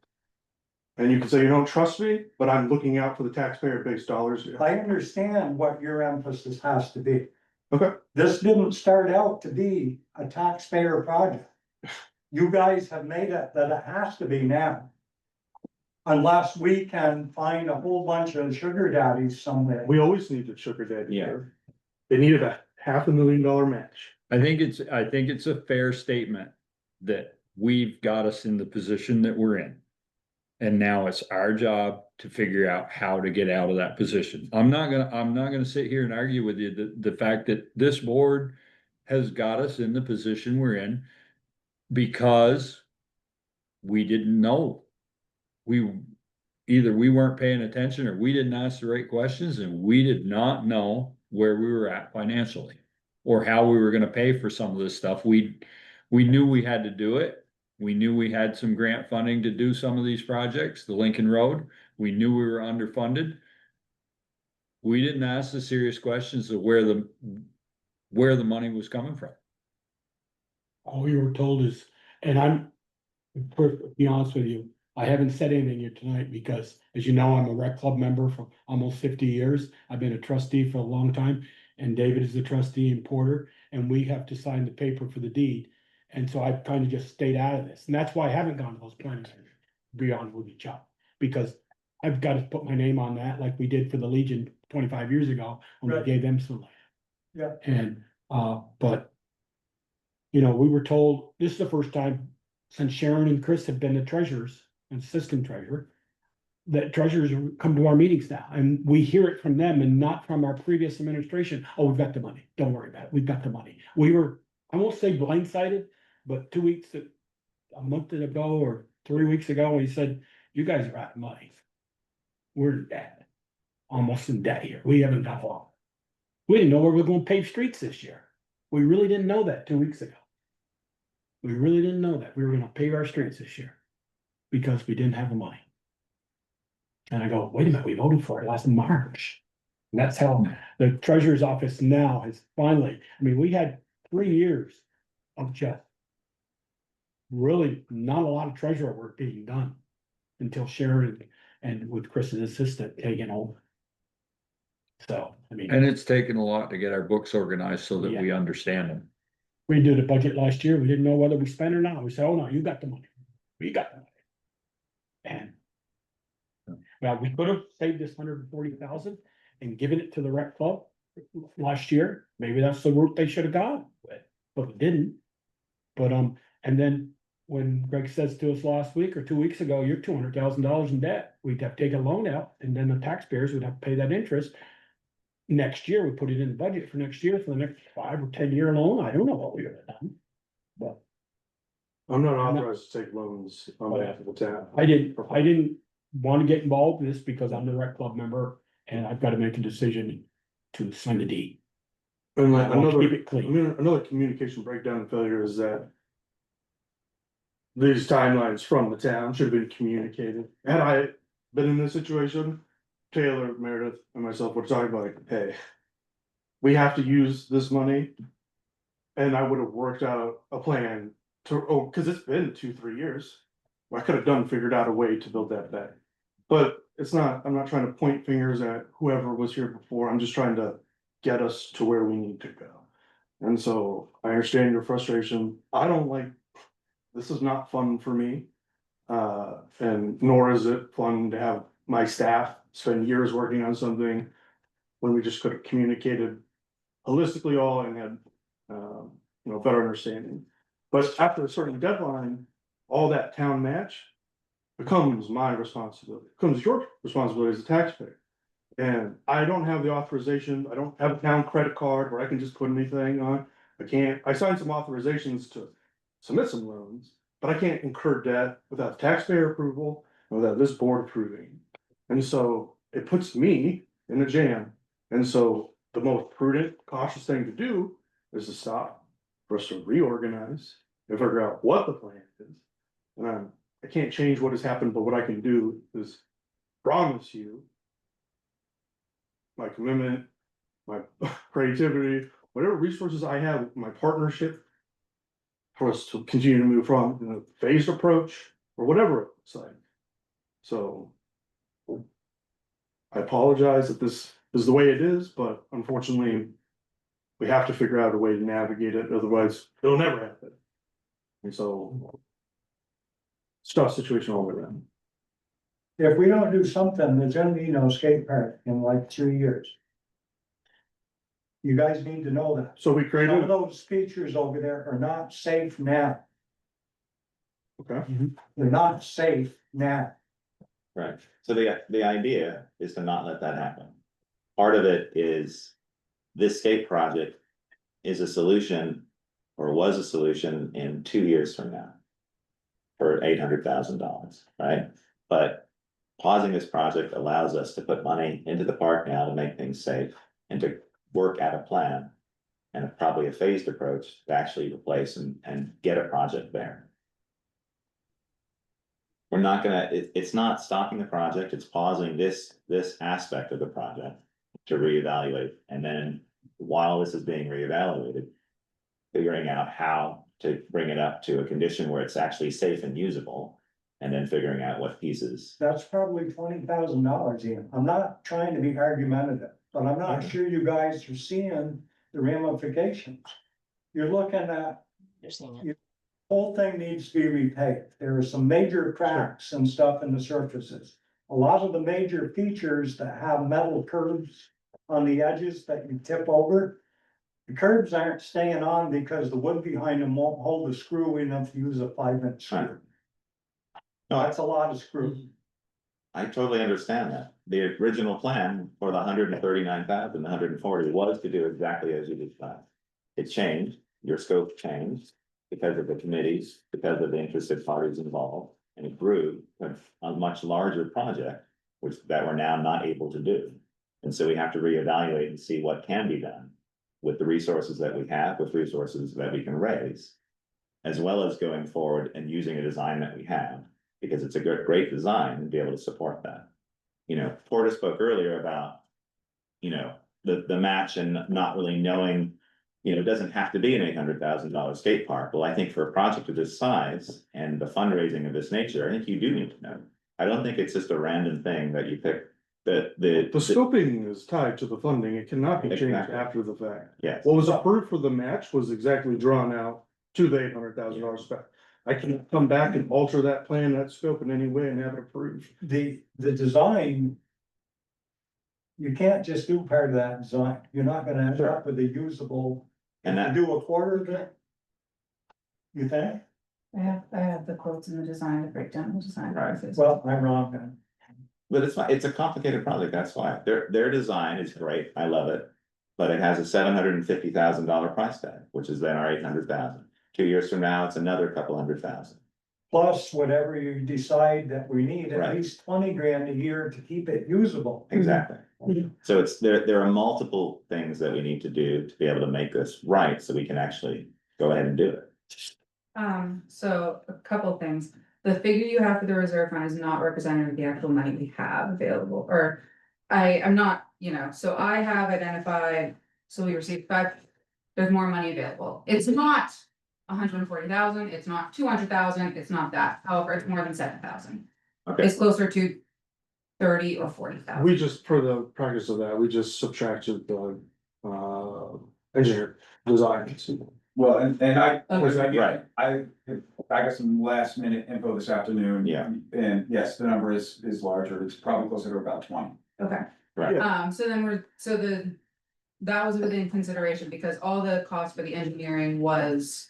And you can say you don't trust me, but I'm looking out for the taxpayer-based dollars here. I understand what your emphasis has to be. Okay. This didn't start out to be a taxpayer project. You guys have made it that it has to be now. Unless we can find a whole bunch of sugar daddies somewhere. We always needed sugar daddy Yeah. here. They needed a $500,000 match. I think it's a fair statement that we've got us in the position that we're in. And now it's our job to figure out how to get out of that position. I'm not gonna sit here and argue with you the fact that this board has got us in the position we're in because we didn't know. Either we weren't paying attention or we didn't ask the right questions and we did not know where we were at financially or how we were gonna pay for some of this stuff. We knew we had to do it. We knew we had some grant funding to do some of these projects, the Lincoln Road. We knew we were underfunded. We didn't ask the serious questions of where the money was coming from. All we were told is, and I'm, to be honest with you, I haven't said anything here tonight because, as you know, I'm a rec club member for almost 50 years. I've been a trustee for a long time, and David is the trustee in Porter, and we have to sign the paper for the deed. And so I've kind of just stayed out of this, and that's why I haven't gone to those planning meetings, to be honest with you, Chuck, because I've got to put my name on that like we did for the Legion 25 years ago when we Right. gave them some land. Yeah. And, but, you know, we were told, this is the first time since Sharon and Chris have been the treasurers and assistant treasurer, that treasurers come to our meetings now, and we hear it from them and not from our previous administration. Oh, we've got the money. Don't worry about it. We've got the money. We were, I won't say blindsided, but a month ago or 3 weeks ago, we said, you guys are out of money. We're in debt, almost in debt here. We haven't got long. We didn't know where we were gonna pave streets this year. We really didn't know that 2 weeks ago. We really didn't know that we were gonna pave our streets this year because we didn't have the money. And I go, wait a minute, we voted for it last March. And that's how the treasurer's office now has finally, I mean, we had 3 years of just really not a lot of treasurer work being done until Sharon and with Chris's assistant taking over. So, I mean. And it's taken a lot to get our books organized so that we understand them. We did a budget last year. We didn't know whether we spent or not. We said, oh no, you got the money. We got. And. Well, we could have saved this 140,000 and given it to the rec club last year. Maybe that's the route they should have gone with, but we didn't. But, and then when Greg says to us last week or 2 weeks ago, you're $200,000 in debt, we'd have to take a loan out, and then the taxpayers would have to pay that interest. Next year, we put it in the budget for next year for the next 5 or 10 year loan. I don't know what we would have done. But I'm not authorized to take loans on behalf of the town. I didn't want to get involved in this because I'm the rec club member and I've got to make a decision to sign the deed. And I want to keep it clean. another communication breakdown and failure is that. These timelines from the town should have been communicated. Had I been in this situation, Taylor, Meredith, and myself were talking about, like, hey. We have to use this money. And I would have worked out a plan to, cause it's been 2-3 years. I could have figured out a way to build that back. But it's not, I'm not trying to point fingers at whoever was here before, I'm just trying to get us to where we need to go. And so I understand your frustration, this is not fun for me. And nor is it fun to have my staff spend years working on something when we just could have communicated holistically all and had, better understanding. But after a certain deadline, all that town match becomes my responsibility, becomes your responsibility as a taxpayer. And I don't have the authorization, I don't have a town credit card where I can just put anything on. I signed some authorizations to submit some loans, but I can't incur debt without taxpayer approval, and without this board approving. And so it puts me in a jam. And so the most prudent, cautious thing to do is to stop, for us to reorganize and figure out what the plan is. And I can't change what has happened, but what I can do is promise you my commitment, my creativity, whatever resources I have, my partnership, for us to continue to move from a phased approach or whatever it looks like. So I apologize that this is the way it is, but unfortunately, we have to figure out a way to navigate it, otherwise it'll never happen. And so it's a tough situation all the way around. If we don't do something, there's gonna be no skate park in like 3 years. You guys need to know that. So we Some created, of those features over there are not safe now. okay, They're not safe now. Right, so the idea is to not let that happen. Part of it is this skate project is a solution or was a solution in 2 years from now. For $800,000, right? But pausing this project allows us to put money into the park now to make things safe and to work out a plan. And probably a phased approach to actually replace and get a project there. We're not gonna, it's not stopping the project, it's pausing this aspect of the project to reevaluate. And then while this is being reevaluated, figuring out how to bring it up to a condition where it's actually safe and usable. And then figuring out what pieces. That's probably $20,000, Ian. I'm not trying to be argumentative, but I'm not sure you guys are seeing the ramifications. You're looking at, You're seeing it. whole thing needs to be repaved. There are some major cracks and stuff in the surfaces. A lot of the major features that have metal curbs on the edges that you tip over. The curbs aren't staying on because the wood behind them won't hold the screw enough to use a 5-inch screw. No, That's a lot of screw. I totally understand that. The original plan for the 139,000, 140 was to do exactly as you described. It changed, your scope changed because of the committees, because of the interested parties involved, and it grew to a much larger project, that we're now not able to do. And so we have to reevaluate and see what can be done with the resources that we have, with resources that we can raise, as well as going forward and using a design that we have. Because it's a great design and be able to support that. Porter spoke earlier about, the match and not really knowing, it doesn't have to be an $800,000 skate park. Well, I think for a project of this size and the fundraising of this nature, I think you do need to know. I don't think it's just a random thing that you pick. The scoping is tied to the funding, it cannot be changed Exactly. after the fact. Yes. What was approved for the match was exactly drawn out to the $800,000 spec. I can come back and alter that plan, that scope in any way and have it approved. The design. You can't just do part of that design, you're not gonna end up with a usable, And and that, do a quarter of it. You think? I have the quotes in the design, the breakdown, the design. Right. process. Well, I'm wrong then. but it's fine, it's a complicated project, that's why. Their design is great, I love it. But it has a $750,000 price tag, which is then our 800,000. 2 years from now, it's another couple $100,000. Plus whatever you decide that we need, at Right. least 20 grand a year to keep it usable. Exactly. So it's, there are multiple things that we need to do to be able to make this right, so we can actually go ahead and do it. So a couple things. The figure you have for the reserve fund is not representative of the actual money we have available, or I'm not, so I have identified, so we received there's more money available. It's not 140,000, it's not 200,000, it's not that. However, it's more than 7,000. Okay, It's closer to 30 or 40,000. We just, for the practice of that, we just subtracted the, engineer design. Well, and I, Right. I got some last minute info this afternoon. Yeah. And yes, the number is larger, it's probably closer to about 20. Okay. right, So then that was within consideration because all the cost for the engineering was.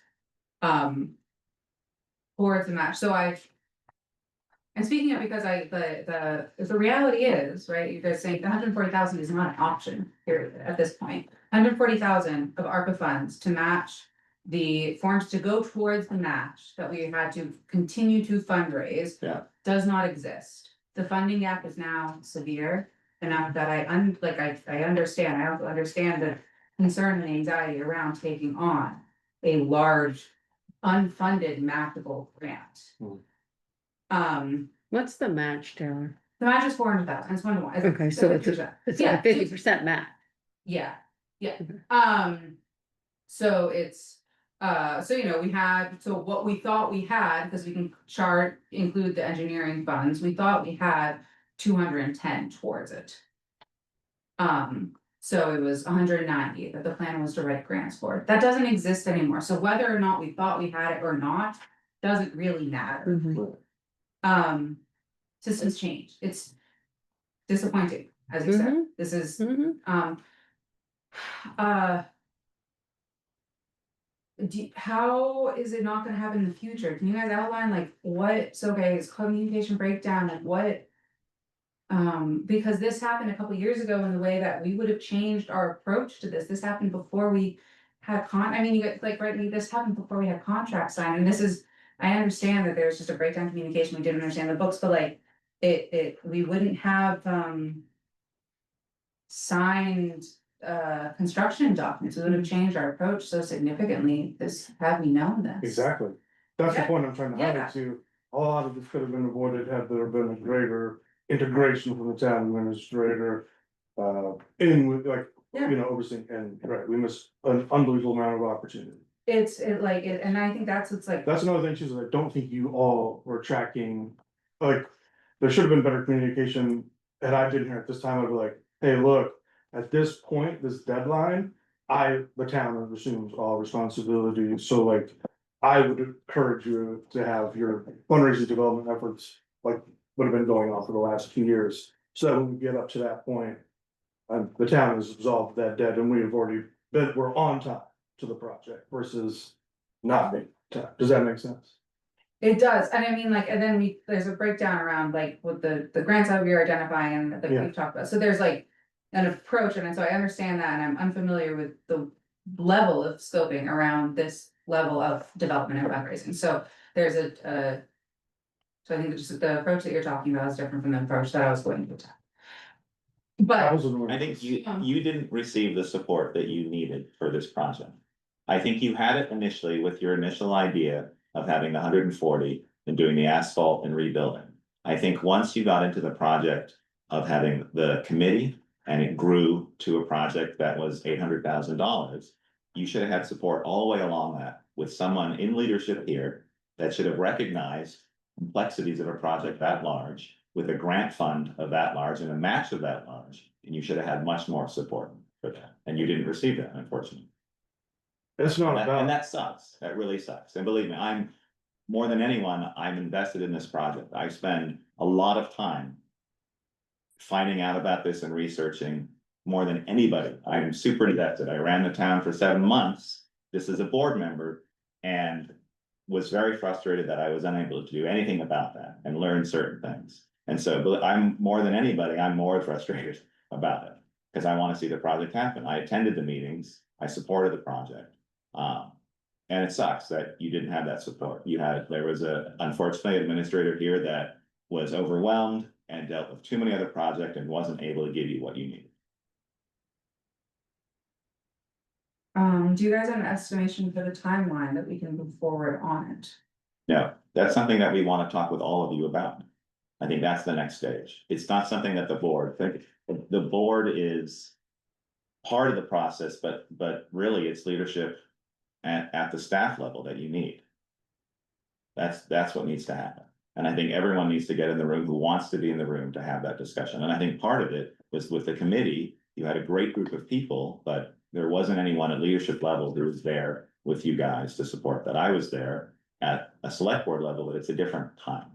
Towards the match, and speaking of, because the reality is, right, you guys saying 140,000 is not an option here at this point. 140,000 of ARPA funds to match the forms to go towards the match that we had to continue to fundraise. Yeah. Does not exist. The funding gap is now severe enough that I understand, I also understand the concern and anxiety around taking on a large unfunded matchable grant. What's the match, Taylor? The match is 400,000, it's 1 to 1. Okay, so it's 50%. it's Yeah, a 50% match. Yeah, yeah. Mhm. So it's, we had, so what we thought we had, because we can include the engineering funds, we thought we had 210 towards it. So it was 190 that the plan was to write grants for. That doesn't exist anymore. So whether or not we thought we had it or not, doesn't really matter. Systems change. It's disappointing, as you said. This is, how is it not gonna happen in the future? Can you guys outline like is communication breakdown, like what? Because this happened a couple years ago in the way that we would have changed our approach to this. This happened before we had you get like, right, this happened before we had contracts signed, and this is, I understand that there's just a breakdown in communication, we didn't understand the books, but like, we wouldn't have, signed, construction documents, we would have changed our approach so significantly, had we known this. Exactly. That's the Yeah. point I'm trying to Yeah. highlight to. A lot of this could have been avoided had there been a greater integration from the town administrator. In with like, Yeah. overseeing, and right, we missed an unbelievable amount of opportunity. And I think that's what's like. That's another thing too, is I don't think you all were tracking, like, there should have been better communication. And I didn't hear at this time, I'd be like, hey, look, at this point, this deadline, the town assumes all responsibility, so like. I would encourage you to have your fundraising development efforts, like, would have been going on for the last 2 years. So that when we get up to that point, the town has resolved that debt and we have already we're on time to the project versus not being time. Does that make sense? It does, and I mean, like, and then there's a breakdown around like with the grants that we are identifying and that Yeah. we've talked about, so there's like. An approach, and so I understand that, and I'm unfamiliar with the level of scoping around this level of development and fundraising, so there's so I think just the approach that you're talking about is different from the approach that I was going to. But I think you didn't receive the support that you needed for this project. I think you had it initially with your initial idea of having 140 and doing the asphalt and rebuilding. I think once you got into the project of having the committee and it grew to a project that was $800,000, you should have had support all the way along that with someone in leadership here that should have recognized complexities of a project that large with a grant fund of that large and a match of that large, and you should have had much more support for that, and you didn't receive that, unfortunately. It's not And about. that sucks, that really sucks, and believe me, more than anyone, I'm invested in this project. I spend a lot of time finding out about this and researching more than anybody. I'm super invested. I ran the town for 7 months, just as a board member, and was very frustrated that I was unable to do anything about that and learn certain things. And so, but I'm more than anybody, I'm more frustrated about it, because I want to see the project happen. I attended the meetings, I supported the project. And it sucks that you didn't have that support. There was a, unfortunately, administrator here that was overwhelmed and dealt with too many other projects and wasn't able to give you what you needed. Do you guys have an estimation for the timeline that we can move forward on it? No, that's something that we want to talk with all of you about. I think that's the next stage. It's not something that the board is part of the process, but really it's leadership at the staff level that you need. That's what needs to happen. And I think everyone needs to get in the room who wants to be in the room to have that discussion. And I think part of it was with the committee, you had a great group of people, but there wasn't anyone at leadership level who was there with you guys to support that. I was there at a select board level, but it's a different time.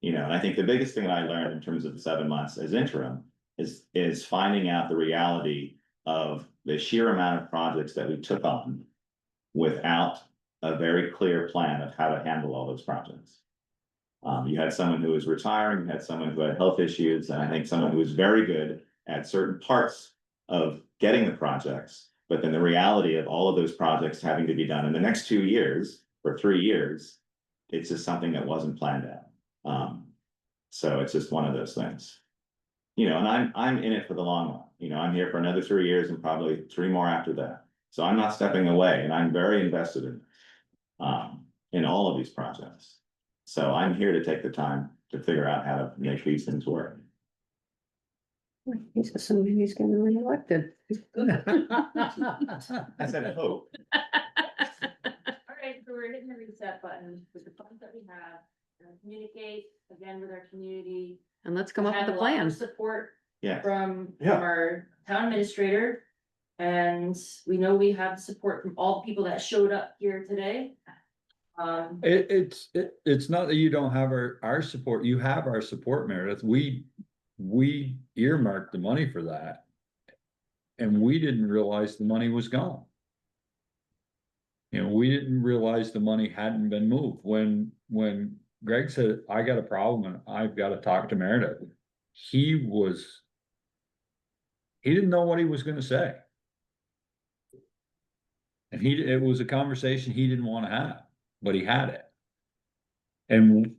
You know, and I think the biggest thing that I learned in terms of the 7 months as interim is finding out the reality of the sheer amount of projects that we took on without a very clear plan of how to handle all those projects. You had someone who was retiring, you had someone who had health issues, and I think someone who was very good at certain parts of getting the projects. But then the reality of all of those projects having to be done in the next 2 years or 3 years, it's just something that wasn't planned out. So it's just one of those things. You know, and I'm in it for the long run. You know, I'm here for another 3 years and probably 3 more after that. So I'm not stepping away, and I'm very invested in all of these projects. So I'm here to take the time to figure out how to make these things work. He's assuming he's gonna be reelected. I said, I hope. All right, so we're hitting the reset button with the funds that we have, and communicate again with our community. And let's come up with Had a lot of plan. Support Yeah. from Yeah. our town administrator. And we know we have support from all the people that showed up here today. It's not that you don't have our support, you have our support, Meredith. We earmarked the money for that. And we didn't realize the money was gone. You know, we didn't realize the money hadn't been moved. When Greg said, I got a problem and I've got to talk to Meredith, he didn't know what he was gonna say. And it was a conversation he didn't want to have, but he had it. And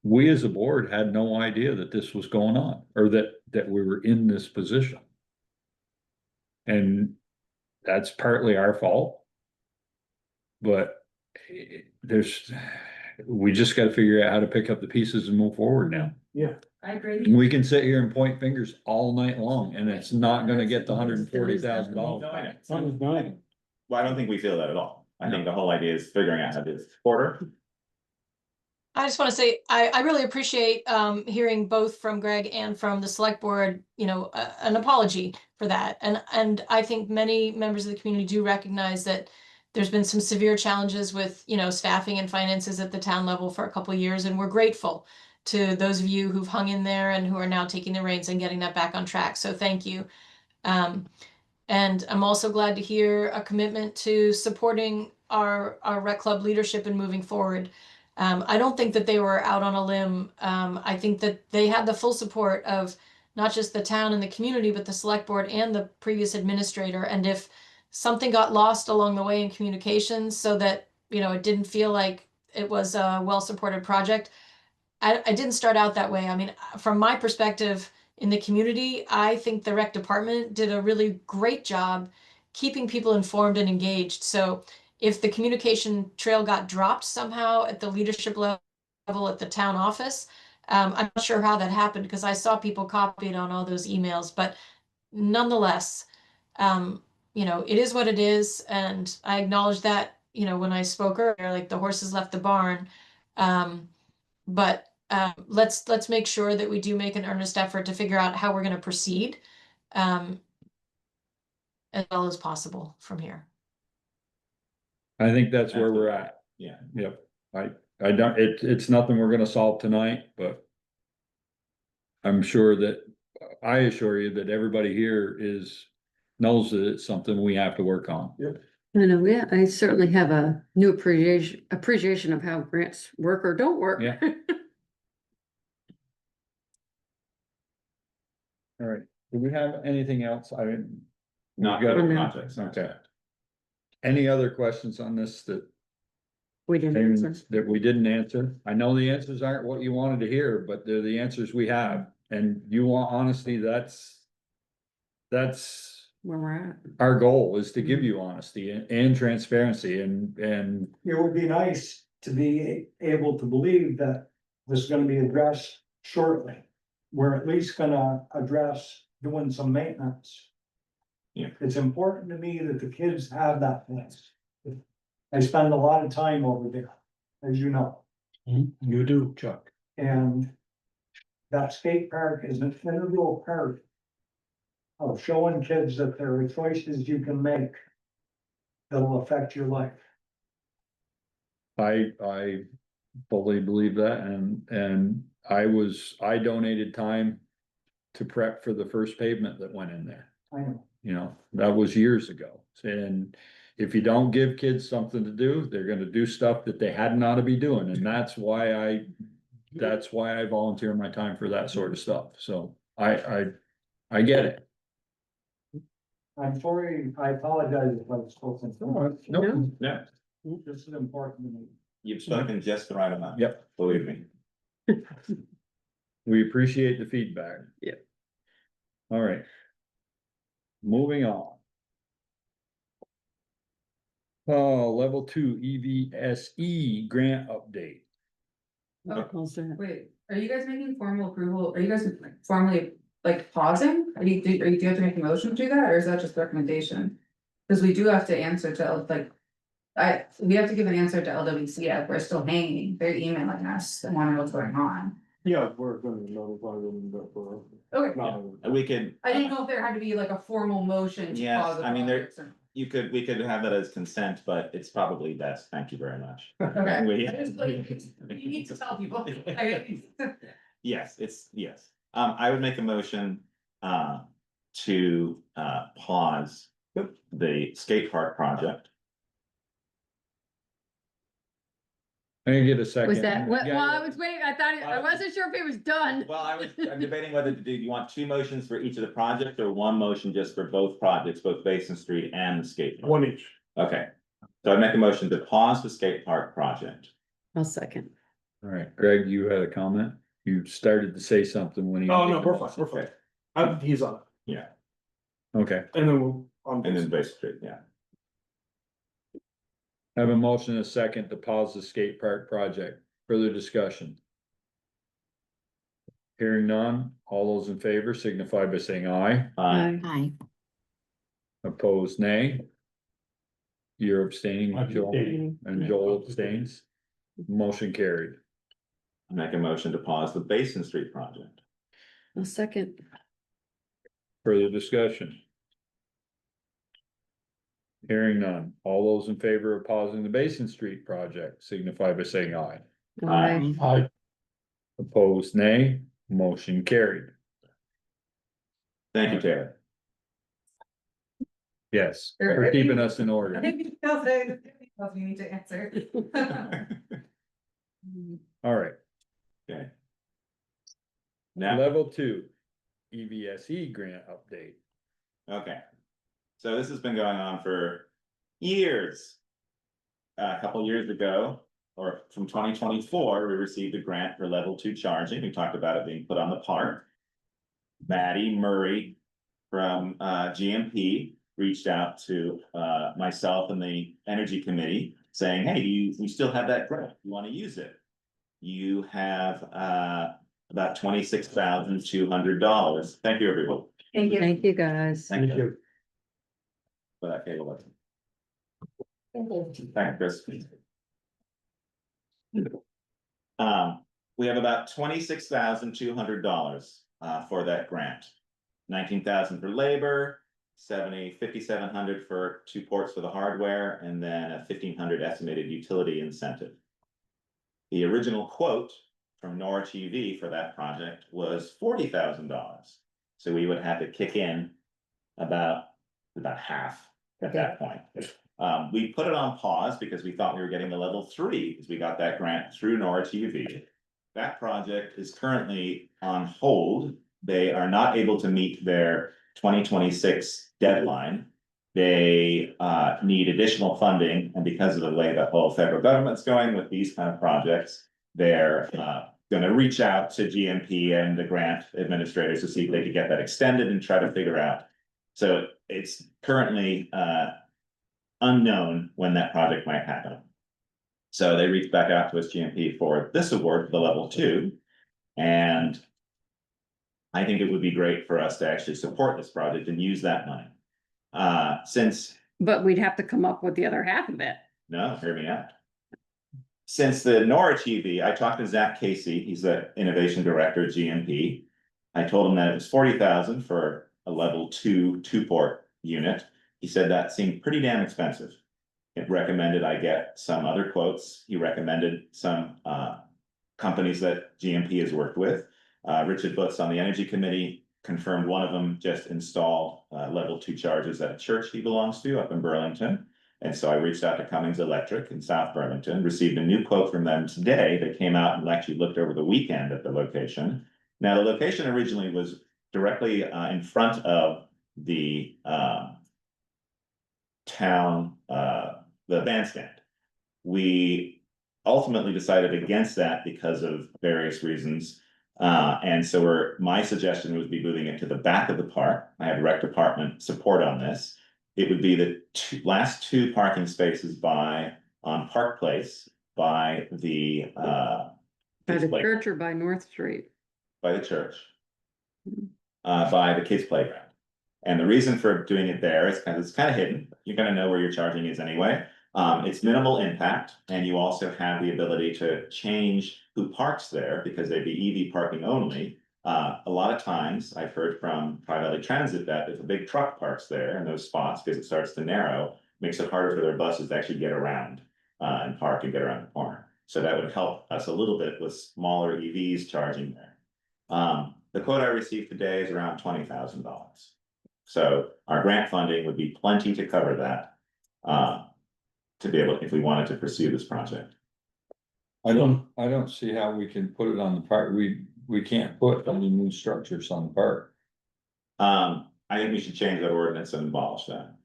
we as a board had no idea that this was going on, or that we were in this position. And that's partly our fault. But we just gotta figure out how to pick up the pieces and move forward now. Yeah. I agree. We can sit here and point fingers all night long, and it's not gonna get the $140,000. Well, I don't think we feel that at all. I think the whole idea is figuring out how to do this. Porter? I just want to say, I really appreciate hearing both from Greg and from the select board, you know, an apology for that. And I think many members of the community do recognize that there's been some severe challenges with, you know, staffing and finances at the town level for a couple of years. And we're grateful to those of you who've hung in there and who are now taking the reins and getting that back on track. So thank you. And I'm also glad to hear a commitment to supporting our rec club leadership and moving forward. I don't think that they were out on a limb. I think that they had the full support of not just the town and the community, but the select board and the previous administrator. And if something got lost along the way in communications so that, you know, it didn't feel like it was a well-supported project, I didn't start out that way. I mean, from my perspective in the community, I think the rec department did a really great job keeping people informed and engaged. So if the communication trail got dropped somehow at the leadership level at the town office, I'm not sure how that happened because I saw people copied on all those emails, but nonetheless, you know, it is what it is. And I acknowledge that, you know, when I spoke earlier, like the horses left the barn. But let's make sure that we do make an earnest effort to figure out how we're going to proceed as well as possible from here. I think that's where we're at. Yeah. Yep, I don't, it's nothing we're gonna solve tonight, but. I'm sure that, I assure you that everybody here knows that it's something we have to work on. I know, yeah, I certainly have a new appreciation of how grants work or don't work. Yeah. All right, do we have anything else? Not we've got- for no. projects. Okay. Any other questions on this that? We didn't answer. That we didn't answer? I know the answers aren't what you wanted to hear, but they're the answers we have, and you want honesty, that's. Where we're at. Our goal is to give you honesty and transparency and. It would be nice to be able to believe that this is gonna be addressed shortly. We're at least gonna address doing some maintenance. Yeah. It's important to me that the kids have that place. I spend a lot of time over there, as you know. You do, Chuck. And that skate park is an integral part of showing kids that there are choices you can make that'll affect your life. I fully believe that and I donated time to prep for the first pavement that went in there. I know. You know, that was years ago. And if you don't give kids something to do, they're gonna do stuff that they hadn't ought to be doing. And that's why I volunteer my time for that sort of stuff. So I get it. I'm sorry, I apologize if I've spoken. Nope. Yeah, This is important to me. you've spoken just the right amount. Yep. Believe me. We appreciate the feedback. Yep. All right. Moving on. Level 2 EVSE grant update. Wait, are you guys making formal approval? Are you guys formally like pausing? Do you have to make a motion to do that, or is that just recommendation? Cause we do have to answer to like. We have to give an answer to LWCF. We're still hanging. They're emailing us and wondering what's going on. Yeah, we're gonna notify them that we're. Okay, not- And we could. I didn't know if there had to be like a formal motion to Yes, pause the I mean, there- projects or- we could have that as consent, but it's probably best. Thank you very much. Okay. We- I just, like, you need to tell people. Yes, yes. I would make a motion, to, pause the skate park project. I can get a second. Was that, well, Yeah, I was waiting, I wasn't sure if it was done. Well, I'm debating whether to do, you want two motions for each of the projects or one motion just for both projects, both Basin Street and the skate park? One each. Okay, so I make a motion to pause the skate park project. I'll second. All right, Greg, you had a comment? You started to say something when he. Oh, no, we're fine. He's on, Yeah, Okay, and then we'll. and then Basin Street, yeah. I have a motion and a second to pause the skate park project. Further discussion? Hearing none, all those in favor signify by saying aye. Hi. Opposed, nay. You're abstaining, I'm Joel, abstaining. and Joel abstains. Motion carried. Make a motion to pause the Basin Street project. I'll second. Further discussion? Hearing none, all those in favor of pausing the Basin Street project signify by saying aye. Aye. I, Opposed, nay. Motion carried. Thank you, Taylor. Yes, for keeping us in order. You need to answer. All right, Okay. Now, level 2 EVSE grant update. okay, so this has been going on for years. A couple years ago, or from 2024, we received a grant for level 2 charging. We talked about it being put on the park. Maddie Murray from GMP reached out to myself and the Energy Committee saying, hey, you still have that grant, you want to use it? You have about $26,200. Thank you, everyone. Thank you, guys. Thank you. For that cable lesson. Thank you, Chris. We have about $26,200 for that grant. $19,000 for labor, 5,700 for 2 ports for the hardware, and then a 1,500 estimated utility incentive. The original quote from Norwich EV for that project was $40,000. So we would have to kick in about half at that point. We put it on pause because we thought we were getting the level 3, because we got that grant through Norwich EV. That project is currently on hold. They are not able to meet their 2026 deadline. They need additional funding, and because of the way the whole federal government's going with these kind of projects, they're gonna reach out to GMP and the grant administrators to see if they could get that extended and try to figure out. So it's currently unknown when that project might happen. So they reached back out to us, GMP, for this award for the level 2. And I think it would be great for us to actually support this project and use that money. But we'd have to come up with the other half of it. No, hear me out. Since the Norwich EV, I talked to Zach Casey, he's the innovation director at GMP. I told him that it was 40,000 for a level 2 2-port unit. He said that seemed pretty damn expensive. It recommended I get some other quotes. He recommended some companies that GMP has worked with. Richard Butts on the Energy Committee confirmed one of them just installed level 2 chargers at a church he belongs to up in Burlington. And so I reached out to Cummings Electric in South Burlington, received a new quote from them today. They came out and actually looked over the weekend at the location. Now, the location originally was directly in front of the town, the bandstand. We ultimately decided against that because of various reasons. And so my suggestion would be moving it to the back of the park. I have rec department support on this. It would be the last 2 parking spaces on Park Place by the By the church or by North Street? By the church. By the kids' playground. And the reason for doing it there is because it's kind of hidden. You're gonna know where your charging is anyway. It's minimal impact, and you also have the ability to change who parks there because they'd be EV parking only. A lot of times I've heard from Tri Valley Transit that if a big truck parks there in those spots, because it starts to narrow, makes it harder for their buses to actually get around and park and get around the corner. So that would help us a little bit with smaller EVs charging there. The quote I received today is around $20,000. So our grant funding would be plenty to cover that. To be able, if we wanted to pursue this project. I don't see how we can put it on the park. We can't put any new structures on the park. I think we should change that ordinance and abolish that.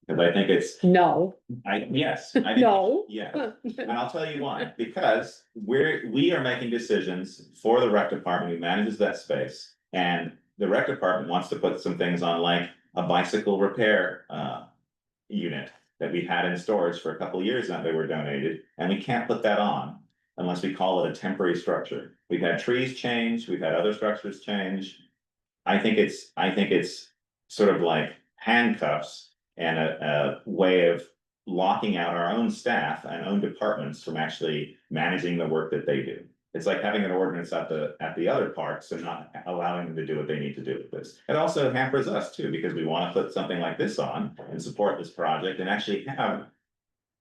Because I think it's, No. yes. I think- No. Yeah, and I'll tell you why, because we are making decisions for the rec department who manages that space. And the rec department wants to put some things on, like a bicycle repair unit that we had in storage for a couple of years now. They were donated, and we can't put that on unless we call it a temporary structure. We've had trees change, we've had other structures change. I think it's sort of like handcuffs and a way of locking out our own staff and own departments from actually managing the work that they do. It's like having an ordinance at the other parks and not allowing them to do what they need to do with this. It also hampers us too, because we want to put something like this on and support this project and actually have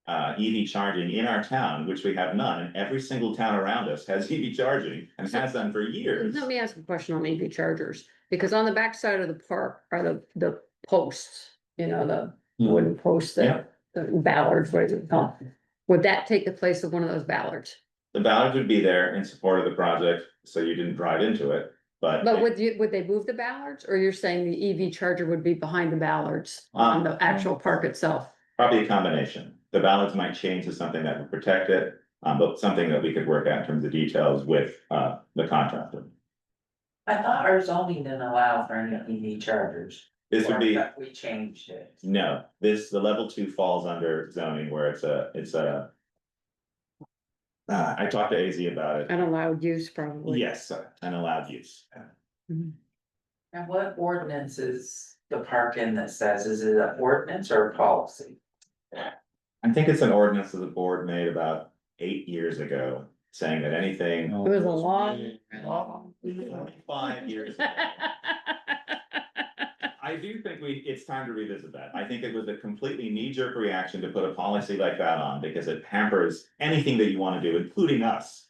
EV charging in our town, which we have none, and every single town around us has EV charging and has done for years. Let me ask a question on EV chargers, because on the back side of the park are the posts, the wooden posts that, the ballards, what is it called? Would that take the place of one of those ballards? The ballards would be there in support of the project, so you didn't drive into it, but. But would they move the ballards, or you're saying the EV charger would be behind the ballards on the actual park itself? Probably a combination. The ballards might change to something that would protect it, but something that we could work out in terms of details with the contractor. I thought our zoning didn't allow for any EV chargers. This would be, We changed it. no, the level 2 falls under zoning where it's a. I talked to AZ about it. An allowed use, probably. Yes, an allowed use. Mhm. And what ordinance is the park in that says, is it an ordinance or a policy? I think it's an ordinance that the board made about 8 years ago, saying that anything. It was a long. 5 years ago. I do think it's time to revisit that. I think it was a completely knee-jerk reaction to put a policy like that on, because it hampers anything that you wanna do, including us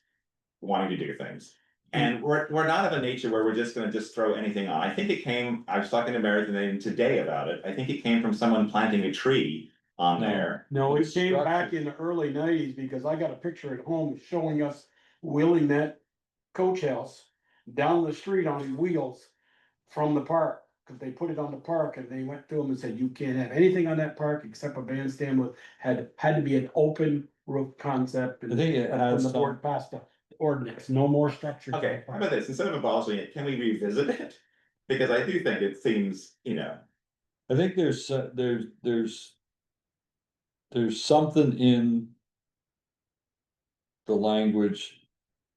wanting to do things. And we're not of a nature where we're just gonna throw anything on. I think it came, I was talking to Meredith today about it. I think it came from someone planting a tree on there. No, it came back in the early nineties because I got a picture at home showing us wheeling that coach house down the street on wheels from the park. Cause they put it on the park and they went to them and said, you can't have anything on that park except a bandstand with, had to be an open roof concept. And I think it that's has when the some- board passed the ordinance, no more structures. on the Okay, how park. about this? Instead of abolishing it, can we revisit it? Because I do think it seems, I think there's something in the language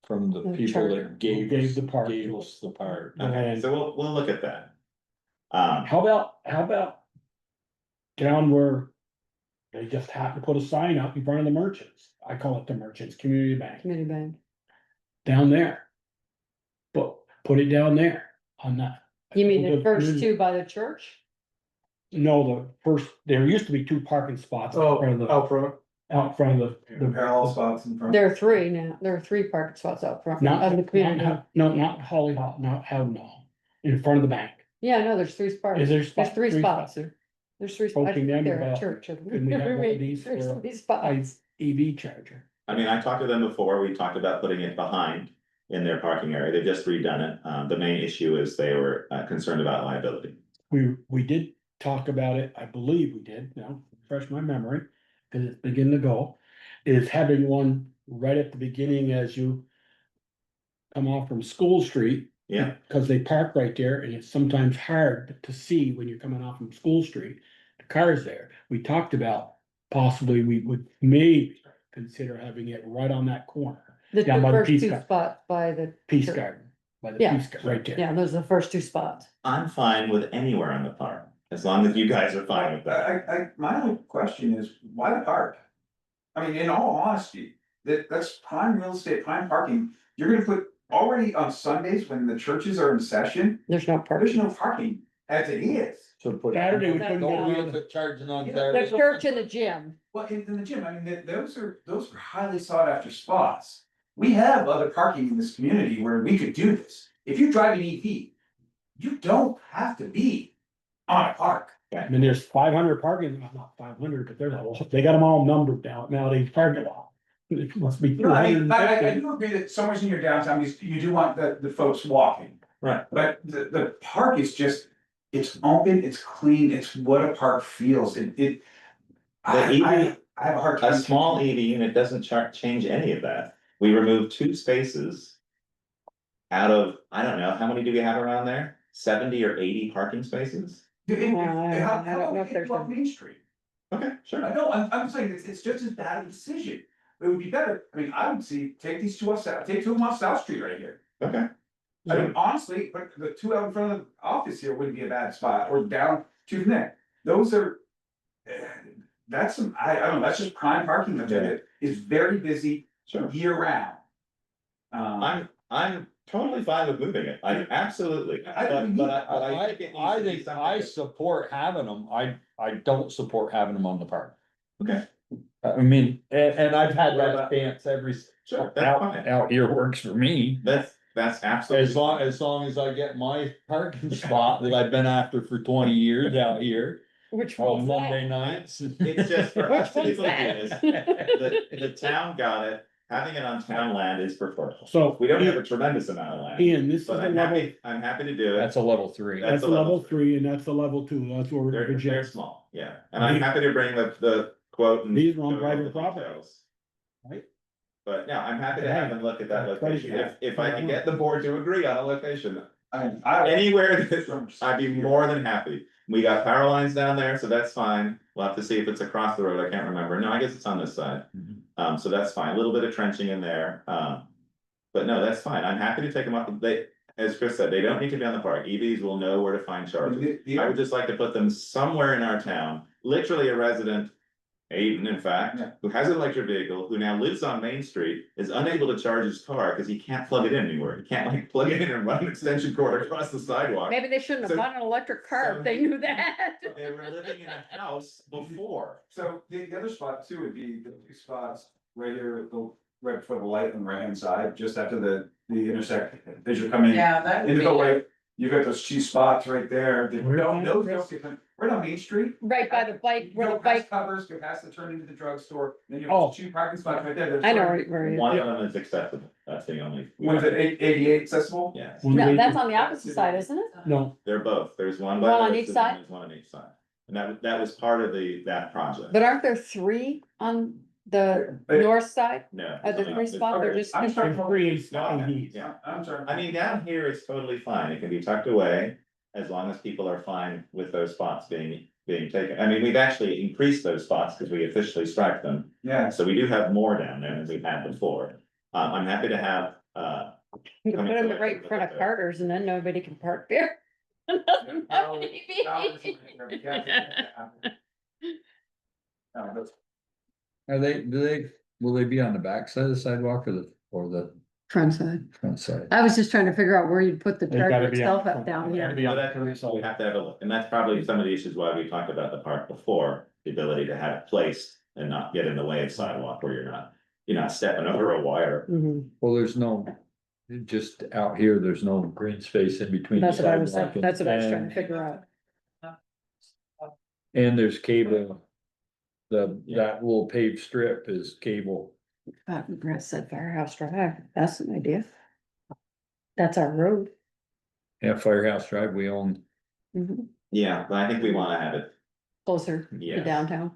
from the The people charter. that gave Gave us, the park gave to us the park. The okay, land. so we'll look at that. How about down where they just have to put a sign up in front of the merchants? I call it the Merchants Community Bank, Community bank. down there. But put it down there on that. You mean the The first community- two by the church? No, the first, there used to be two parking spots in front of the, Out front. out front of the. Parallel spots in front. There are three now. There are three parking spots out front Not, of the community. not Holly Hall, not no, in front of the bank. Yeah, no, there's three spots. Is there There's spots? three Three spots. spots? There's three spots. Poking them There at about, church. could we have one of these There's for three spots. EV charger. I mean, I talked to them before, we talked about putting it behind in their parking area, they've just redone it, the main issue is they were concerned about liability. We did talk about it, I believe we did, now refresh my memory, cause it's beginning to go. Is having one right at the beginning as you come off from School Street. Yeah. Cause they park right there and it's sometimes hard to see when you're coming off from School Street, the cars there. We talked about possibly we would maybe consider having it right on that corner, The down by the first Peace two Garden. spots by the. Peace church. Garden, by the Yeah. Peace Garden, right there. Yeah, those are the first two spots. I'm fine with anywhere in the park, as long as you guys are fine with that. My only question is, why the park? I mean, in all honesty, that's prime real estate, prime parking. You're gonna put, already on Sundays when the churches are in session, There's no there's parking. no parking as it is. So put. Saturday, we couldn't Don't get we on. have charging on Yeah, Saturday? The church and the gym. Well, in the gym, I mean, those are highly sought after spots. We have other parking in this community where we could do this. If you drive an EV, you don't have to be on a park. I mean, there's 500 parking, well, not 500, but there's a lot, they got them all numbered down nowadays, parking lot. It must be No, I mean, I 250. do agree that somewhere in your downtown, you do want the folks walking. Right. But the park is just, it's open, it's clean, it's what a park feels, I have a hard time. A small EV unit doesn't change any of that. We removed 2 spaces. Out of, I don't know, how many do we have around there? 70 or 80 parking spaces? I don't know if there's Off some- Main Street. Okay, sure. I know, I'm saying it's just as bad a decision. It would be better, I mean, I would see, take these two off, take 2 of them off South Street right here. Okay. I mean, honestly, but the 2 out in front of the office here wouldn't be a bad spot, or down 2 from there. Those are. That's some, I don't know, that's just prime parking that is very busy Sure. year round. I'm totally fine with moving it, I absolutely, I don't but I think it needs I to be think something I that- support having them, I don't support having them on the park. Okay. I mean, and I've had What that about- stance every, Sure, that's fine. out here works for me. That's absolutely. As long as I get my parking spot that I've been after for 20 years out here Which on one's Monday that? nights. It's just for us to be Which one's looking at that? the town got it, having it on town land is preferred. So. We don't have a tremendous amount of land, Ian, this is but a level, I'm happy to do it. That's a level 3. that's a level 3 and that's a level 2, that's where we're They're projecting. small, yeah, and I'm happy to bring the quote and. These are on show all private the property. details. Right. But yeah, I'm happy to have them look at that Hey, location, yeah. if I can get the board to agree on a location. I Anywhere that I'd be more than happy. We got power lines down there, so that's fine. We'll have to see if it's across the road. I can't remember. No, I guess it's on this side. So that's fine. A little bit of trenching in there. But no, that's fine. I'm happy to take them up. They, as Chris said, they don't need to be on the park. EVs will know where to find chargers. I would just like to put them somewhere in our town. Literally a resident Aiden, in fact, who has an electric vehicle, who now lives on Main Street, is unable to charge his car because he can't plug it in anywhere. He can't like plug it in and run an extension cord across the sidewalk. Maybe they shouldn't have So- bought an electric car so if they knew that. They were living in a house before. So the other spot too would be the two spots right here, right before the light on the right hand side, just after the intersection, as you're coming. Yeah, that would Into be the good. way, you got those two spots right there, Where those is don't get, right on Main Street. Right by the bike, where Go the past bike, covers, go past the turn into the drugstore, then you Oh. have two parking spots right there. I know where it is. One of them is acceptable. That's the only. One's at 88 accessible? Yes, No, that's on the opposite side, isn't it? No, they're both. There's one. One by on the each Lexus and side? There's one on each side. And that was part of that project. But aren't there three on the But- north side? No. Are there three spots or just? I'm sorry. three No, AEDs. yeah. I'm sorry. I mean, down here, it's totally fine. It can be tucked away as long as people are fine with those spots being taken. I mean, we've actually increased those spots because we officially striped them. Yeah, So we do have more down there than we've had before. I'm happy to have, You can put coming them to right in look front at of that. Carter's and then nobody can park there. Will they be on the back side of the sidewalk or the Front side. front side? I was just trying to figure out where you'd put the They tractor gotta be on itself the up front. down They here. gotta be so on the that's, front we side. have to have a look. And that's probably some of the issues why we talked about the park before, the ability to have it placed and not get in the way of sidewalk where you're not stepping over a wire. Mhm. Well, there's no, just out here, there's no green space in between. the That's what I was, sidewalk that's what I was trying to and- figure out. And there's cable. Yeah. That little paved strip is cable. Brett said Firehouse Drive, that's an idea. That's our road. Yeah, Firehouse Drive, we own. Mhm. Yeah, but I think we wanna have it, Closer to Yes. downtown.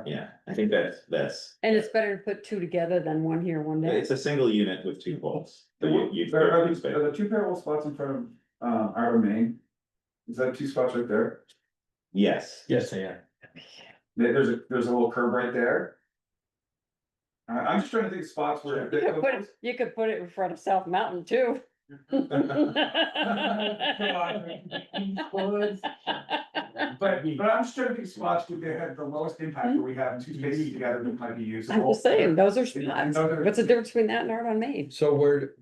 yeah, I think that's. And it's better to put two together than one here, one there. It's a single unit with two poles. So you. There are the two parallel spots in front of, Arbor Main. Is that two spots right there? Yes. Yes, they are. There's a little curb right there. I'm just trying to think of spots where. You could put it in front of South Mountain too. But I'm just trying to think of spots where they have the lowest impact, where we have two spaces together that might be usable. I'm just saying, those are And spots. those are- What's the difference between that and Art on Main? So where?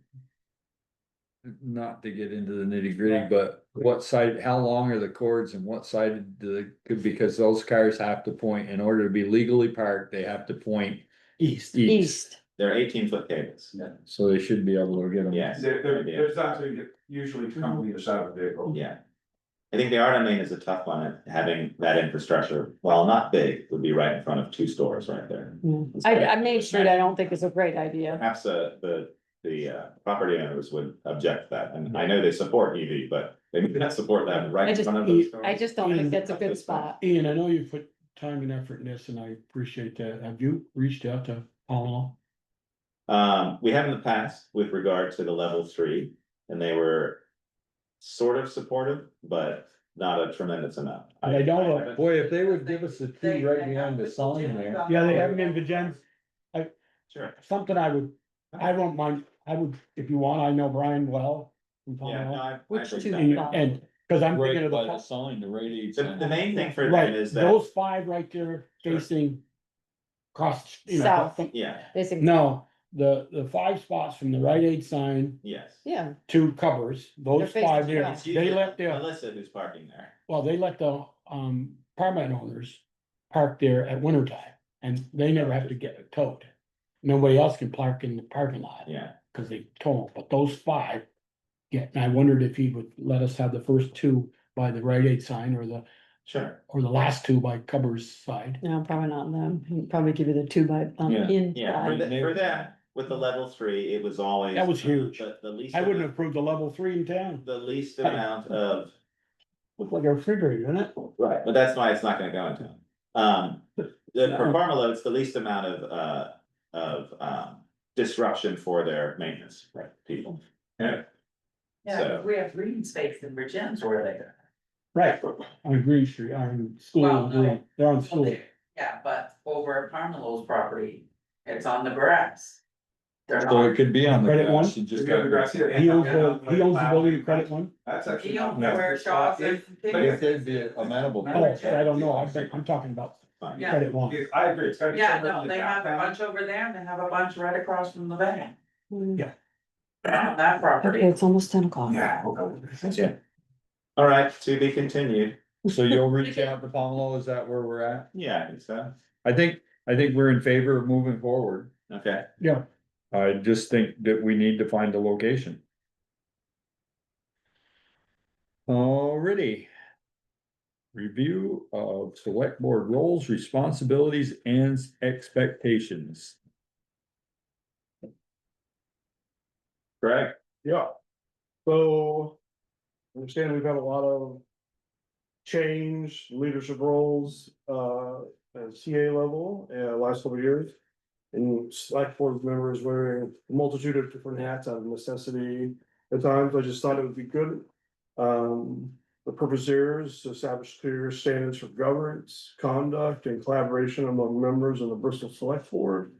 Not to get into the nitty gritty, but what side, how long are the cords and what side do they, because those cars have to point, in order to be legally parked, they have to point East. East. They're 18-foot cables. So they should be able to get them. Yes. There's actually usually come from either side of the vehicle. Yeah. I think the Art on Main is a tough one, having that infrastructure, while not big, would be right in front of two stores right there. I Main Street, I don't think is a great idea. Perhaps, the property owners would object to that, and I know they support EV, but they may not support that right I in just, front of those stores. I just don't think that's a good spot. Ian, I know you put time and effort in this and I appreciate that. Have you reached out to Paul? We have in the past with regard to the level 3, and they were sort of supportive, but not a tremendous amount. I don't know. haven't- Boy, if they would give us the two right behind the sign there. Yeah, they haven't been Virgins. Sure. Something I won't mind, I would, if you want, I know Brian well. from Yeah, no, Pownell. I Which appreciate two? that. And, cause I'm thinking Right of by the. the sign, the radiates. The main thing for them Right, is that, those five right there Sure. facing across, you know. South. from- yeah, Basically. No, the five spots from the Rite Aid sign yes. Yeah, to covers, those facing five there, south. they let the, Melissa who's parking there. well, they let the, apartment owners park there at winter time, and they never have to get towed. Nobody else can park in the parking lot, Yeah, cause they tow them, but those five. Yeah, and I wondered if he would let us have the first two by the Rite Aid sign or the sure. last two by Covers side. no, probably not them. He'd probably give you the two by, Yeah. in. Yeah, for that, with the level 3, it was always. That was huge. The least. I wouldn't approve the level 3 in town. The least amount of, Looked like a refrigerator, didn't it? right, but that's why it's not gonna go into. For farm loads, the least amount of disruption for their maintenance, right, people. Yeah. So- we have green space in Virgins where they. Right, on Green Street, on school, Well, no. Green, they're on school. Yeah, but over at Parmelo's property, it's on the grass. So it could be on the Credit grass, one? you just Maybe on the grass, gotta. yeah. He owns the building, the credit one? That's actually. He owns not- where Shaw's and- If they'd be amenable. to Oh, it. I don't know, I'm talking about Yeah. credit one. I agree, it's gotta be. Yeah, somewhere no, in the they have a downtown. bunch over there and they have a bunch right across from the bank. Yeah. On that property. it's almost 10 o'clock. Yeah. Okay. Yeah. All right, to be continued. So you'll reach out to Pamela, is that where we're at? Yeah, I think so. I think we're in favor of moving forward. Okay. Yeah. I just think that we need to find a location. Alrighty. Review of select board roles, responsibilities and expectations. Greg, Yeah. So, I understand we've had a lot of change, leadership roles, at CA level, last couple of years. And select board members wearing a multitude of different hats out of necessity. At times, I just thought it would be good. The purpose here is to establish clear standards for governance, conduct, and collaboration among members of the Bristol Selectboard.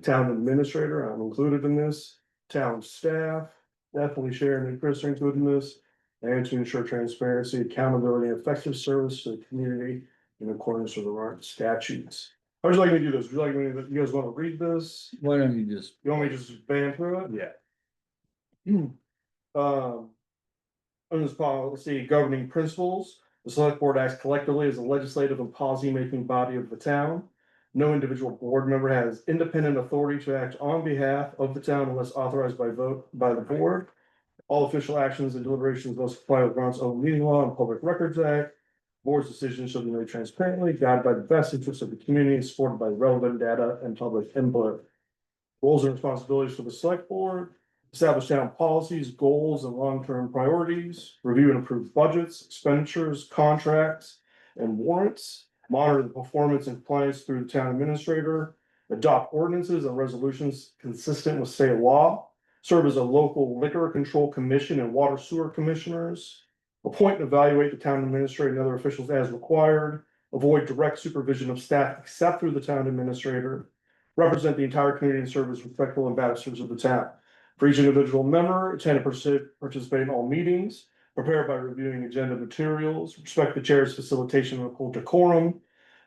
Town administrator, I'm included in this, town staff, definitely Sharon and Chris are included in this. And to ensure transparency, accountability, and effective service to the community in accordance with the right statutes. How would you like me to do this? Would you like me to, you guys wanna read this? why don't you just, You want me to just ban through it? yeah, On this policy governing principles, the select board acts collectively as a legislative and policy-making body of the town. No individual board member has independent authority to act on behalf of the town unless authorized by vote by the board. All official actions and deliberations must comply with Vermont's own meeting law and Public Records Act. Board's decisions shall be made transparently, guided by the best interests of the community, and supported by relevant data and public input. Roles and responsibilities for the select board: establish town policies, goals, and long-term priorities, review and approve budgets, expenditures, contracts, and warrants, monitor the performance and compliance through the town administrator, adopt ordinances and resolutions consistent with state law, serve as a local liquor control commission and water sewer commissioners, appoint and evaluate the town administrator and other officials as required, avoid direct supervision of staff except through the town administrator, represent the entire community and serve as respectful ambassadors of the town. For each individual member, attend and participate in all meetings, prepare by reviewing agenda materials, respect the chair's facilitation of full decorum,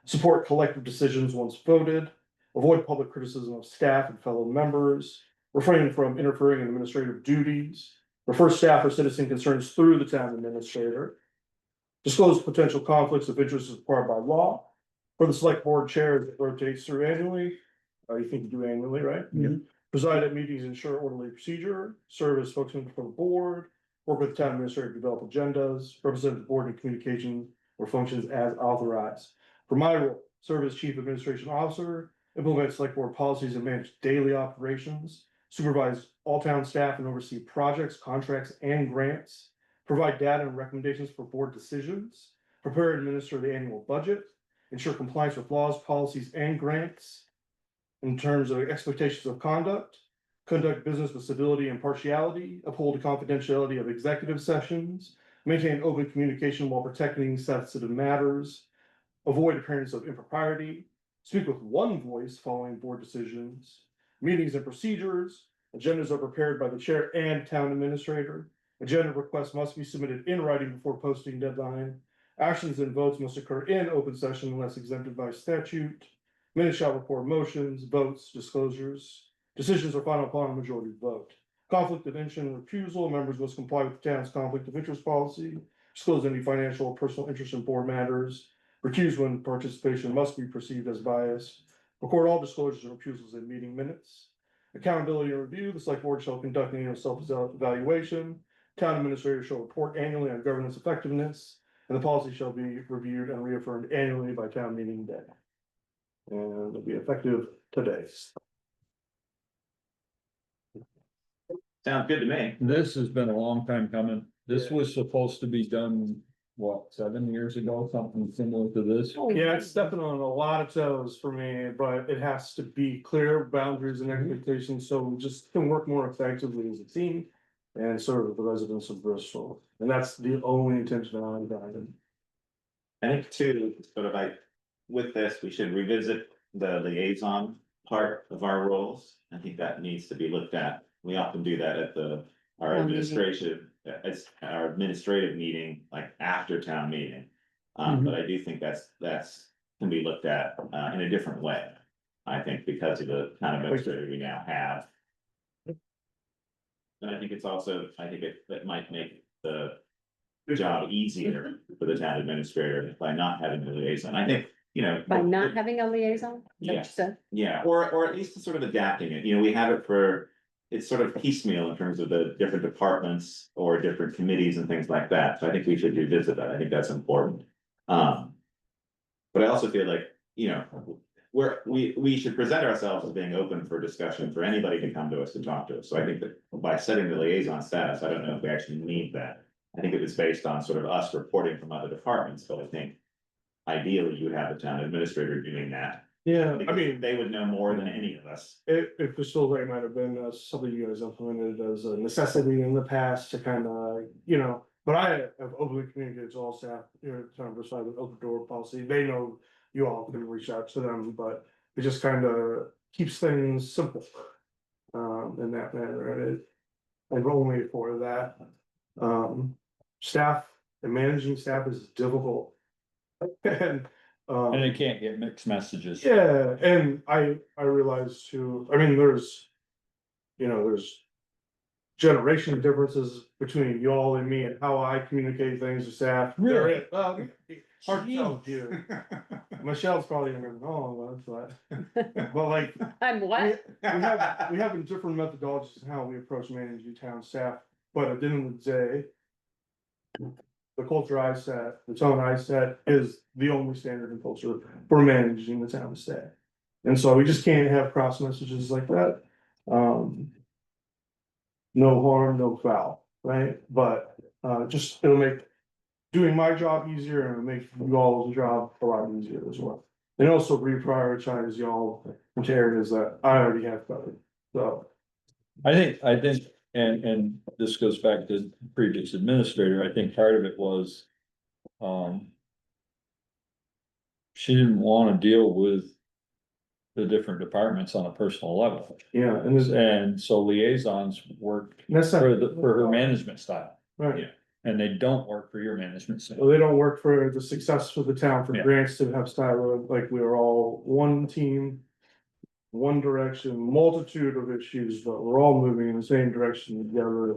support collective decisions once voted, avoid public criticism of staff and fellow members, refrain from interfering in administrative duties, refer staff or citizen concerns through the town administrator, disclose potential conflicts of interest as required by law. For the select board chair, it rotates through annually. You think you do annually, right? Preside at meetings, ensure orderly procedure, serve as spokesman for the board, work with the town administrator to develop agendas, represent the board in communication or functions as authorized. For my role, serve as chief administration officer, implement select board policies and manage daily operations, supervise all town staff and oversee projects, contracts, and grants, provide data and recommendations for board decisions, prepare and administer the annual budget, ensure compliance with laws, policies, and grants. In terms of expectations of conduct business with civility and partiality, uphold the confidentiality of executive sessions, maintain open communication while protecting sensitive matters, avoid appearance of impropriety, speak with one voice following board decisions, meetings and procedures, agendas are prepared by the chair and town administrator, agenda requests must be submitted in writing before posting deadline, actions and votes must occur in open session unless exempted by statute, minutes shall record motions, votes, disclosures, decisions are final upon a majority vote. Conflict of interest and recusal, members must comply with the town's conflict of interest policy, disclose any financial or personal interest in board matters, recuse when participation must be perceived as biased, record all disclosures and recusals in meeting minutes. Accountability and review, the select board shall conduct an annual self-evaluation, town administrator shall report annually on governance effectiveness, and the policy shall be reviewed and reaffirmed annually by town meeting day. And it'll be effective today. Sounds good to me. this has been a long time coming. This was supposed to be done, what, 7 years ago, something similar to this? Yeah, it's stepping on a lot of toes for me, but it has to be clear boundaries and expectations, so we just can work more effectively as a team. And serve the residents of Bristol, and that's the only intention I'm driving. I think too, sort of like, with this, we should revisit the liaison part of our roles. I think that needs to be looked at. We often do that at our Town meeting. administration, as our administrative meeting, like after town meeting. But I do think that's can be looked at in a different way. I think because of the town administrator we now have. And I think it's also, I think it might make the job easier for the town administrator by not having the liaison. I think, you know. By not having a liaison? Is that what you Yes. said? Yeah, or at least sort of adapting it, you know, we have it for, it's sort of piecemeal in terms of the different departments or different committees and things like that, so I think we should revisit that, I think that's important. But I also feel like, you know, we should present ourselves as being open for discussion for anybody to come to us and talk to us, so I think that by setting the liaison status, I don't know if we actually need that. I think it was based on sort of us reporting from other departments, but I think ideally you would have the town administrator doing that. Yeah, I Because mean, they would know more than any of us. it Bristol Selectboard might have been something you guys implemented as a necessity in the past to kind of, you know. But I have openly communicated to all staff, you know, town beside with open door policy, they know you all can reach out to them, but it just kind of keeps things simple. In that manner, and only for that. Staff and managing staff is difficult. And And they can't get mixed messages. yeah, and I realize too, I mean, there's. You know, there's. Generation differences between y'all and me and how I communicate things to staff. Really? Hard to tell with you. Michelle's probably gonna go, oh, that's right. But like, I'm what? we have different methodologies in how we approach managing town staff, but at the end of the day. The culture I set, the tone I set is the only standard and culture for managing the town staff. And so we just can't have cross messages like that. No harm, no foul, right? But just it'll make doing my job easier and it'll make y'all's job a lot easier as well. And also reprioritize y'all into areas that I already have covered, so. I think, and this goes back to previous administrator, I think part of it was. She didn't wanna deal with. The different departments on a personal level. Yeah, And so liaisons work that's not, for her management style, right. and they don't work for your management Well, style. they don't work for the success of the town for Yeah. grants to have style, like we are all one team. One direction, multitude of issues, but we're all moving in the same direction together.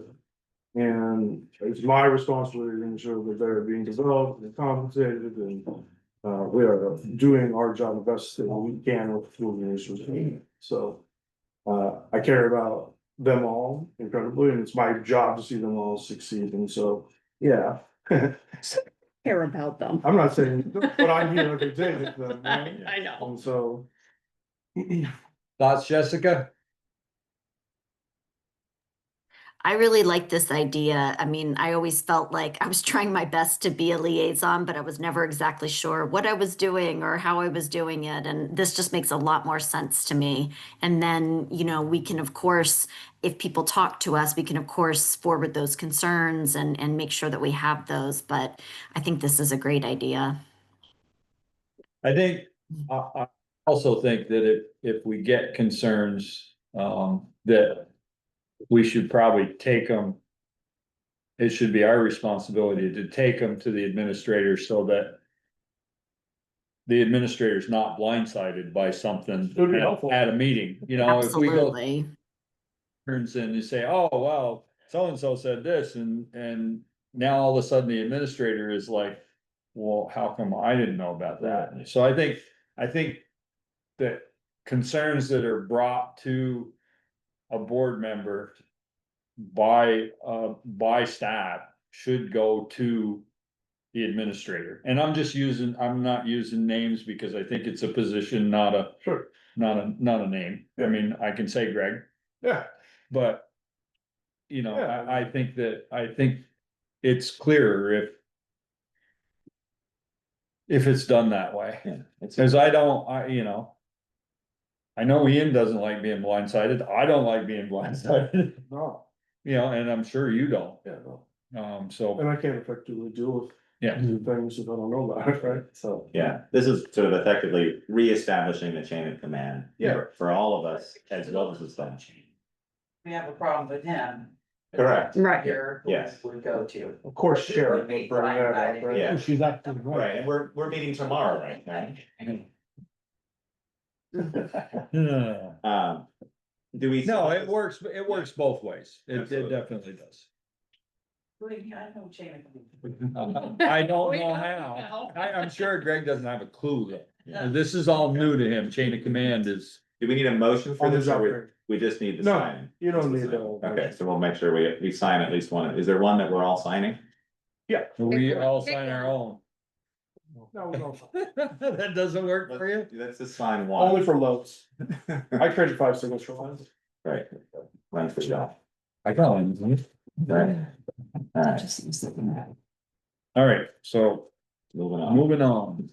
And it's my responsibility to ensure that they're being developed and compensated and. We are doing our job the best that we can with the resources. So. I care about them all incredibly, and it's my job to see them all succeed, and so, yeah. Care about them. I'm not saying, but I'm here every day with them, right? I know. And so. Thoughts, Jessica? I really like this idea. I mean, I always felt like I was trying my best to be a liaison, but I was never exactly sure what I was doing or how I was doing it. And this just makes a lot more sense to me. And then, you know, we can, of course, if people talk to us, we can, of course, forward those concerns and make sure that we have those. But I think this is a great idea. I think, I also think that if we get concerns, that. We should probably take them. It should be our responsibility to take them to the administrator so that. The administrator's not blindsided by something It would be helpful. at a meeting, you know, if we go. Absolutely. Turns in, you say, oh, well, so-and-so said this, and now all of a sudden the administrator is like. Well, how come I didn't know about that? So I think that concerns that are brought to a board member by staff should go to the administrator. And I'm not using names because I think it's a position, not a name. I mean, I can say Greg, Yeah, but you know, Yeah. I think it's clearer if it's done that way. Cause I know Ian doesn't like being blindsided. I don't like being blindsided, no, you know, and I'm sure you don't. yeah, no. So, And I can't effectively deal with Yeah. Things that I don't know about, it, right? So. Yeah, this is sort of effectively reestablishing the chain of command. Yeah. For all of us as well as the staff. We have a problem with him. Correct. Right. Here. Yes. Would go to. Of course, Sharon. Maybe bring that up, blindsided. right? Yeah. She's acting right. Right, and we're meeting tomorrow, right? Do we? No, it works both ways. It Absolutely. definitely does. Believe me, I know chain of command. I don't know how. I'm sure Greg doesn't have a clue though. This is all new to him. Chain of command is. Do we need a motion for On this his or upgrade. we just need to No, sign? you don't need to. Okay, so we'll make sure we sign at least one. Is there one that we're all signing? Yeah. We all sign our own. No, no. That doesn't work for you? Let's just sign one. Only for loads. I traded 5 signature lines. Right. One for Josh. I got one. Right. All right, All right, so moving on. moving on.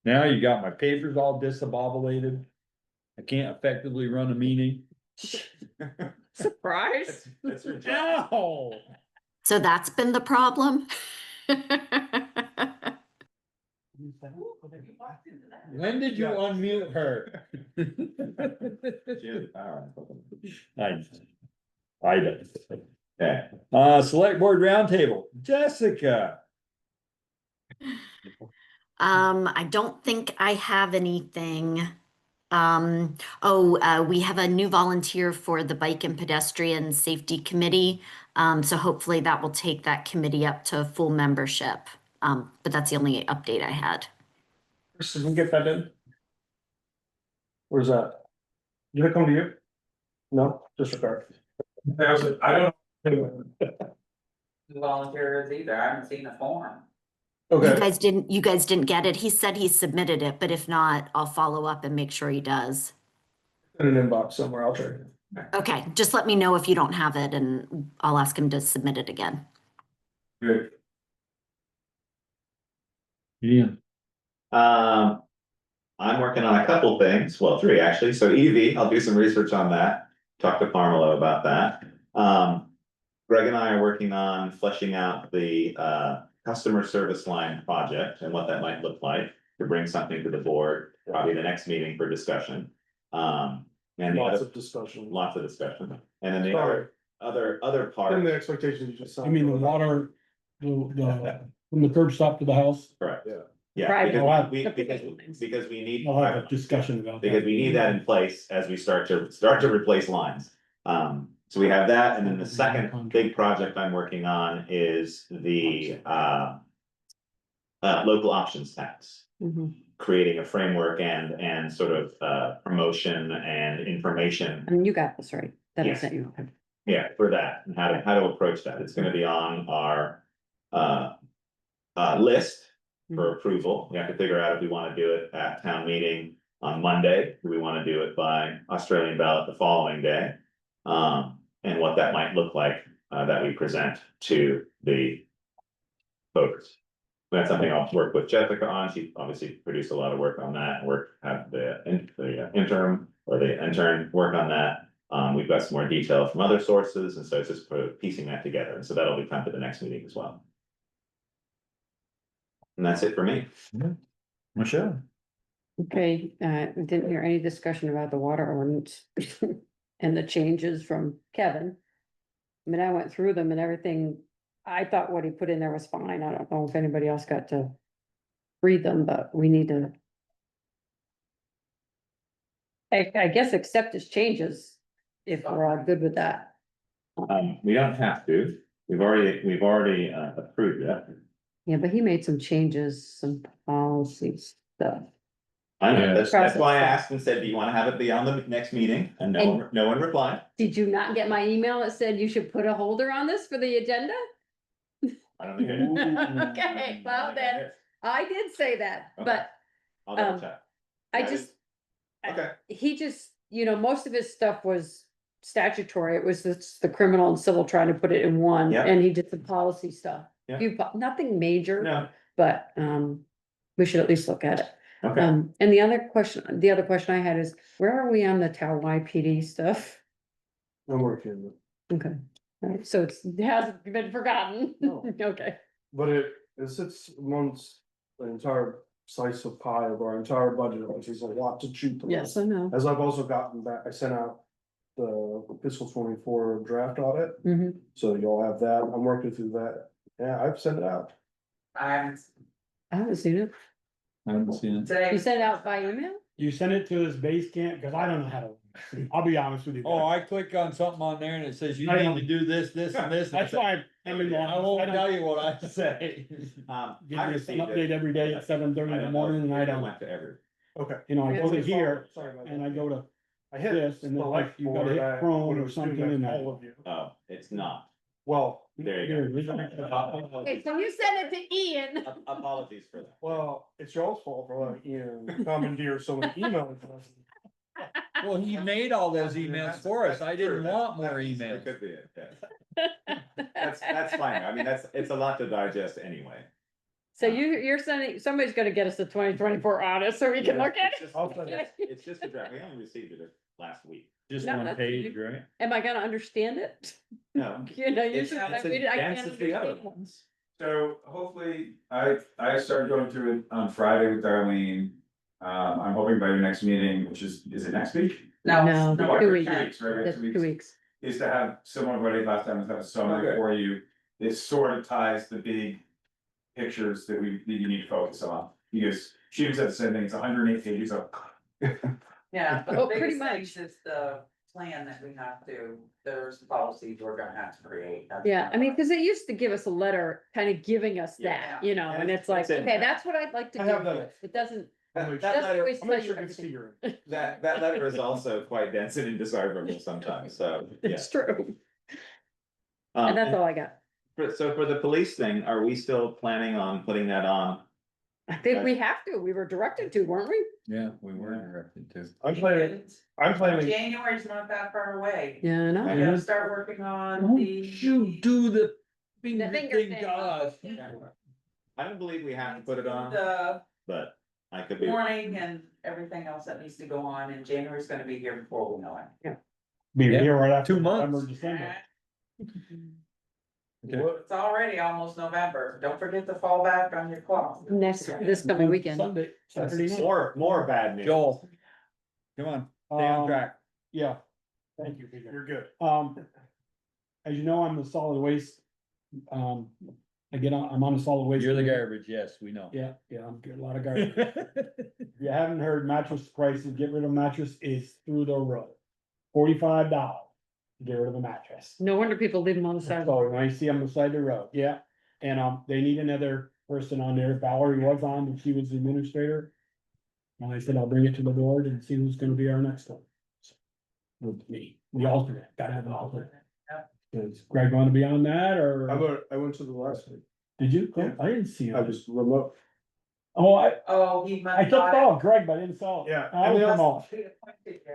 Now you got my papers all discombobulated. I can't effectively run a meeting. Surprise. That's your job. No. So that's been the problem? When did you unmute her? She has the power. I did. Okay, Select board roundtable, Jessica. I don't think I have anything. We have a new volunteer for the Bike and Pedestrian Safety Committee. So hopefully that will take that committee up to full membership. But that's the only update I had. Chris, did we get that in? Where's that? Did it come to you? No, disregard. I don't. Volunteers either, I haven't seen the form. Okay. You guys didn't get it. He said he submitted it, but if not, I'll follow up and make sure he does. In an inbox somewhere, I'll check. Okay, just let me know if you don't have it and I'll ask him to submit it again. Good. Yeah. I'm working on a couple things, well, 3 actually, so EV, I'll do some research on that, talk to Parmelo about that. Greg and I are working on fleshing out the customer service line project and what that might look like to bring something to the board, probably the next meeting for discussion. And the Lots other, of discussion. lots of discussion, and then the Sorry. other part. And the expectations you just. I mean, the water, from the curb stop to the house, Correct. Yeah. Yeah, Private. because we need. I'll have a discussion about that. Because we need that in place as we start to replace lines. So we have that, and then the second big project I'm working on is the local options tax. Creating a framework and sort of promotion and information. I mean, you got this right. That Yes. is that you. Yeah, for that, and how to approach that. It's gonna be on our list for approval. We have to figure out if we wanna do it at town meeting on Monday. Do we wanna do it by Australian ballot the following day? And what that might look like, that we present to the voters. That's something I'll work with Jessica on. She obviously produced a lot of work on that, and have the intern work on that. We've got some more detail from other sources, and so it's just piecing that together, and so that'll be come to the next meeting as well. And that's it for me. Michelle. Okay, didn't hear any discussion about the water ordinance and the changes from Kevin. I mean, I went through them and everything. I thought what he put in there was fine. I don't know if anybody else got to read them, but we need to. I guess accept his changes if we're all good with that. We don't have to. We've already approved it. Yeah, but he made some changes, some policy stuff. I know, Yeah. that's why I asked and said, do you wanna have it be on the next meeting? And no one replied. Did you not get my email that said you should put a holder on this for the agenda? I don't think I did. Okay, well then, I did say that, Okay. but I'll double check. I Yeah, just. Okay. He just, most of his stuff was statutory. It was the criminal and civil trying to put it in one, Yeah. and he did the policy stuff. Yeah. Nothing major, No, but, we should at least look at it. okay. And the other question I had is, where are we on the Towai PD stuff? I'm working, Okay, all right, so it hasn't been forgotten. No. Okay, but It's amongst the entire slice of pie of our entire budget, which is a lot to chew through. Yes, I know. As I've also gotten back, I sent out the fiscal 24 draft audit, Mhm. so you'll have that. I'm working through that. Yeah, I've sent it out. I haven't seen it. I haven't seen it. You sent it out by email? You send it to this base camp, cause I don't know how to, I'll be honest with you. Oh, I click on something on there and it says you I need know. to do this, this and this. That's why I mean, I won't tell you what I say. Give I you an received it. update every day at 7:30 in the morning and I don't, went to every. Okay. you know, I go to here Sorry about and that. I go to I hit this and then like you gotta hit Chrome or something and that. all of you. Oh, it's not. Well, There Here, you this go. is- Okay, so you sent it to Ian. Apologies for that. well, it's y'all's fault for letting Ian commandeer so many emails. Well, he made all those emails for us. I didn't want more That emails. could be it, yeah. That's fine. I mean, it's a lot to digest anyway. So you're sending, somebody's gonna get us the 2024 audit so we can look at It's it. just- I'll send it. It's just a draft. We only received it last week. Just No, one that's- page, right? Am I gonna understand it? No. You know, It's usually as I can't dense as the other understand. ones. So hopefully, I started going through it on Friday with Darlene. I'm hoping by your next meeting, which is it next week? No, No, 2 2 weeks. weeks, right? We have That's 2 2 weeks. weeks. Is to have similar to what I did last time, is have a summary Okay. for you. It sort of ties the big pictures that you need to focus on. Because she even said the same thing, it's 108 pages of. Yeah, Oh, pretty much. is the plan that we have to, there's policies we're gonna have to create. Yeah, I mean, cause it used to give us a letter kind of giving us that, you know, and it's like, It's in okay, there. that's what I'd like to I have do. that. It doesn't, That doesn't letter, always I'll tell make you sure it's everything. figuring. that letter is also quite dense and indecipherable sometimes, so, yeah. It's true. Um, And that's all I got. So for the police thing, are we still planning on putting that on? I think we have to. We were directed to, weren't we? Yeah, we were directed to. I'm planning, January's not that far away. Yeah, I We know. gotta start working on Don't the. you do the finger finger thing thing. to us. I don't believe we have to put it on, The but I could be. warning and everything else that needs to go on, and January's gonna be here before we know it. Be Yeah, here right after 2 months. November, December. Okay. It's already almost November. Don't forget to fall back on your clock. This coming weekend. Sunday, Saturday night. More bad news. Joel, come on, stay on Um, track. Yeah, thank you, Peter. you're good. As you know, I'm the solid waste, I'm on the solid waste. You're the committee. garbage, yes, we know. Yeah, I'm getting a lot of garbage. If you haven't heard, mattress prices, get rid of mattress is through the roof. $45 to get rid of a mattress. No wonder people leave them on the side. So when I see them on the side of the road, yeah, and they need another person on there. Valerie was on, but she was the administrator. And I said, I'll bring it to the board and see who's gonna be our next one. So, with me, the alternate, gotta have an alternate. Is Greg wanna be on that, or I went to the last week. did you? Yeah. I didn't see I it. was remote. Oh, Oh, he must. I just saw Greg, but I didn't saw it. Yeah, I and was they remote.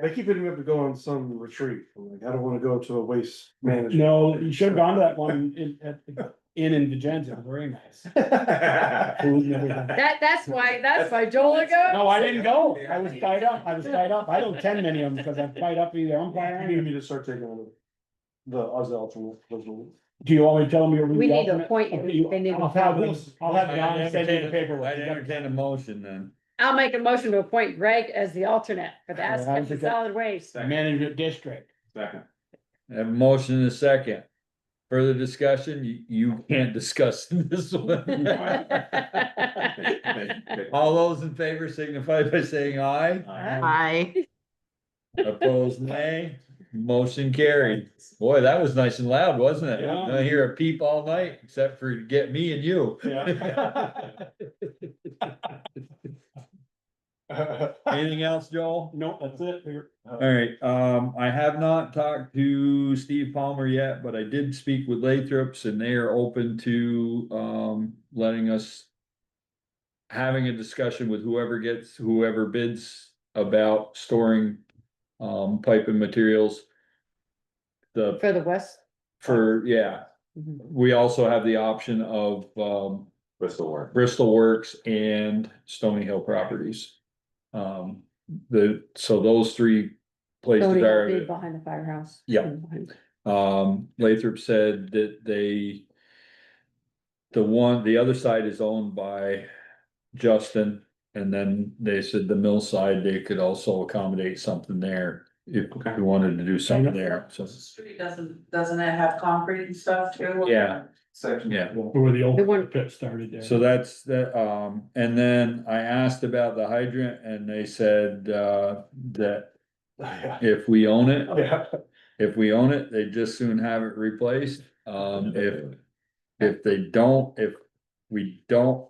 They keep hitting me up to go on some retreat. I'm like, I don't wanna go to a waste management. No, you should have gone to that one in Vicenza, very nice. Food and everything. That's why Joel goes. No, I didn't go. I was tied up. I don't attend many of them because I'm tied up either You umpiring. need me to start taking on the Oz alternate. Do you want me to tell them you'll be We the need to alternate? appoint you. They need to I'll have appoint you. this, I'll have John send you the paperwork. I'd entertain a motion then. I'll make a motion to appoint Greg as the alternate for the Yeah, Aspen how's it go? Solid Waste. Management district. Second. I have a motion and a second. Further discussion, you can't discuss this one. All those in favor signify by saying aye. Hi. Opposed, nay. Motion carried. Boy, that was nice and loud, wasn't it? Yeah. I hear a peep all night, except for get me and you. Anything else, Joel? No, that's it. Alright, I have not talked to Steve Palmer yet, but I did speak with Lathrop's and they are open to, letting us. Having a discussion with whoever bids about storing, pipe and materials. For the west. Yeah, Mhm. we also have the option of, Bristol Works and Stony Hill Properties. So those three places Stony Hill big are, behind the firehouse. Yeah. Lathrop said that the other side is owned by Justin. And then they said the mill side, they could also accommodate something there if you wanted to do something there, so. Street doesn't it have concrete and stuff too? Yeah. Section. Yeah. Where the old The one- pit started there. So that's that, and then I asked about the hydrant and they said, that if we own it, Yeah. if we own it, they just soon have it replaced. If they don't, if we don't,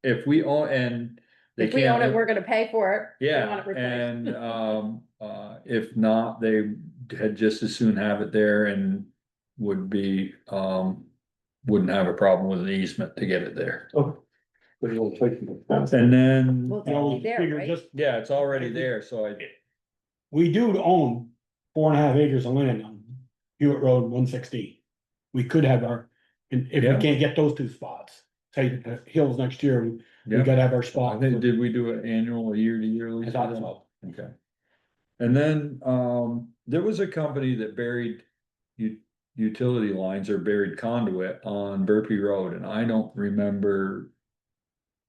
if we own and they If we own it, can't. we're gonna pay for it. We want Yeah, it replaced. and, if not, they had just as soon have it there and would be, wouldn't have a problem with an easement to get it there. Okay. But it'll take you- And then, Well, it's You know, already there, figure right? just, yeah, it's already there, so I, we do own 4.5 acres of land on Hewitt Road 160. We could have our, and if we Yeah. can't get those two spots, say the hills next year, we yeah, gotta have our I spot. think, did we do an annual, a year to year I lease? thought so. Okay. And then, there was a company that buried utility lines or buried conduit on Burpee Road, and I don't remember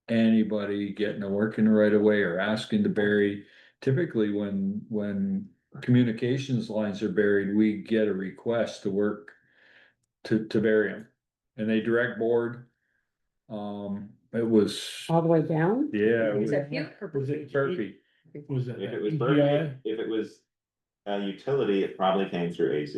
anybody getting to work in the right of way or asking to bury. Typically, when communications lines are buried, we get a request to work to bury them. And they direct board. It was, All the way down? yeah, it Is was that you or Was it Burpee. Was it? If it was EPI? Burpee, if it was a utility, it probably came through AZ.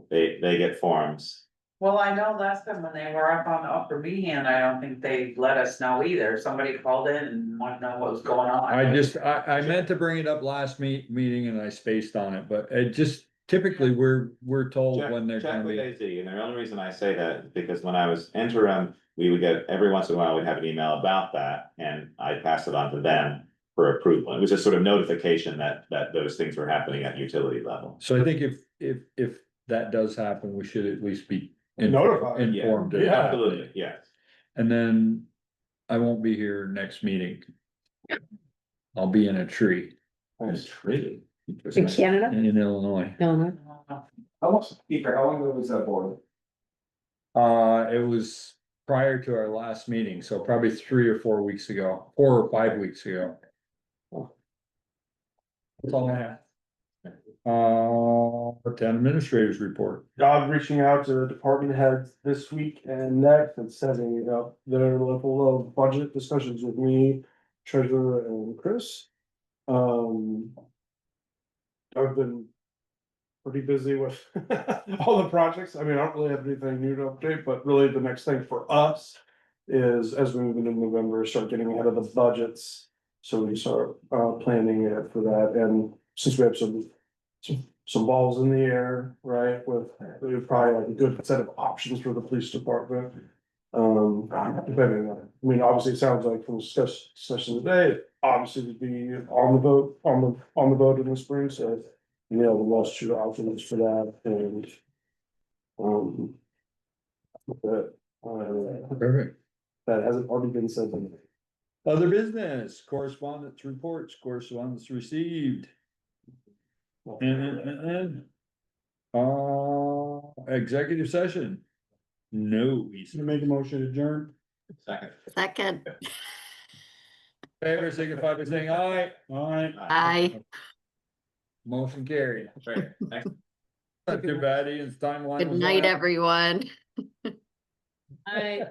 They get forms. Well, I know last time when they were up on the Upper Behan, I don't think they let us know either. Somebody called in and wanted to know what was going on. I meant to bring it up last meeting and I spaced on it, but it just typically we're told when they're Check gonna with be. AZ, and the only reason I say that is because when I was interim, we would get, every once in a while, we'd have an email about that, and I'd pass it on to them for approval. It was a sort of notification that those things were happening at utility level. So I think if that does happen, we should at least be Notified. informed. of Yeah. that. Absolutely, yes. And then I won't be here next meeting. I'll be in a tree It's really. In Canada? in Illinois. Illinois? How much, Peter, how long ago was that board? It was prior to our last meeting, so probably 3 or 4 weeks ago, 4 or 5 weeks ago. That's all I have. Town administrators report. I'm reaching out to the department heads this week and next and setting up their level of budget discussions with me, treasurer and Chris. I've been pretty busy with all the projects. I mean, I don't really have anything new to update, but really the next thing for us is as we move into November, start getting ahead of the budgets. So we start planning it for that. And since we have some balls in the air, right, with probably like a good set of options for the police department. Depending on, I mean, obviously it sounds like from discussion today, obviously to be on the vote in the spring, so. You know, we lost 2 options for that and. But, Perfect. that hasn't already been said. Other business, correspondence reports, correspondence received. Executive session. No. You make a motion to adjourn? Second, Favor signify by saying aye. Alright. aye. Motion carried. Right, next. Not too bad, Ian's timeline. Good was night, on. everyone. I